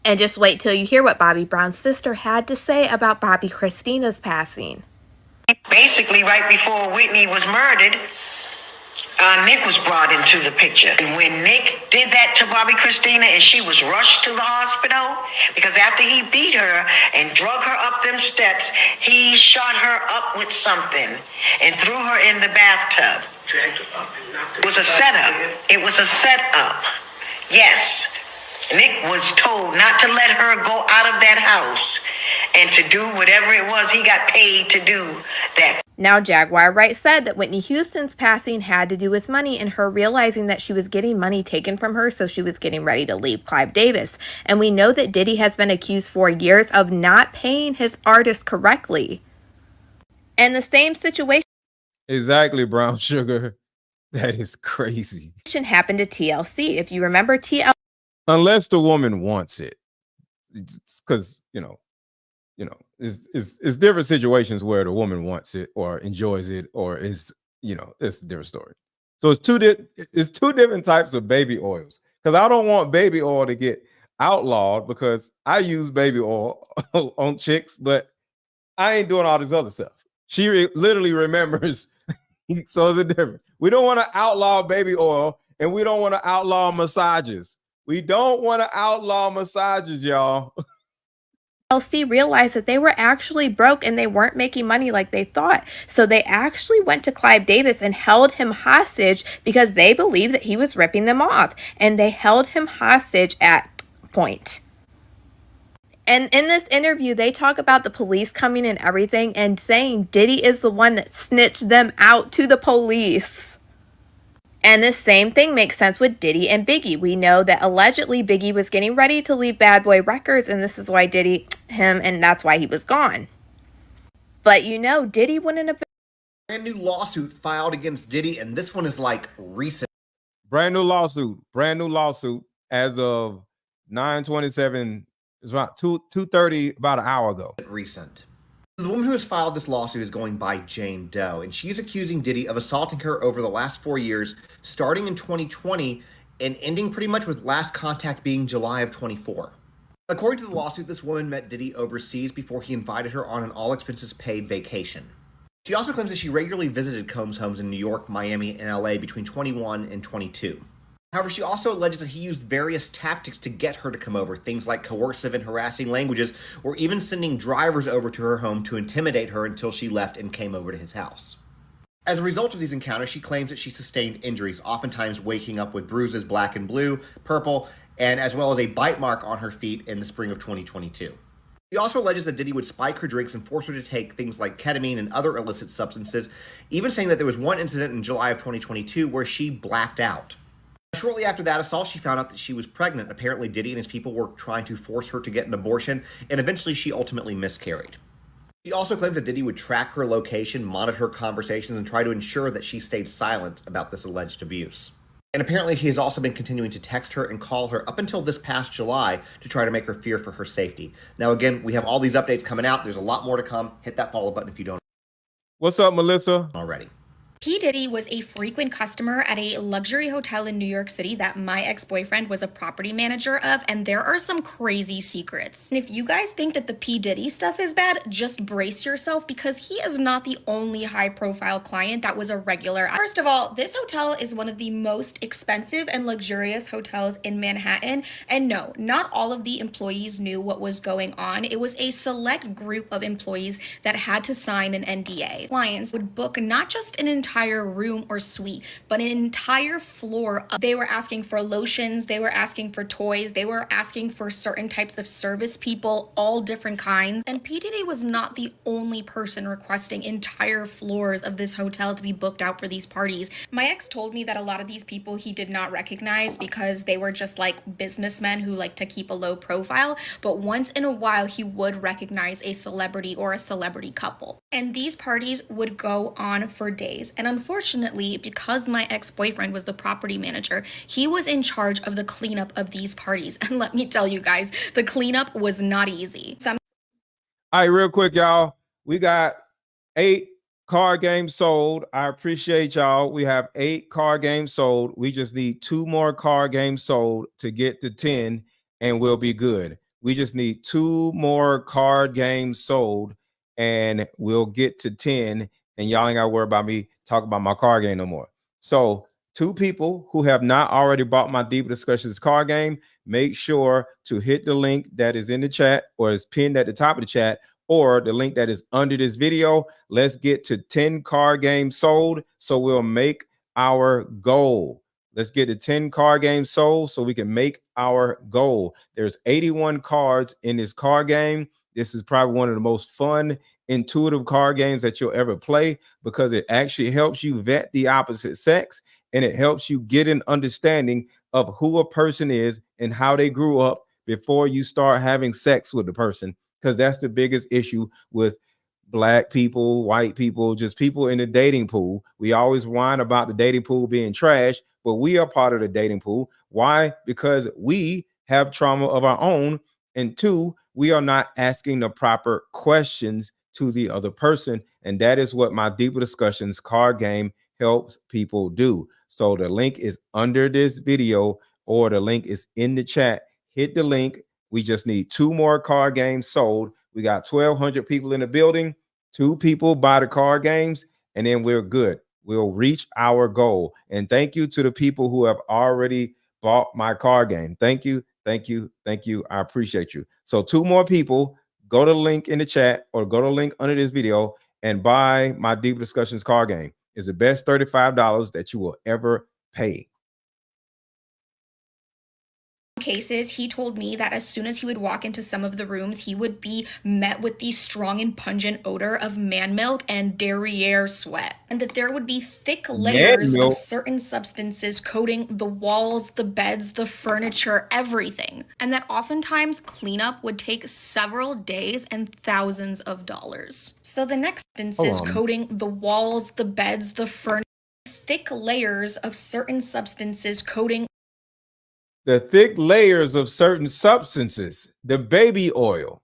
And just wait till you hear what Bobby Brown's sister had to say about Bobby Christina's passing. Basically, right before Whitney was murdered, Nick was brought into the picture. And when Nick did that to Bobby Christina and she was rushed to the hospital, because after he beat her and drug her up them steps, he shot her up with something and threw her in the bathtub. It was a setup. It was a setup. Yes. Nick was told not to let her go out of that house and to do whatever it was he got paid to do that. Now, Jaguar Wright said that Whitney Houston's passing had to do with money and her realizing that she was getting money taken from her, so she was getting ready to leave Clive Davis. And we know that Diddy has been accused for years of not paying his artists correctly. And the same situation Exactly, Brown Sugar. That is crazy. happened to TLC. If you remember TLC, Unless the woman wants it, because it's different situations where the woman wants it or enjoys it or is it's a different story. So it's two different types of baby oils. Because I don't want baby oil to get outlawed because I use baby oil on chicks, but I ain't doing all this other stuff. She literally remembers. So it's a different. We don't want to outlaw baby oil and we don't want to outlaw massages. We don't want to outlaw massages, y'all. TLC realized that they were actually broke and they weren't making money like they thought. So they actually went to Clive Davis and held him hostage because they believed that he was ripping them off. And they held him hostage at point. And in this interview, they talk about the police coming and everything and saying Diddy is the one that snitched them out to the police. And the same thing makes sense with Diddy and Biggie. We know that allegedly Biggie was getting ready to leave Bad Boy Records, and this is why Diddy, and that's why he was gone. But you know, Diddy wouldn't have been. Brand new lawsuit filed against Diddy, and this one is like recent. Brand new lawsuit as of 9:27. It's about 2:30, about an hour ago. Recent. The woman who has filed this lawsuit is going by Jane Doe, and she's accusing Diddy of assaulting her over the last 4 years, starting in 2020 and ending pretty much with last contact being July of 24. According to the lawsuit, this woman met Diddy overseas before he invited her on an all-expenses-paid vacation. She also claims that she regularly visited Combs' homes in New York, Miami, and LA between 21 and 22. However, she also alleges that he used various tactics to get her to come over, things like coercive and harassing languages, or even sending drivers over to her home to intimidate her until she left and came over to his house. As a result of these encounters, she claims that she sustained injuries, oftentimes waking up with bruises black and blue, purple, and as well as a bite mark on her feet in the spring of 2022. She also alleges that Diddy would spike her drinks and force her to take things like ketamine and other illicit substances, even saying that there was one incident in July of 2022 where she blacked out. Shortly after that assault, she found out that she was pregnant. Apparently, Diddy and his people were trying to force her to get an abortion, and eventually she ultimately miscarried. She also claims that Diddy would track her location, monitor her conversations, and try to ensure that she stayed silent about this alleged abuse. And apparently he has also been continuing to text her and call her up until this past July to try to make her fear for her safety. Now, again, we have all these updates coming out. There's a lot more to come. Hit that follow button if you don't What's up, Melissa? already. P. Diddy was a frequent customer at a luxury hotel in New York City that my ex-boyfriend was a property manager of, and there are some crazy secrets. And if you guys think that the P. Diddy stuff is bad, just brace yourself because he is not the only high-profile client that was a regular. First of all, this hotel is one of the most expensive and luxurious hotels in Manhattan, and no, not all of the employees knew what was going on. It was a select group of employees that had to sign an NDA. Clients would book not just an entire room or suite, but an entire floor. They were asking for lotions, they were asking for toys, they were asking for certain types of service people, all different kinds. And P. Diddy was not the only person requesting entire floors of this hotel to be booked out for these parties. My ex told me that a lot of these people he did not recognize because they were just like businessmen who like to keep a low profile, but once in a while he would recognize a celebrity or a celebrity couple. And these parties would go on for days. And unfortunately, because my ex-boyfriend was the property manager, he was in charge of the cleanup of these parties. And let me tell you guys, the cleanup was not easy. All right, real quick, y'all. We got 8 card games sold. I appreciate y'all. We have 8 card games sold. We just need 2 more card games sold to get to 10, and we'll be good. We just need 2 more card games sold, and we'll get to 10. And y'all ain't got to worry about me talking about my card game no more. So 2 people who have not already bought my Deep Discussions card game, make sure to hit the link that is in the chat or is pinned at the top of the chat or the link that is under this video. Let's get to 10 card games sold so we'll make our goal. Let's get to 10 card games sold so we can make our goal. There's 81 cards in this card game. This is probably one of the most fun, intuitive card games that you'll ever play because it actually helps you vet the opposite sex and it helps you get an understanding of who a person is and how they grew up before you start having sex with the person, because that's the biggest issue with Black people, white people, just people in the dating pool. We always whine about the dating pool being trash, but we are part of the dating pool. Why? Because we have trauma of our own, and 2, we are not asking the proper questions to the other person, and that is what my Deeper Discussions card game helps people do. So the link is under this video or the link is in the chat. Hit the link. We just need 2 more card games sold. We got 1,200 people in the building. 2 people buy the card games, and then we're good. We'll reach our goal. And thank you to the people who have already bought my card game. Thank you. Thank you. Thank you. I appreciate you. So 2 more people, go to the link in the chat or go to the link under this video and buy my Deep Discussions card game. It's the best $35 that you will ever pay. cases, he told me that as soon as he would walk into some of the rooms, he would be met with the strong and pungent odor of man milk and derriere sweat, and that there would be thick layers of certain substances coating the walls, the beds, the furniture, everything, and that oftentimes cleanup would take several days and thousands of dollars. So the next instance, coating the walls, the beds, the furniture, thick layers of certain substances coating the thick layers of certain substances, the baby oil,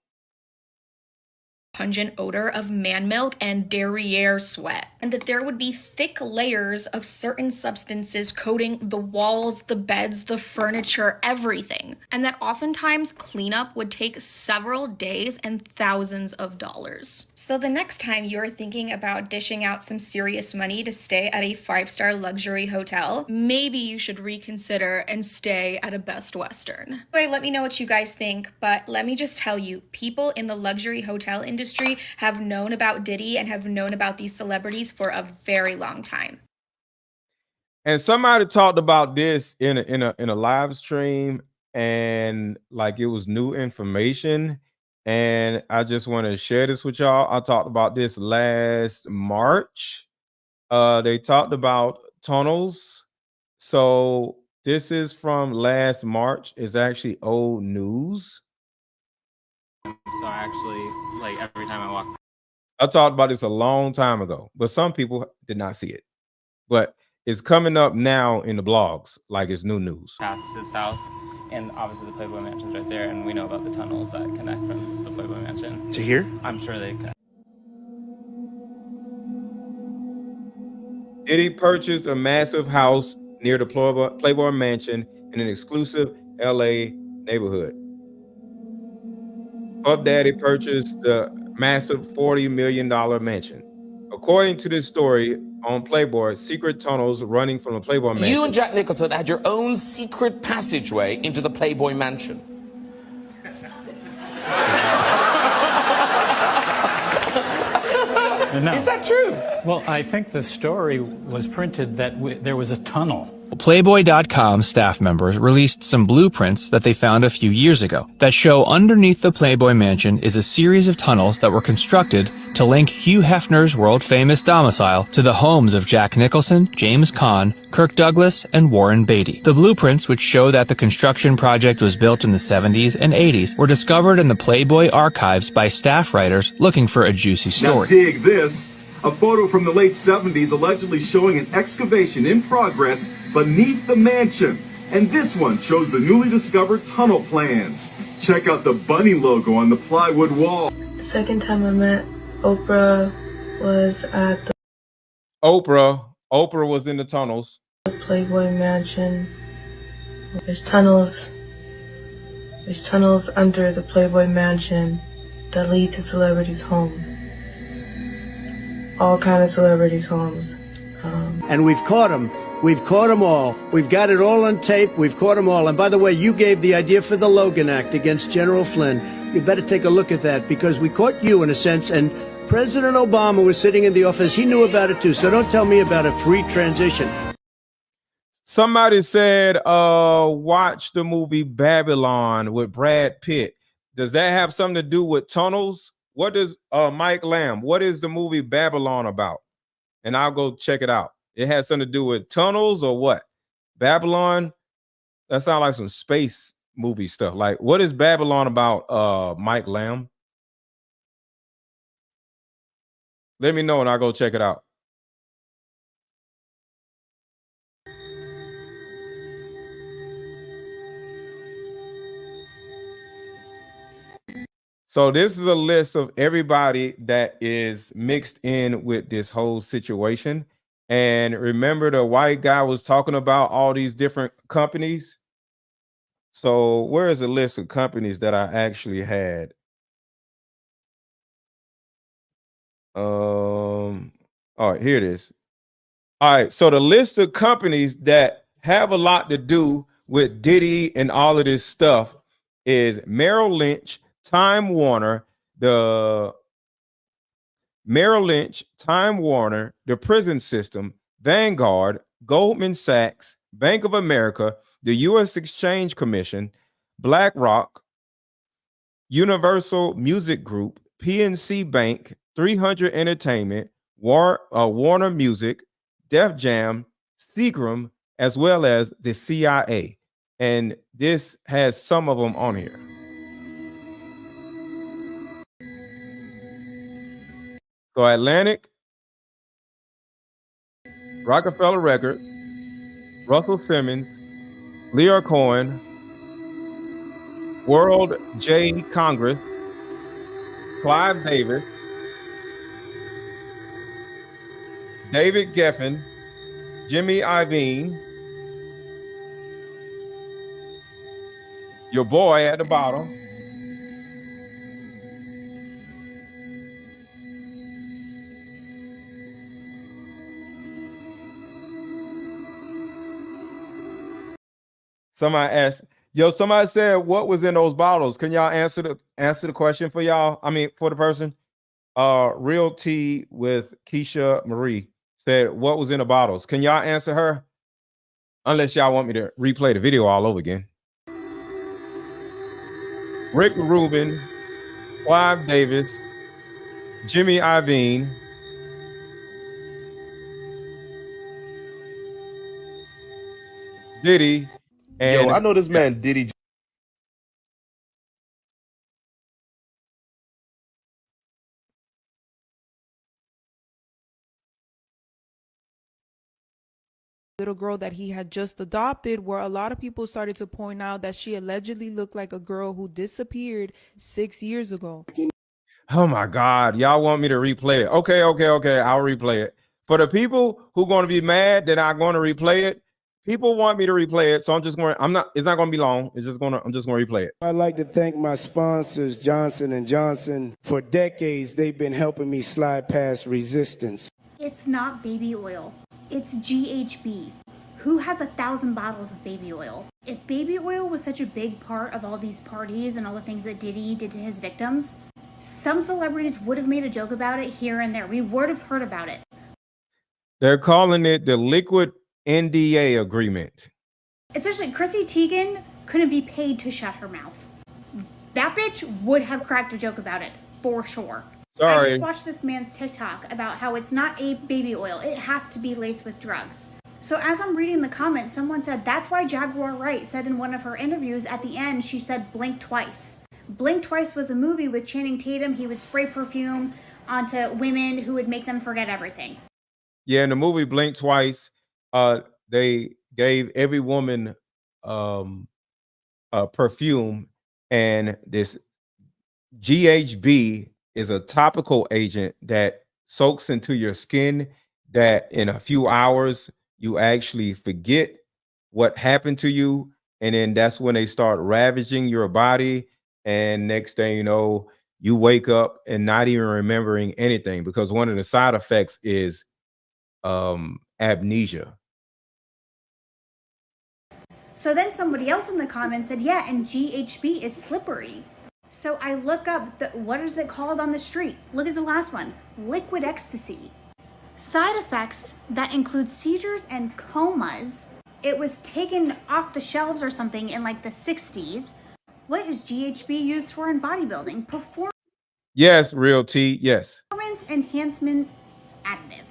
pungent odor of man milk and derriere sweat, and that there would be thick layers of certain substances coating the walls, the beds, the furniture, everything, and that oftentimes cleanup would take several days and thousands of dollars. So the next time you're thinking about dishing out some serious money to stay at a 5-star luxury hotel, maybe you should reconsider and stay at a Best Western. Anyway, let me know what you guys think, but let me just tell you, people in the luxury hotel industry have known about Diddy and have known about these celebrities for a very long time. And somebody talked about this in a live stream, and like it was new information. And I just want to share this with y'all. I talked about this last March. They talked about tunnels. So this is from last March. It's actually old news. So actually, like every time I walk, I talked about this a long time ago, but some people did not see it. But it's coming up now in the blogs, like it's new news. past his house, and obviously the Playboy Mansion's right there, and we know about the tunnels that connect from the Playboy Mansion To here? I'm sure they connect. Diddy purchased a massive house near the Playboy Mansion in an exclusive LA neighborhood. Puff Daddy purchased the massive $40 million mansion. According to this story on Playboy, secret tunnels running from the Playboy Mansion. You and Jack Nicholson had your own secret passageway into the Playboy Mansion. No. Is that true? Well, I think the story was printed that there was a tunnel. Playboy.com staff members released some blueprints that they found a few years ago that show underneath the Playboy Mansion is a series of tunnels that were constructed to link Hugh Hefner's world-famous domicile to the homes of Jack Nicholson, James Caan, Kirk Douglas, and Warren Beatty. The blueprints, which show that the construction project was built in the 70s and 80s, were discovered in the Playboy archives by staff writers looking for a juicy story. Now dig this. A photo from the late 70s allegedly showing an excavation in progress beneath the mansion. And this one shows the newly discovered tunnel plans. Check out the bunny logo on the plywood wall. The second time I met Oprah was at the Oprah was in the tunnels. Playboy Mansion. There's tunnels under the Playboy Mansion that lead to celebrities' homes. All kind of celebrities' homes. And we've caught them. We've caught them all. We've got it all on tape. We've caught them all. And by the way, you gave the idea for the Logan Act against General Flynn. You better take a look at that because we caught you in a sense. And President Obama was sitting in the office. He knew about it too. So don't tell me about a free transition. Somebody said, watch the movie Babylon with Brad Pitt. Does that have something to do with tunnels? What does Mike Lamb, what is the movie Babylon about? And I'll go check it out. It has something to do with tunnels or what? Babylon? That sounds like some space movie stuff. Like, what is Babylon about, Mike Lamb? Let me know and I'll go check it out. So this is a list of everybody that is mixed in with this whole situation. And remember the white guy was talking about all these different companies. So where is the list of companies that I actually had? All right, here it is. All right, so the list of companies that have a lot to do with Diddy and all of this stuff is Merrill Lynch, Time Warner, the prison system, Vanguard, Goldman Sachs, Bank of America, the U.S. Exchange Commission, BlackRock, Universal Music Group, PNC Bank, 300 Entertainment, Warner Music, Def Jam, Seagram, as well as the CIA. And this has some of them on here. So Atlantic, Rockefeller Records, Russell Simmons, Leo Cohen, World J Congress, Clive Davis, David Geffen, Jimmy Iovine, your boy at the bottom, somebody asked, somebody said what was in those bottles. Can y'all answer the question for y'all? I mean, for the person. Real T with Keisha Marie said what was in the bottles. Can y'all answer her? Unless y'all want me to replay the video all over again. Rick Rubin, Clive Davis, Jimmy Iovine, Diddy, and I know this man Diddy. Little girl that he had just adopted, where a lot of people started to point out that she allegedly looked like a girl who disappeared 6 years ago. Oh my God, y'all want me to replay it? Okay, I'll replay it. For the people who are going to be mad that I'm going to replay it, people want me to replay it, so it's not going to be long. I'm just going to replay it. I'd like to thank my sponsors, Johnson & Johnson. For decades, they've been helping me slide past resistance. It's not baby oil. It's GHB. Who has 1,000 bottles of baby oil? If baby oil was such a big part of all these parties and all the things that Diddy did to his victims, some celebrities would have made a joke about it here and there. We would have heard about it. They're calling it the liquid NDA agreement. Especially Chrissy Teigen couldn't be paid to shut her mouth. That bitch would have cracked a joke about it, for sure. Sorry. I just watched this man's TikTok about how it's not a baby oil. It has to be laced with drugs. So as I'm reading the comments, someone said that's why Jaguar Wright said in one of her interviews at the end, she said blink twice. Blink Twice was a movie with Channing Tatum. He would spray perfume onto women who would make them forget everything. Yeah, in the movie Blink Twice, they gave every woman a perfume, and this GHB is a topical agent that soaks into your skin, that in a few hours you actually forget what happened to you, and then that's when they start ravaging your body, and next thing you know, you wake up and not even remembering anything, because one of the side effects is amnesia. So then somebody else in the comments said, yeah, and GHB is slippery. So I look up, what is it called on the street? Look at the last one, liquid ecstasy. Side effects that include seizures and comas. It was taken off the shelves or something in like the 60s. What is GHB used for in bodybuilding? Yes, Real T, yes. Performance enhancement additive.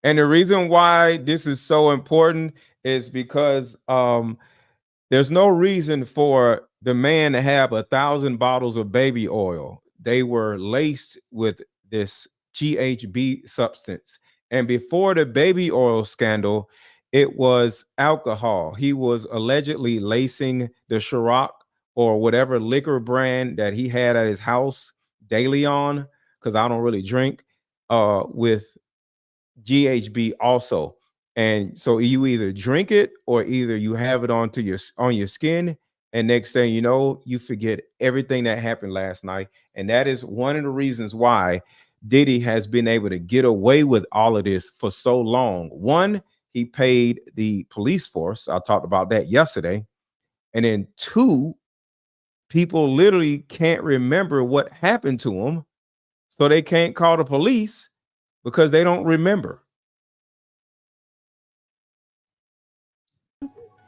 And the reason why this is so important is because there's no reason for the man to have 1,000 bottles of baby oil. They were laced with this GHB substance. And before the baby oil scandal, it was alcohol. He was allegedly lacing the Ciroc or whatever liquor brand that he had at his house daily on, because I don't really drink, with GHB also. And so you either drink it or either you have it on your skin, and next thing you know, you forget everything that happened last night. And that is one of the reasons why Diddy has been able to get away with all of this for so long. One, he paid the police force. I talked about that yesterday. And then two, people literally can't remember what happened to them, so they can't call the police because they don't remember.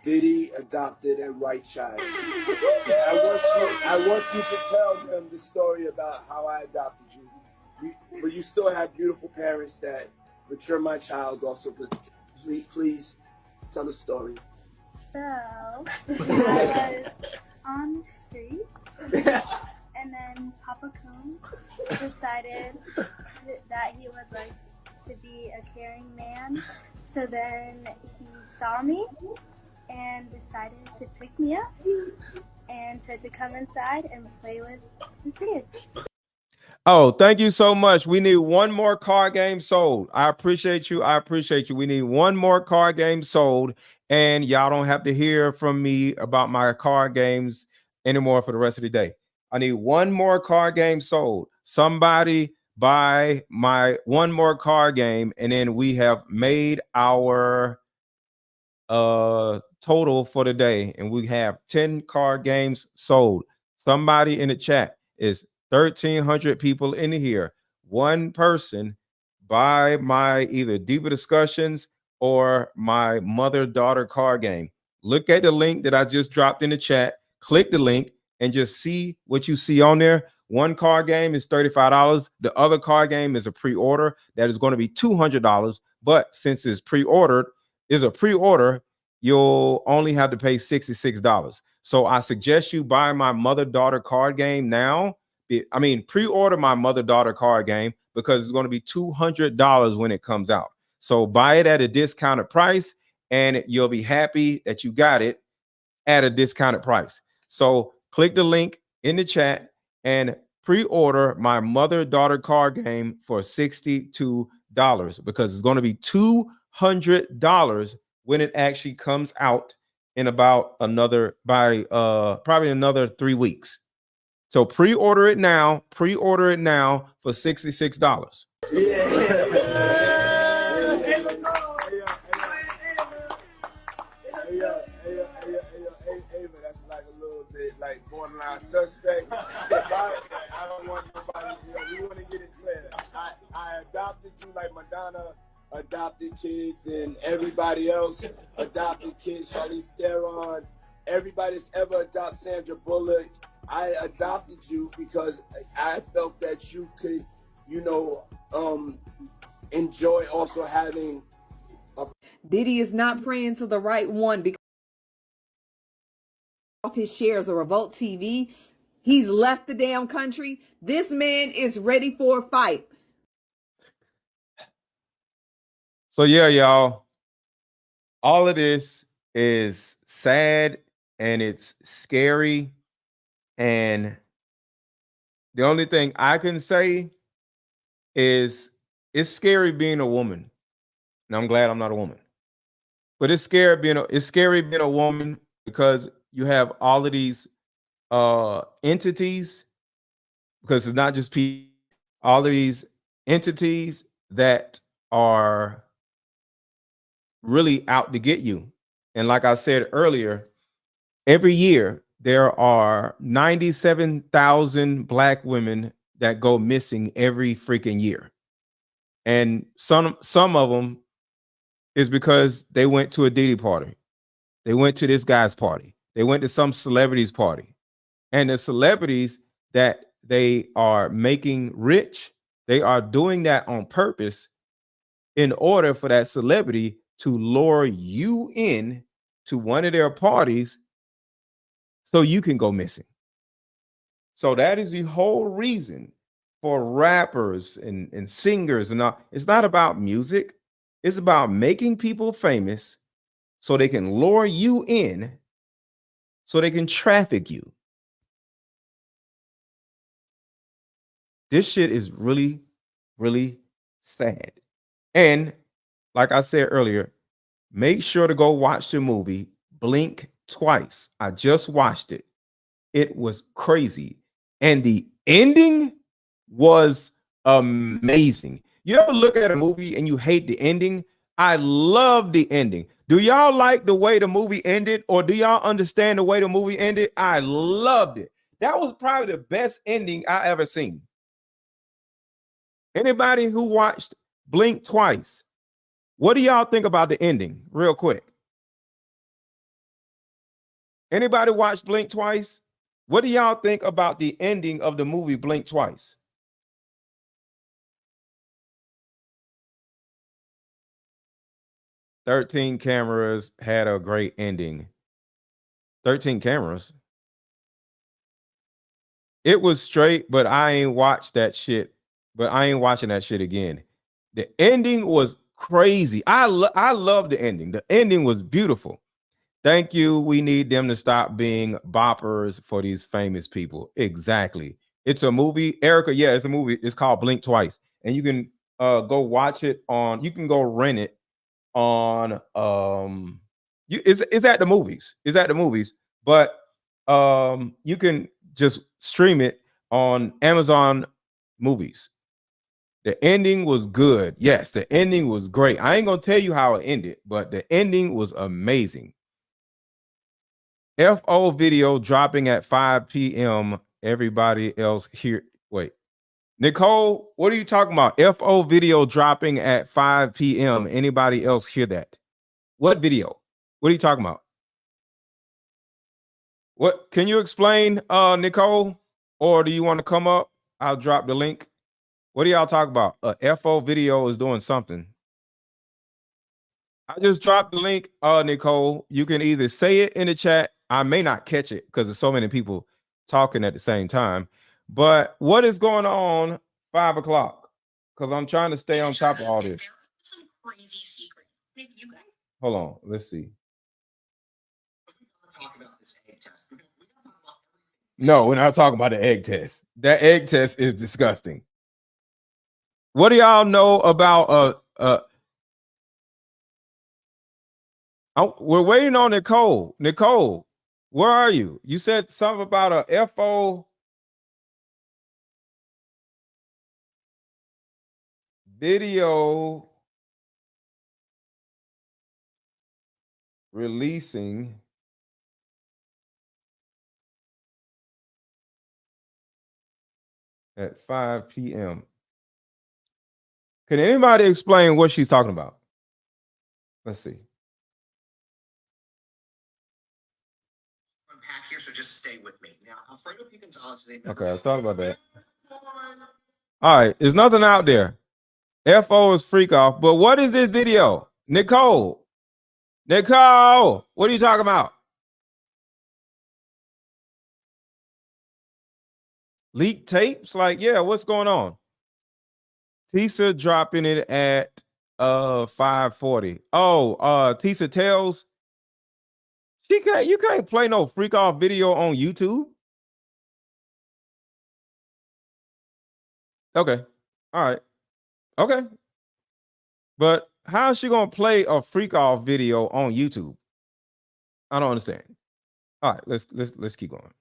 Diddy adopted a white child. I want you to tell them the story about how I adopted you. But you still have beautiful parents but you're my child also. But please tell the story. So, I was on the streets, and then Papa Combs decided that he would like to be a caring man. So then he saw me and decided to pick me up and said to come inside and play with his kids. Oh, thank you so much. We need one more card game sold. I appreciate you. I appreciate you. We need one more card game sold, and y'all don't have to hear from me about my card games anymore for the rest of the day. I need one more card game sold. Somebody buy my one more card game, and then we have made our total for the day, and we have 10 card games sold. Somebody in the chat is 1,300 people in here. One person buy my either Deeper Discussions or my mother-daughter card game. Look at the link that I just dropped in the chat. Click the link and just see what you see on there. One card game is $35. The other card game is a pre-order that is going to be $200. But since it's pre-ordered, you'll only have to pay $66. So I suggest you buy my mother-daughter card game now. Pre-order my mother-daughter card game because it's going to be $200 when it comes out. So buy it at a discounted price, and you'll be happy that you got it at a discounted price. So click the link in the chat and pre-order my mother-daughter card game for $62 because it's going to be $200 when it actually comes out in about probably another 3 weeks. So pre-order it now for $66. That's like a little bit like borderline suspect. I don't want nobody, we want to get it clear. I adopted you like Madonna adopted kids and everybody else adopted kids. Charlize Theron, everybody that's ever adopted Sandra Bullock. I adopted you because I felt that you could, enjoy also having a... Diddy is not praying to the right one because off his shares of Revolt TV. He's left the damn country. This man is ready for a fight. So yeah, y'all, all of this is sad and it's scary. And the only thing I can say is it's scary being a woman. And I'm glad I'm not a woman. But it's scary being a woman because you have all of these entities, because it's not just people, all of these entities that are really out to get you. And like I said earlier, every year there are 97,000 Black women that go missing every freaking year. And some of them is because they went to a Diddy party. They went to this guy's party. They went to some celebrity's party. And the celebrities that they are making rich, they are doing that on purpose in order for that celebrity to lure you in to one of their parties so you can go missing. So that is the whole reason for rappers and singers and all. It's not about music. It's about making people famous so they can lure you in, so they can traffic you. This shit is really, really sad. And like I said earlier, make sure to go watch the movie Blink Twice. I just watched it. It was crazy. And the ending was amazing. You ever look at a movie and you hate the ending? I love the ending. Do y'all like the way the movie ended, or do y'all understand the way the movie ended? I loved it. That was probably the best ending I ever seen. Anybody who watched Blink Twice, what do y'all think about the ending? Real quick. Anybody watch Blink Twice? What do y'all think about the ending of the movie Blink Twice? "13 Cameras" had a great ending. 13 Cameras. It was straight, but I ain't watched that shit. But I ain't watching that shit again. The ending was crazy. I love the ending. The ending was beautiful. Thank you. We need them to stop being boppers for these famous people. Exactly. It's a movie, Erica. Yeah, it's a movie. It's called Blink Twice, and you can go watch it on. You can go rent it on. It's at the movies. It's at the movies, but you can just stream it on Amazon Movies. The ending was good. Yes, the ending was great. I ain't gonna tell you how it ended, but the ending was amazing. FO video dropping at 5 p.m. Everybody else here. Wait, Nicole, what are you talking about? FO video dropping at 5 p.m. Anybody else hear that? What video? What are you talking about? What can you explain, Nicole? Or do you want to come up? I'll drop the link. What do y'all talk about? FO video is doing something. I just dropped the link, Nicole. You can either say it in the chat. I may not catch it because there's so many people talking at the same time. But what is going on 5 o'clock? Because I'm trying to stay on top of all this. Some crazy secret. Hold on. Let's see. No, we're not talking about the egg test. That egg test is disgusting. What do y'all know about we're waiting on Nicole. Nicole, where are you? You said something about a FO video releasing at 5 p.m. Can anybody explain what she's talking about? Let's see. Unpack here, so just stay with me. Now, Alfredo P. Gonzalez today. Okay, I thought about that. All right, there's nothing out there. FO is freak off, but what is this video? Nicole, what are you talking about? Leaked tapes? Like, yeah, what's going on? Tisa dropping it at 5:40. Oh, Tisa tells you can't play no freak off video on YouTube. Okay. All right. Okay. But how is she gonna play a freak off video on YouTube? I don't understand. All right, let's keep going.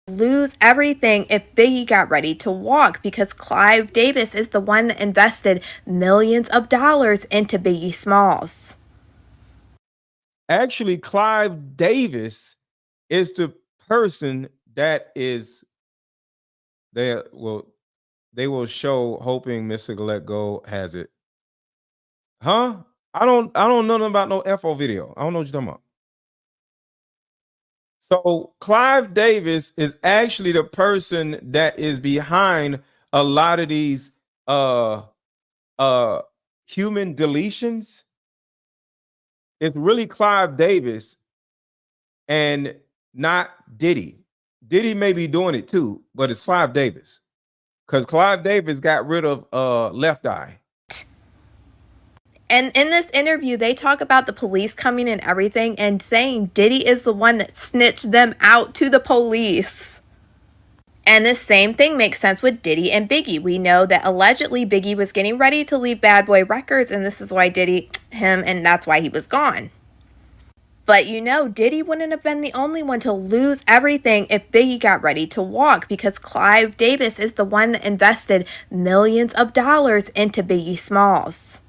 Lose everything if Biggie got ready to walk because Clive Davis is the one that invested millions of dollars into Biggie Smalls. Actually, Clive Davis is the person that is they will show hoping Mr. Let Go has it. Huh? I don't know nothing about no FO video. I don't know what you're talking about. So Clive Davis is actually the person that is behind a lot of these human deletions. It's really Clive Davis and not Diddy. Diddy may be doing it too, but it's Clive Davis. Because Clive Davis got rid of Left Eye. And in this interview, they talk about the police coming and everything and saying Diddy is the one that snitched them out to the police. And the same thing makes sense with Diddy and Biggie. We know that allegedly Biggie was getting ready to leave Bad Boy Records, and this is why Diddy, and that's why he was gone. But you know, Diddy wouldn't have been the only one to lose everything if Biggie got ready to walk because Clive Davis is the one that invested millions of dollars into Biggie Smalls.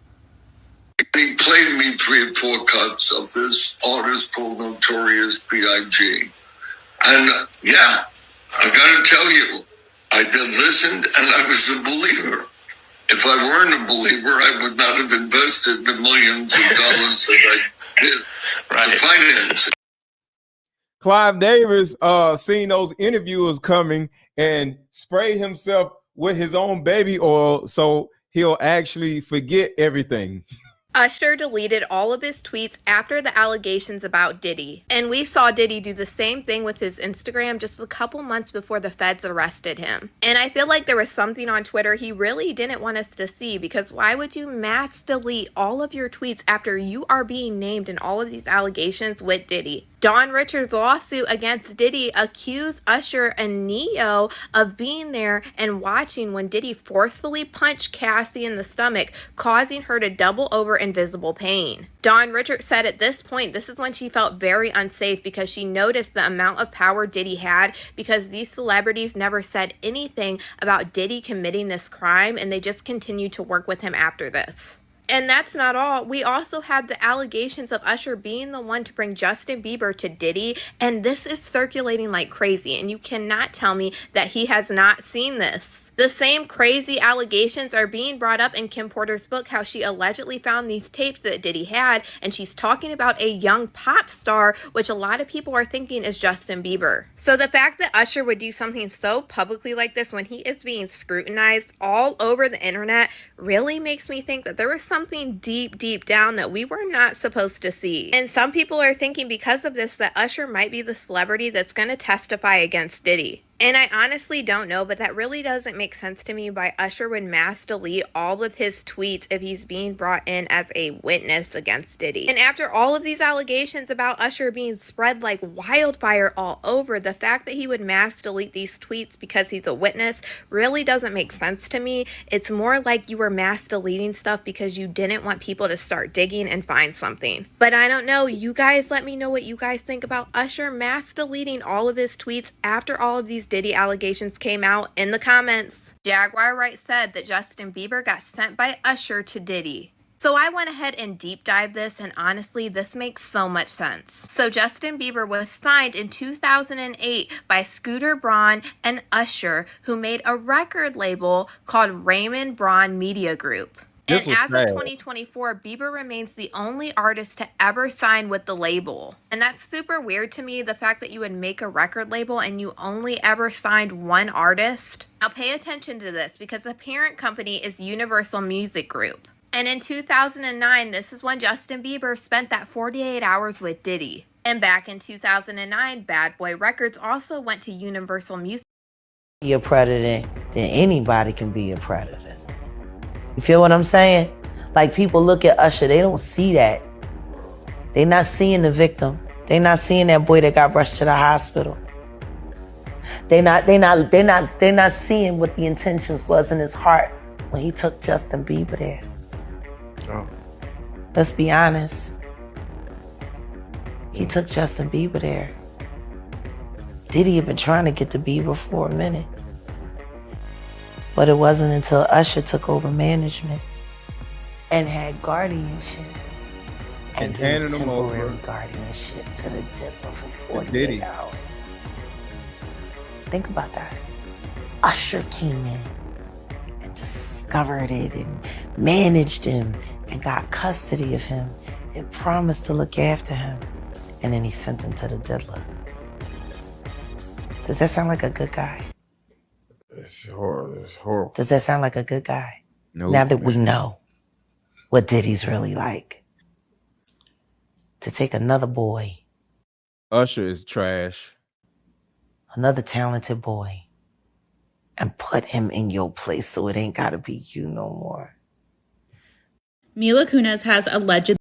He played me 3 or 4 cuts of this artist called Notorious B.I.G. And yeah, I gotta tell you, I did listen and I was a believer. If I weren't a believer, I would not have invested the millions of dollars that I did to finance it. Clive Davis seen those interviewers coming and sprayed himself with his own baby oil so he'll actually forget everything. Usher deleted all of his tweets after the allegations about Diddy. And we saw Diddy do the same thing with his Instagram just a couple months before the feds arrested him. And I feel like there was something on Twitter he really didn't want us to see, because why would you mass delete all of your tweets after you are being named in all of these allegations with Diddy? Dawn Richards' lawsuit against Diddy accused Usher and Neo of being there and watching when Diddy forcefully punched Cassie in the stomach, causing her to double over in visible pain. Dawn Richards said at this point, this is when she felt very unsafe because she noticed the amount of power Diddy had, because these celebrities never said anything about Diddy committing this crime, and they just continued to work with him after this. And that's not all. We also have the allegations of Usher being the one to bring Justin Bieber to Diddy, and this is circulating like crazy, and you cannot tell me that he has not seen this. The same crazy allegations are being brought up in Kim Porter's book, how she allegedly found these tapes that Diddy had, and she's talking about a young pop star, which a lot of people are thinking is Justin Bieber. So the fact that Usher would do something so publicly like this when he is being scrutinized all over the internet really makes me think that there was something deep down that we were not supposed to see. And some people are thinking because of this that Usher might be the celebrity that's going to testify against Diddy. And I honestly don't know, but that really doesn't make sense to me why Usher would mass delete all of his tweets if he's being brought in as a witness against Diddy. And after all of these allegations about Usher being spread like wildfire all over, the fact that he would mass delete these tweets because he's a witness really doesn't make sense to me. It's more like you were mass deleting stuff because you didn't want people to start digging and find something. But I don't know. You guys let me know what you guys think about Usher mass deleting all of his tweets after all of these Diddy allegations came out in the comments. Jaguar Wright said that Justin Bieber got sent by Usher to Diddy. So I went ahead and deep dived this, and honestly, this makes so much sense. So Justin Bieber was signed in 2008 by Scooter Braun and Usher, who made a record label called Raymond Braun Media Group. And as of 2024, Bieber remains the only artist to ever sign with the label. And that's super weird to me, the fact that you would make a record label and you only ever signed one artist. Now pay attention to this, because the parent company is Universal Music Group. And in 2009, this is when Justin Bieber spent that 48 hours with Diddy. And back in 2009, Bad Boy Records also went to Universal Music. Be a predator, then anybody can be a predator. You feel what I'm saying? Like, people look at Usher, they don't see that. They not seeing the victim. They not seeing that boy that got rushed to the hospital. They not seeing what the intentions was in his heart when he took Justin Bieber there. Oh. Let's be honest. He took Justin Bieber there. Diddy had been trying to get to Bieber for a minute. But it wasn't until Usher took over management and had guardianship and gave temporary guardianship to the diddler for 48 hours. Think about that. Usher came in and discovered it and managed him and got custody of him and promised to look after him. And then he sent him to the diddler. Does that sound like a good guy? It's horrible. Does that sound like a good guy? No. Now that we know what Diddy's really like. To take another boy. Usher is trash. Another talented boy. And put him in your place so it ain't gotta be you no more. Mila Kunis has allegedly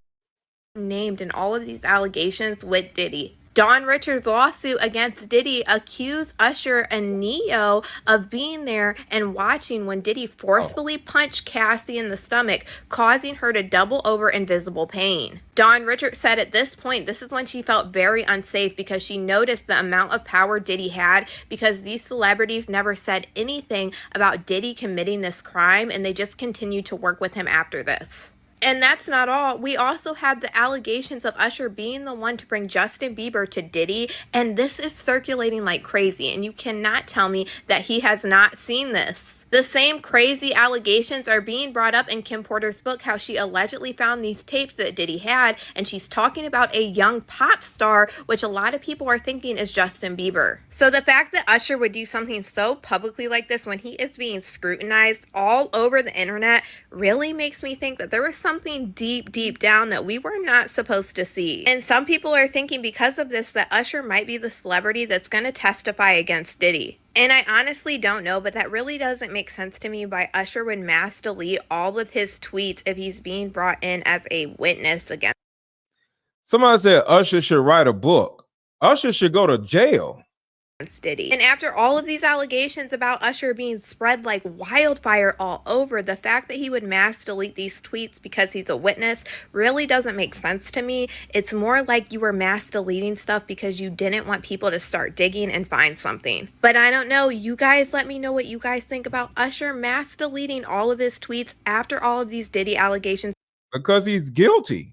named in all of these allegations with Diddy. Dawn Richards' lawsuit against Diddy accused Usher and Neo of being there and watching when Diddy forcefully punched Cassie in the stomach, causing her to double over in visible pain. Dawn Richards said at this point, this is when she felt very unsafe because she noticed the amount of power Diddy had, because these celebrities never said anything about Diddy committing this crime, and they just continued to work with him after this. And that's not all. We also have the allegations of Usher being the one to bring Justin Bieber to Diddy, and this is circulating like crazy, and you cannot tell me that he has not seen this. The same crazy allegations are being brought up in Kim Porter's book, how she allegedly found these tapes that Diddy had, and she's talking about a young pop star, which a lot of people are thinking is Justin Bieber. So the fact that Usher would do something so publicly like this when he is being scrutinized all over the internet really makes me think that there was something deep down that we were not supposed to see. And some people are thinking because of this that Usher might be the celebrity that's going to testify against Diddy. And I honestly don't know, but that really doesn't make sense to me why Usher would mass delete all of his tweets if he's being brought in as a witness against Somebody said Usher should write a book. Usher should go to jail. Diddy. And after all of these allegations about Usher being spread like wildfire all over, the fact that he would mass delete these tweets because he's a witness really doesn't make sense to me. It's more like you were mass deleting stuff because you didn't want people to start digging and find something. But I don't know. You guys let me know what you guys think about Usher mass deleting all of his tweets after all of these Diddy allegations. Because he's guilty.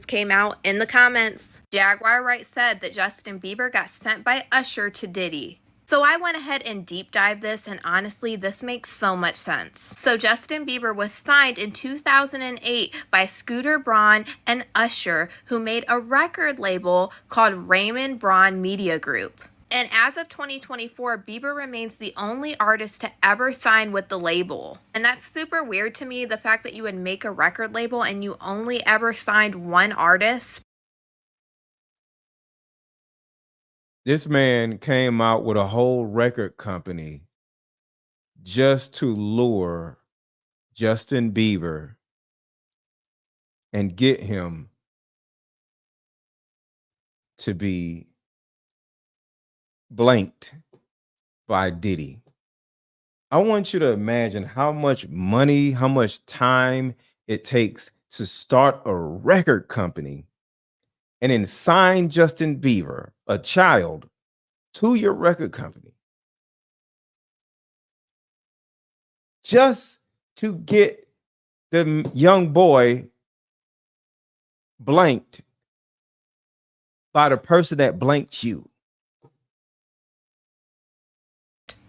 Came out in the comments. Jaguar Wright said that Justin Bieber got sent by Usher to Diddy. So I went ahead and deep dive this, and honestly, this makes so much sense. So Justin Bieber was signed in 2008 by Scooter Braun and Usher, who made a record label called Raymond Braun Media Group. And as of 2024, Bieber remains the only artist to ever sign with the label. And that's super weird to me, the fact that you would make a record label and you only ever signed one artist. This man came out with a whole record company just to lure Justin Bieber and get him to be blanked by Diddy. I want you to imagine how much money, how much time it takes to start a record company and then sign Justin Bieber, a child, to your record company just to get the young boy blanked by the person that blanked you.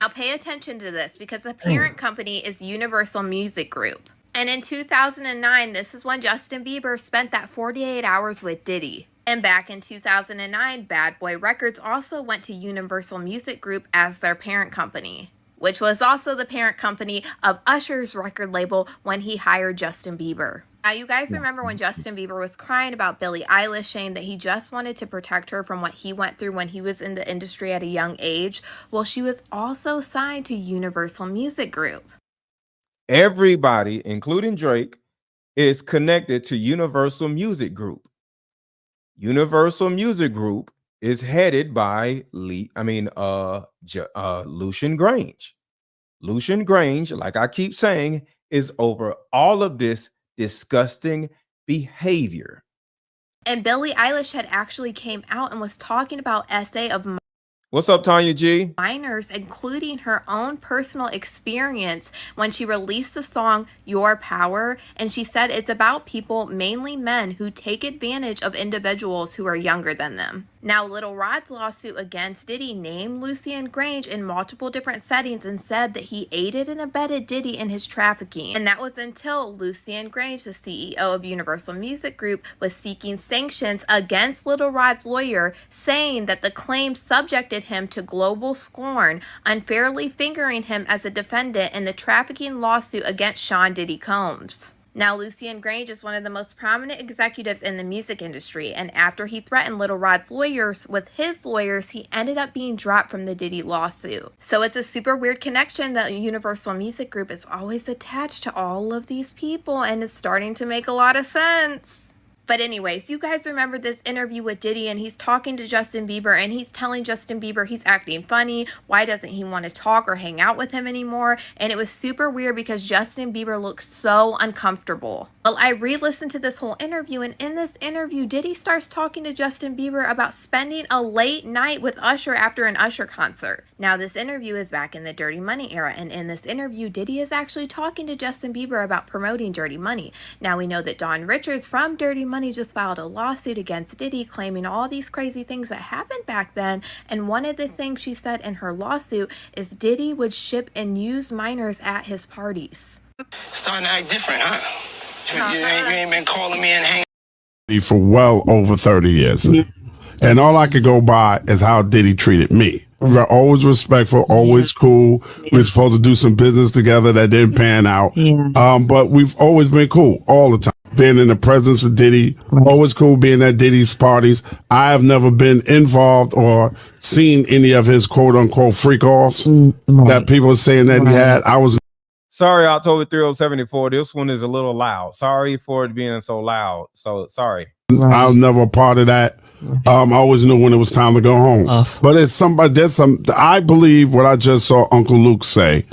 Now pay attention to this because the parent company is Universal Music Group. And in 2009, this is when Justin Bieber spent that 48 hours with Diddy. And back in 2009, Bad Boy Records also went to Universal Music Group as their parent company, which was also the parent company of Usher's record label when he hired Justin Bieber. Now, you guys remember when Justin Bieber was crying about Billie Eilish, saying that he just wanted to protect her from what he went through when he was in the industry at a young age? Well, she was also signed to Universal Music Group. Everybody, including Drake, is connected to Universal Music Group. Universal Music Group is headed by Lucian Grange. Lucian Grange, like I keep saying, is over all of this disgusting behavior. And Billie Eilish had actually came out and was talking about essay of What's up, Tanya G? minors, including her own personal experience when she released the song Your Power, and she said it's about people, mainly men, who take advantage of individuals who are younger than them. Now, Little Rod's lawsuit against Diddy named Lucian Grange in multiple different settings and said that he aided and abetted Diddy in his trafficking. And that was until Lucian Grange, the CEO of Universal Music Group, was seeking sanctions against Little Rod's lawyer, saying that the claim subjected him to global scorn, unfairly fingering him as a defendant in the trafficking lawsuit against Sean Diddy Combs. Now, Lucian Grange is one of the most prominent executives in the music industry, and after he threatened Little Rod's lawyers with his lawyers, he ended up being dropped from the Diddy lawsuit. So it's a super weird connection that Universal Music Group is always attached to all of these people, and it's starting to make a lot of sense. But anyways, you guys remember this interview with Diddy, and he's talking to Justin Bieber, and he's telling Justin Bieber he's acting funny. Why doesn't he want to talk or hang out with him anymore? And it was super weird because Justin Bieber looks so uncomfortable. Well, I re-listened to this whole interview, and in this interview, Diddy starts talking to Justin Bieber about spending a late night with Usher after an Usher concert. Now, this interview is back in the Dirty Money era, and in this interview, Diddy is actually talking to Justin Bieber about promoting Dirty Money. Now, we know that Don Richards from Dirty Money just filed a lawsuit against Diddy, claiming all these crazy things that happened back then, and one of the things she said in her lawsuit is Diddy would ship and use minors at his parties. Starting to act different, huh? You ain't been calling me and hanging for well over 30 years. And all I could go by is how Diddy treated me. Always respectful, always cool. We were supposed to do some business together that didn't pan out. But we've always been cool all the time. Being in the presence of Diddy, always cool being at Diddy's parties. I have never been involved or seen any of his quote unquote freak offs that people are saying that he had. I was sorry, October 3074. This one is a little loud. Sorry for it being so loud. So sorry. I was never a part of that. I always knew when it was time to go home. But it's somebody, I believe what I just saw Uncle Luke say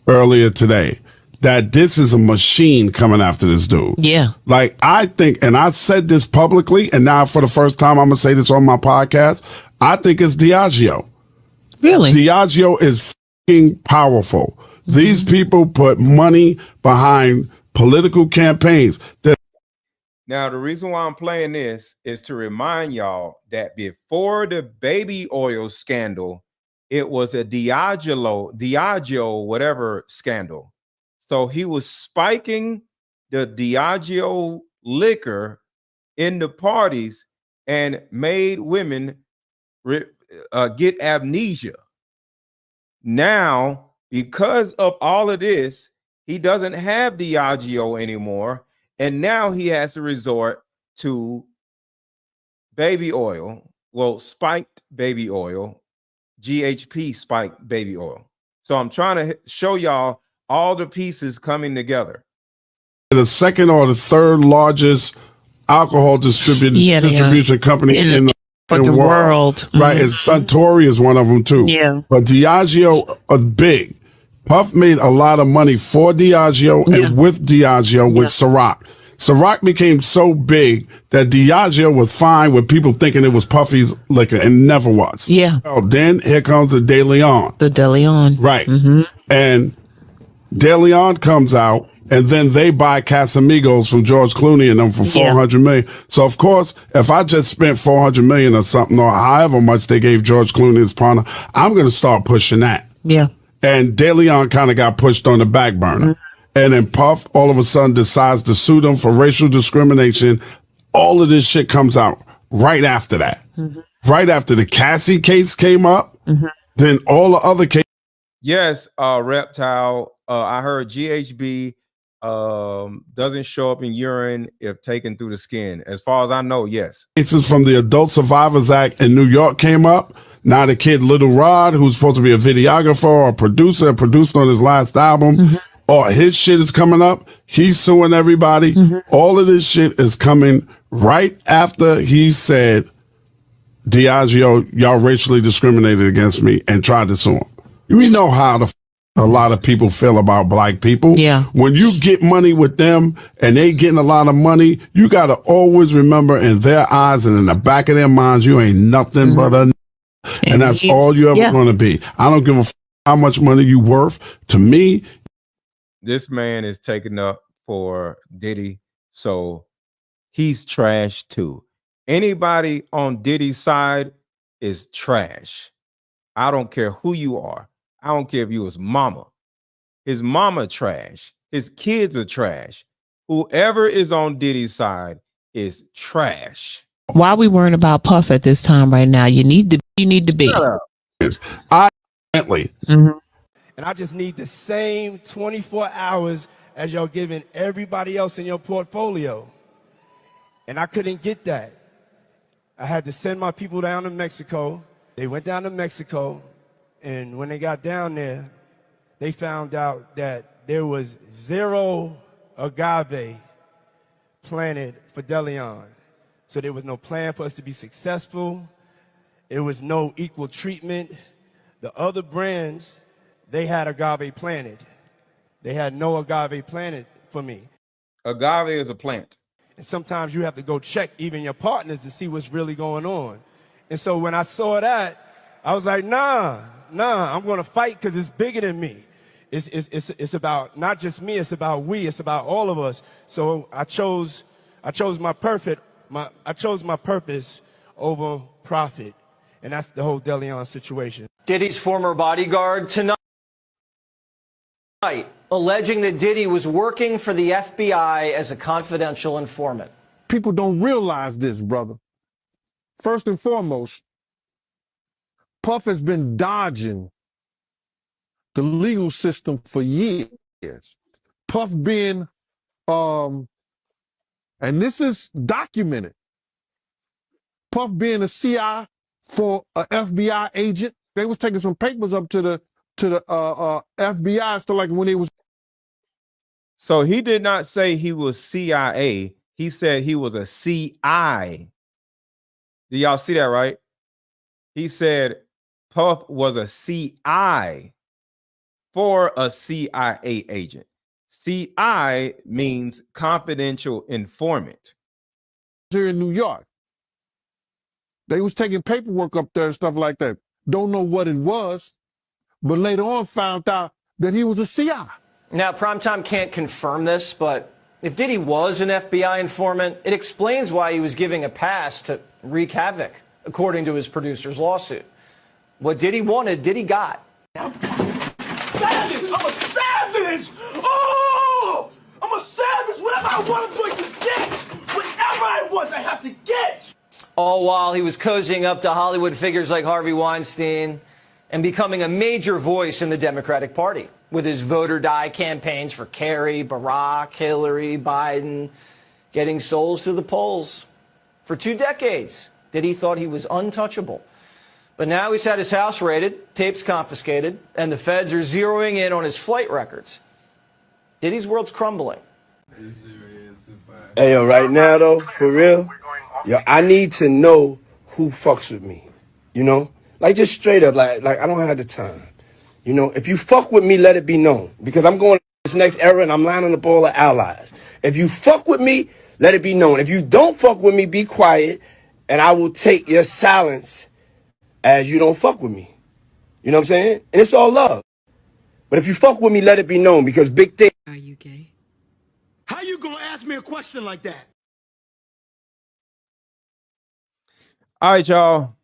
earlier today, that this is a machine coming after this dude. Yeah. Like, I think, and I said this publicly, and now for the first time, I'm going to say this on my podcast. I think it's Diageo. Really? Diageo is fucking powerful. These people put money behind political campaigns. Now, the reason why I'm playing this is to remind y'all that before the baby oil scandal, it was a Diageo whatever scandal. So he was spiking the Diageo liquor in the parties and made women get amnesia. Now, because of all of this, he doesn't have Diageo anymore. And now he has to resort to baby oil. Well, spiked baby oil, GHP spiked baby oil. So I'm trying to show y'all all the pieces coming together. The second or the third largest alcohol distribution company in the world. Right, and Suntory is one of them too. Yeah. But Diageo is big. Puff made a lot of money for Diageo and with Diageo with Ciroc. Ciroc became so big that Diageo was fine with people thinking it was Puffy's liquor and never was. Yeah. Oh, then here comes the De Leon. The De Leon. Right. And De Leon comes out, and then they buy Casamigos from George Clooney and them for $400 million. So of course, if I just spent $400 million or something, or however much they gave George Clooney his partner, I'm going to start pushing that. Yeah. And De Leon kind of got pushed on the back burner. And then Puff all of a sudden decides to sue them for racial discrimination. All of this shit comes out right after that. Right after the Cassie case came up, then all the other cases. Yes, Reptile. I heard GHB doesn't show up in urine if taken through the skin. As far as I know, yes. Cases from the Adult Survivors Act in New York came up. Now the kid Little Rod, who's supposed to be a videographer or producer, produced on his last album, or his shit is coming up. He's suing everybody. All of this shit is coming right after he said, Diageo, y'all racially discriminated against me and tried to sue him. We know how a lot of people feel about black people. Yeah. When you get money with them and they getting a lot of money, you got to always remember in their eyes and in the back of their minds, you ain't nothing but a and that's all you ever going to be. I don't give a how much money you worth. To me, this man is taking up for Diddy, so he's trash too. Anybody on Diddy's side is trash. I don't care who you are. I don't care if you was mama. His mama trash. His kids are trash. Whoever is on Diddy's side is trash. Why are we worrying about Puff at this time right now? You need to be. And I just need the same 24 hours as y'all giving everybody else in your portfolio. And I couldn't get that. I had to send my people down to Mexico. They went down to Mexico, and when they got down there, they found out that there was 0 agave planted for Deleon. So there was no plan for us to be successful. It was no equal treatment. The other brands, they had agave planted. They had no agave planted for me. Agave is a plant. And sometimes you have to go check even your partners to see what's really going on. And so when I saw that, I was like, nah, I'm going to fight because it's bigger than me. It's about not just me, it's about we, it's about all of us. So I chose my purpose over profit. And that's the whole Deleon situation. Diddy's former bodyguard tonight alleging that Diddy was working for the FBI as a confidential informant. People don't realize this, brother. First and foremost, Puff has been dodging the legal system for years. Puff being, and this is documented, Puff being a CI for an FBI agent. They was taking some papers up to the FBI, so like when he was. So he did not say he was CIA. He said he was a CI. Do y'all see that, right? He said Puff was a CI for a CIA agent. CI means confidential informant. Here in New York, they was taking paperwork up there and stuff like that. Don't know what it was, but later on found out that he was a CI. Now, Primetime can't confirm this, but if Diddy was an FBI informant, it explains why he was giving a pass to wreak havoc, according to his producer's lawsuit. What Diddy wanted, Diddy got. Savage! I'm a savage! Oh! I'm a savage! Whatever I want, I'm going to get! Whatever I want, I have to get! All while he was cozying up to Hollywood figures like Harvey Weinstein and becoming a major voice in the Democratic Party with his vote or die campaigns for Kerry, Barack, Hillary, Biden, getting souls to the polls. For 2 decades, Diddy thought he was untouchable. But now he's had his house raided, tapes confiscated, and the feds are zeroing in on his flight records. Diddy's world's crumbling. Hey, yo, right now, though, for real, yo, I need to know who fucks with me, you know? Like, just straight up, like I don't have the time. You know, if you fuck with me, let it be known. Because I'm going to this next era and I'm lining up all the allies. If you fuck with me, let it be known. If you don't fuck with me, be quiet, and I will take your silence as you don't fuck with me. You know what I'm saying? And it's all love. But if you fuck with me, let it be known, because big thing. Are you gay? How you gonna ask me a question like that? All right, y'all.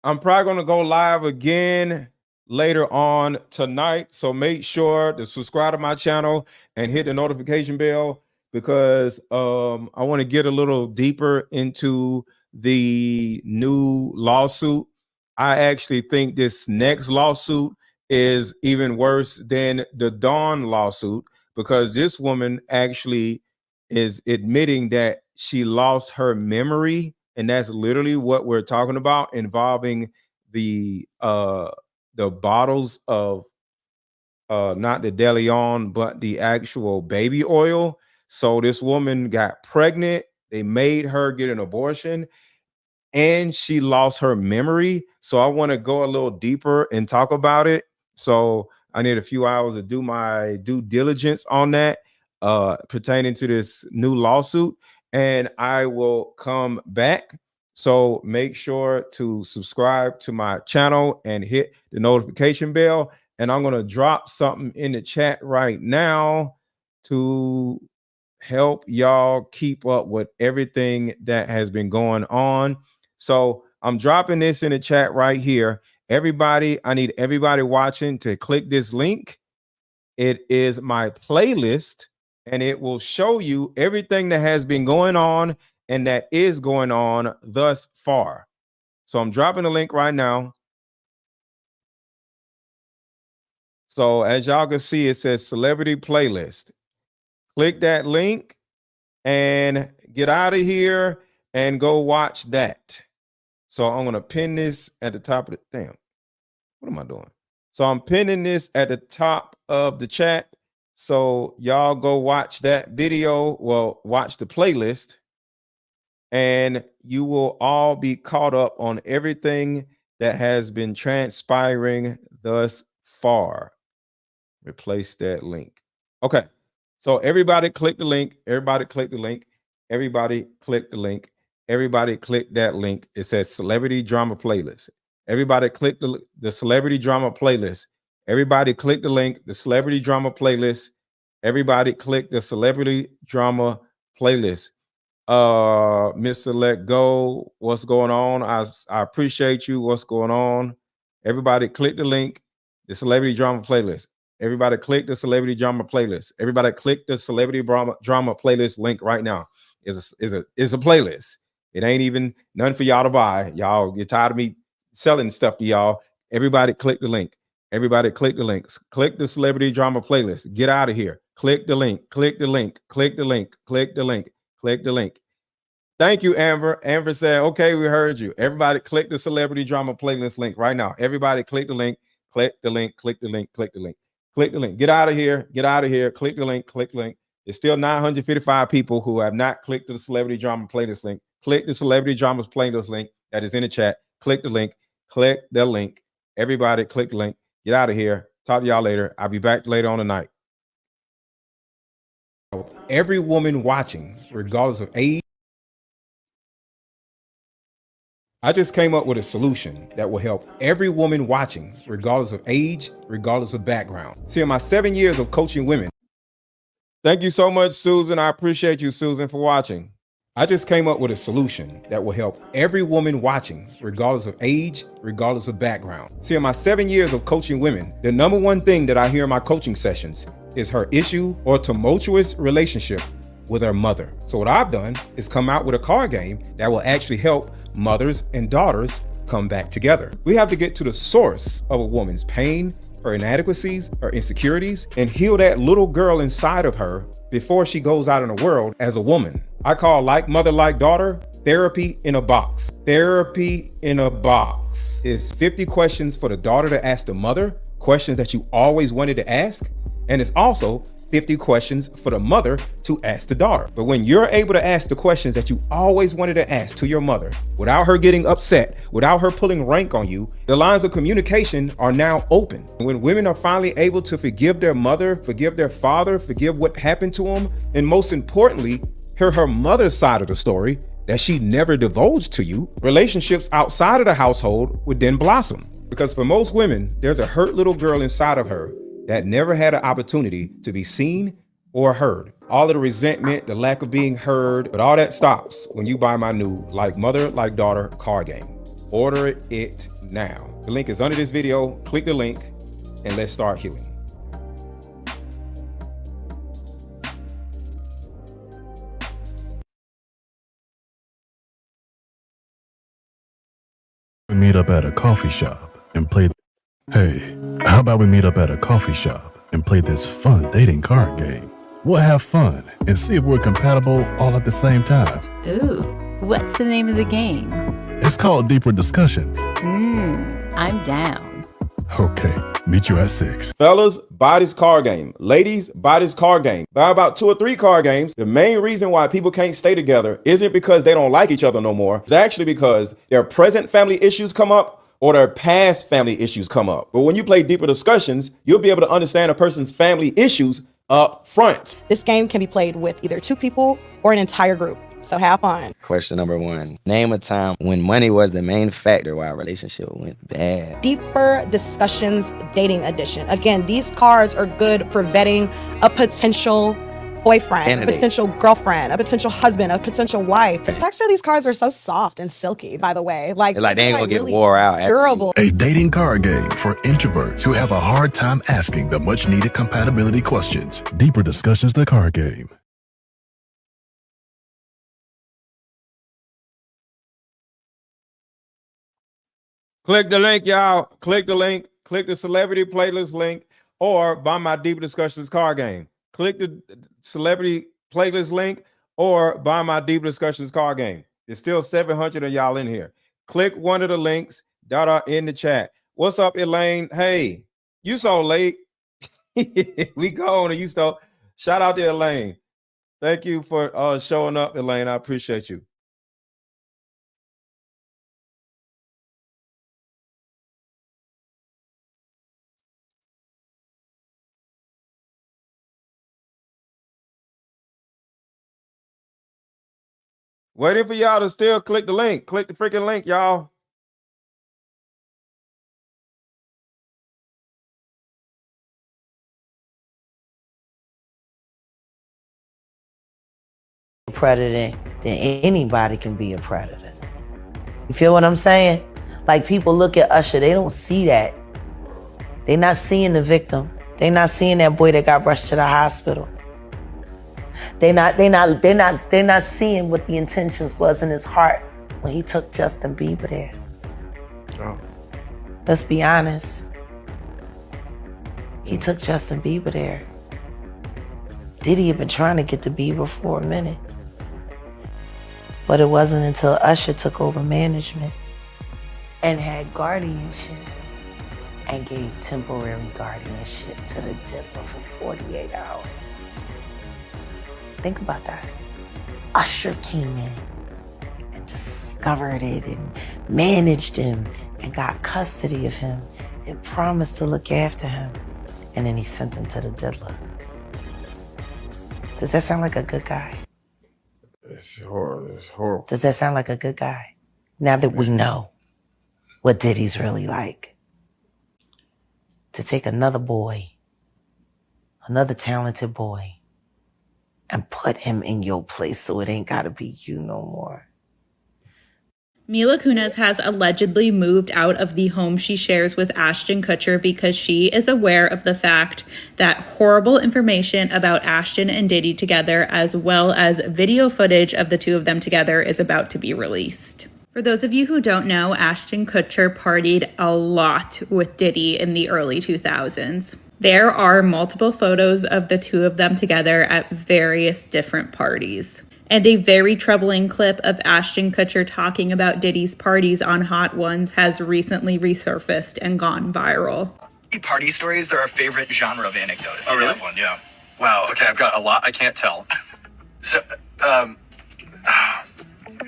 I'm probably going to go live again later on tonight. So make sure to subscribe to my channel and hit the notification bell, because I want to get a little deeper into the new lawsuit. I actually think this next lawsuit is even worse than the Dawn lawsuit, because this woman actually is admitting that she lost her memory. And that's literally what we're talking about, involving the bottles of not the Deleon, but the actual baby oil. So this woman got pregnant. They made her get an abortion, and she lost her memory. So I want to go a little deeper and talk about it. So I need a few hours to do my due diligence on that pertaining to this new lawsuit, and I will come back. So make sure to subscribe to my channel and hit the notification bell. And I'm going to drop something in the chat right now to help y'all keep up with everything that has been going on. So I'm dropping this in the chat right here. Everybody, I need everybody watching to click this link. It is my playlist, and it will show you everything that has been going on and that is going on thus far. So I'm dropping the link right now. So as y'all can see, it says celebrity playlist. Click that link and get out of here and go watch that. So I'm going to pin this at the top of the, damn, what am I doing? So I'm pinning this at the top of the chat. So y'all go watch that video. Well, watch the playlist, and you will all be caught up on everything that has been transpiring thus far. Replace that link. Okay. So everybody click the link. Everybody click the link. Everybody click the link. Everybody click that link. It says celebrity drama playlist. Everybody click the celebrity drama playlist. Everybody click the link, the celebrity drama playlist. Everybody click the celebrity drama playlist. Mr. Let Go, what's going on? I appreciate you. What's going on? Everybody click the link, the celebrity drama playlist. Everybody click the celebrity drama playlist. Everybody click the celebrity drama playlist link right now. Is a playlist. It ain't even none for y'all to buy. Y'all get tired of me selling stuff to y'all. Everybody click the link. Everybody click the links. Click the celebrity drama playlist. Get out of here. Click the link. Click the link. Click the link. Click the link. Click the link. Thank you, Amber. Amber said, okay, we heard you. Everybody click the celebrity drama playlist link right now. Everybody click the link. Click the link. Click the link. Click the link. Click the link. Get out of here. Get out of here. Click the link. Click the link. There's still 955 people who have not clicked the celebrity drama playlist link. Click the celebrity dramas playlist link that is in the chat. Click the link. Click the link. Everybody click the link. Get out of here. Talk to y'all later. I'll be back later on tonight. Every woman watching, regardless of age, I just came up with a solution that will help every woman watching, regardless of age, regardless of background. See, in my 7 years of coaching women, thank you so much, Susan. I appreciate you, Susan, for watching. I just came up with a solution that will help every woman watching, regardless of age, regardless of background. See, in my 7 years of coaching women, the number one thing that I hear in my coaching sessions is her issue or tumultuous relationship with her mother. So what I've done is come out with a card game that will actually help mothers and daughters come back together. We have to get to the source of a woman's pain, her inadequacies, her insecurities, and heal that little girl inside of her before she goes out in the world as a woman. I call Like Mother, Like Daughter, therapy in a box. Therapy in a box is 50 questions for the daughter to ask the mother, questions that you always wanted to ask. And it's also 50 questions for the mother to ask the daughter. But when you're able to ask the questions that you always wanted to ask to your mother without her getting upset, without her pulling rank on you, the lines of communication are now open. When women are finally able to forgive their mother, forgive their father, forgive what happened to them, and most importantly, hear her mother's side of the story that she never divulged to you, relationships outside of the household would then blossom. Because for most women, there's a hurt little girl inside of her that never had an opportunity to be seen or heard. All of the resentment, the lack of being heard, but all that stops when you buy my new Like Mother, Like Daughter card game. Order it now. The link is under this video. Click the link and let's start healing. We meet up at a coffee shop and play. Hey, how about we meet up at a coffee shop and play this fun dating card game? We'll have fun and see if we're compatible all at the same time. Ooh, what's the name of the game? It's called Deeper Discussions. I'm down. Okay, meet you at 6. Fellas, buy this card game. Ladies, buy this card game. Buy about 2 or 3 card games. The main reason why people can't stay together isn't because they don't like each other no more. It's actually because their present family issues come up or their past family issues come up. But when you play Deeper Discussions, you'll be able to understand a person's family issues up front. This game can be played with either 2 people or an entire group. So have fun. Question number 1. Name a time when money was the main factor why a relationship went bad. Deeper Discussions Dating Edition. Again, these cards are good for vetting a potential boyfriend, Candidate. a potential girlfriend, a potential husband, a potential wife. The texture of these cards are so soft and silky, by the way. Like They ain't gonna get really wore out. durable. A dating card game for introverts who have a hard time asking the much needed compatibility questions. Deeper Discussions, the card game. Click the link, y'all. Click the link. Click the celebrity playlist link or buy my Deeper Discussions card game. Click the celebrity playlist link or buy my Deeper Discussions card game. There's still 700 of y'all in here. Click one of the links that are in the chat. What's up, Elaine? Hey, you so late. We go on and you start. Shout out to Elaine. Thank you for showing up, Elaine. I appreciate you. Waiting for y'all to still click the link. Click the freaking link, y'all. Predator, then anybody can be a predator. You feel what I'm saying? Like, people look at Usher, they don't see that. They not seeing the victim. They not seeing that boy that got rushed to the hospital. They not seeing what the intentions was in his heart when he took Justin Bieber there. Oh. Let's be honest. He took Justin Bieber there. Diddy had been trying to get to Bieber for a minute. But it wasn't until Usher took over management and had guardianship and gave temporary guardianship to the diddler for 48 hours. Think about that. Usher came in and discovered it and managed him and got custody of him and promised to look after him. And then he sent him to the diddler. Does that sound like a good guy? It's horrible. It's horrible. Does that sound like a good guy? Now that we know what Diddy's really like. To take another boy, another talented boy, and put him in your place so it ain't gotta be you no more. Mila Kunis has allegedly moved out of the home she shares with Ashton Kutcher because she is aware of the fact that horrible information about Ashton and Diddy together, as well as video footage of the two of them together, is about to be released. For those of you who don't know, Ashton Kutcher partied a lot with Diddy in the early 2000s. There are multiple photos of the two of them together at various different parties. And a very troubling clip of Ashton Kutcher talking about Diddy's parties on Hot Ones has recently resurfaced and gone viral. Party stories, they're our favorite genre of anecdote. If you have one, yeah. Wow, okay, I've got a lot. I can't tell. So,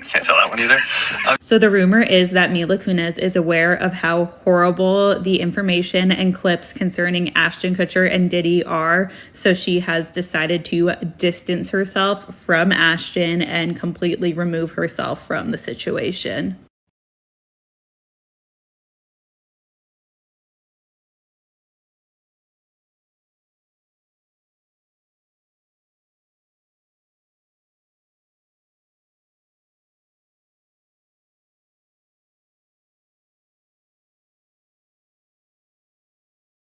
can't tell that one either. So the rumor is that Mila Kunis is aware of how horrible the information and clips concerning Ashton Kutcher and Diddy are. So she has decided to distance herself from Ashton and completely remove herself from the situation.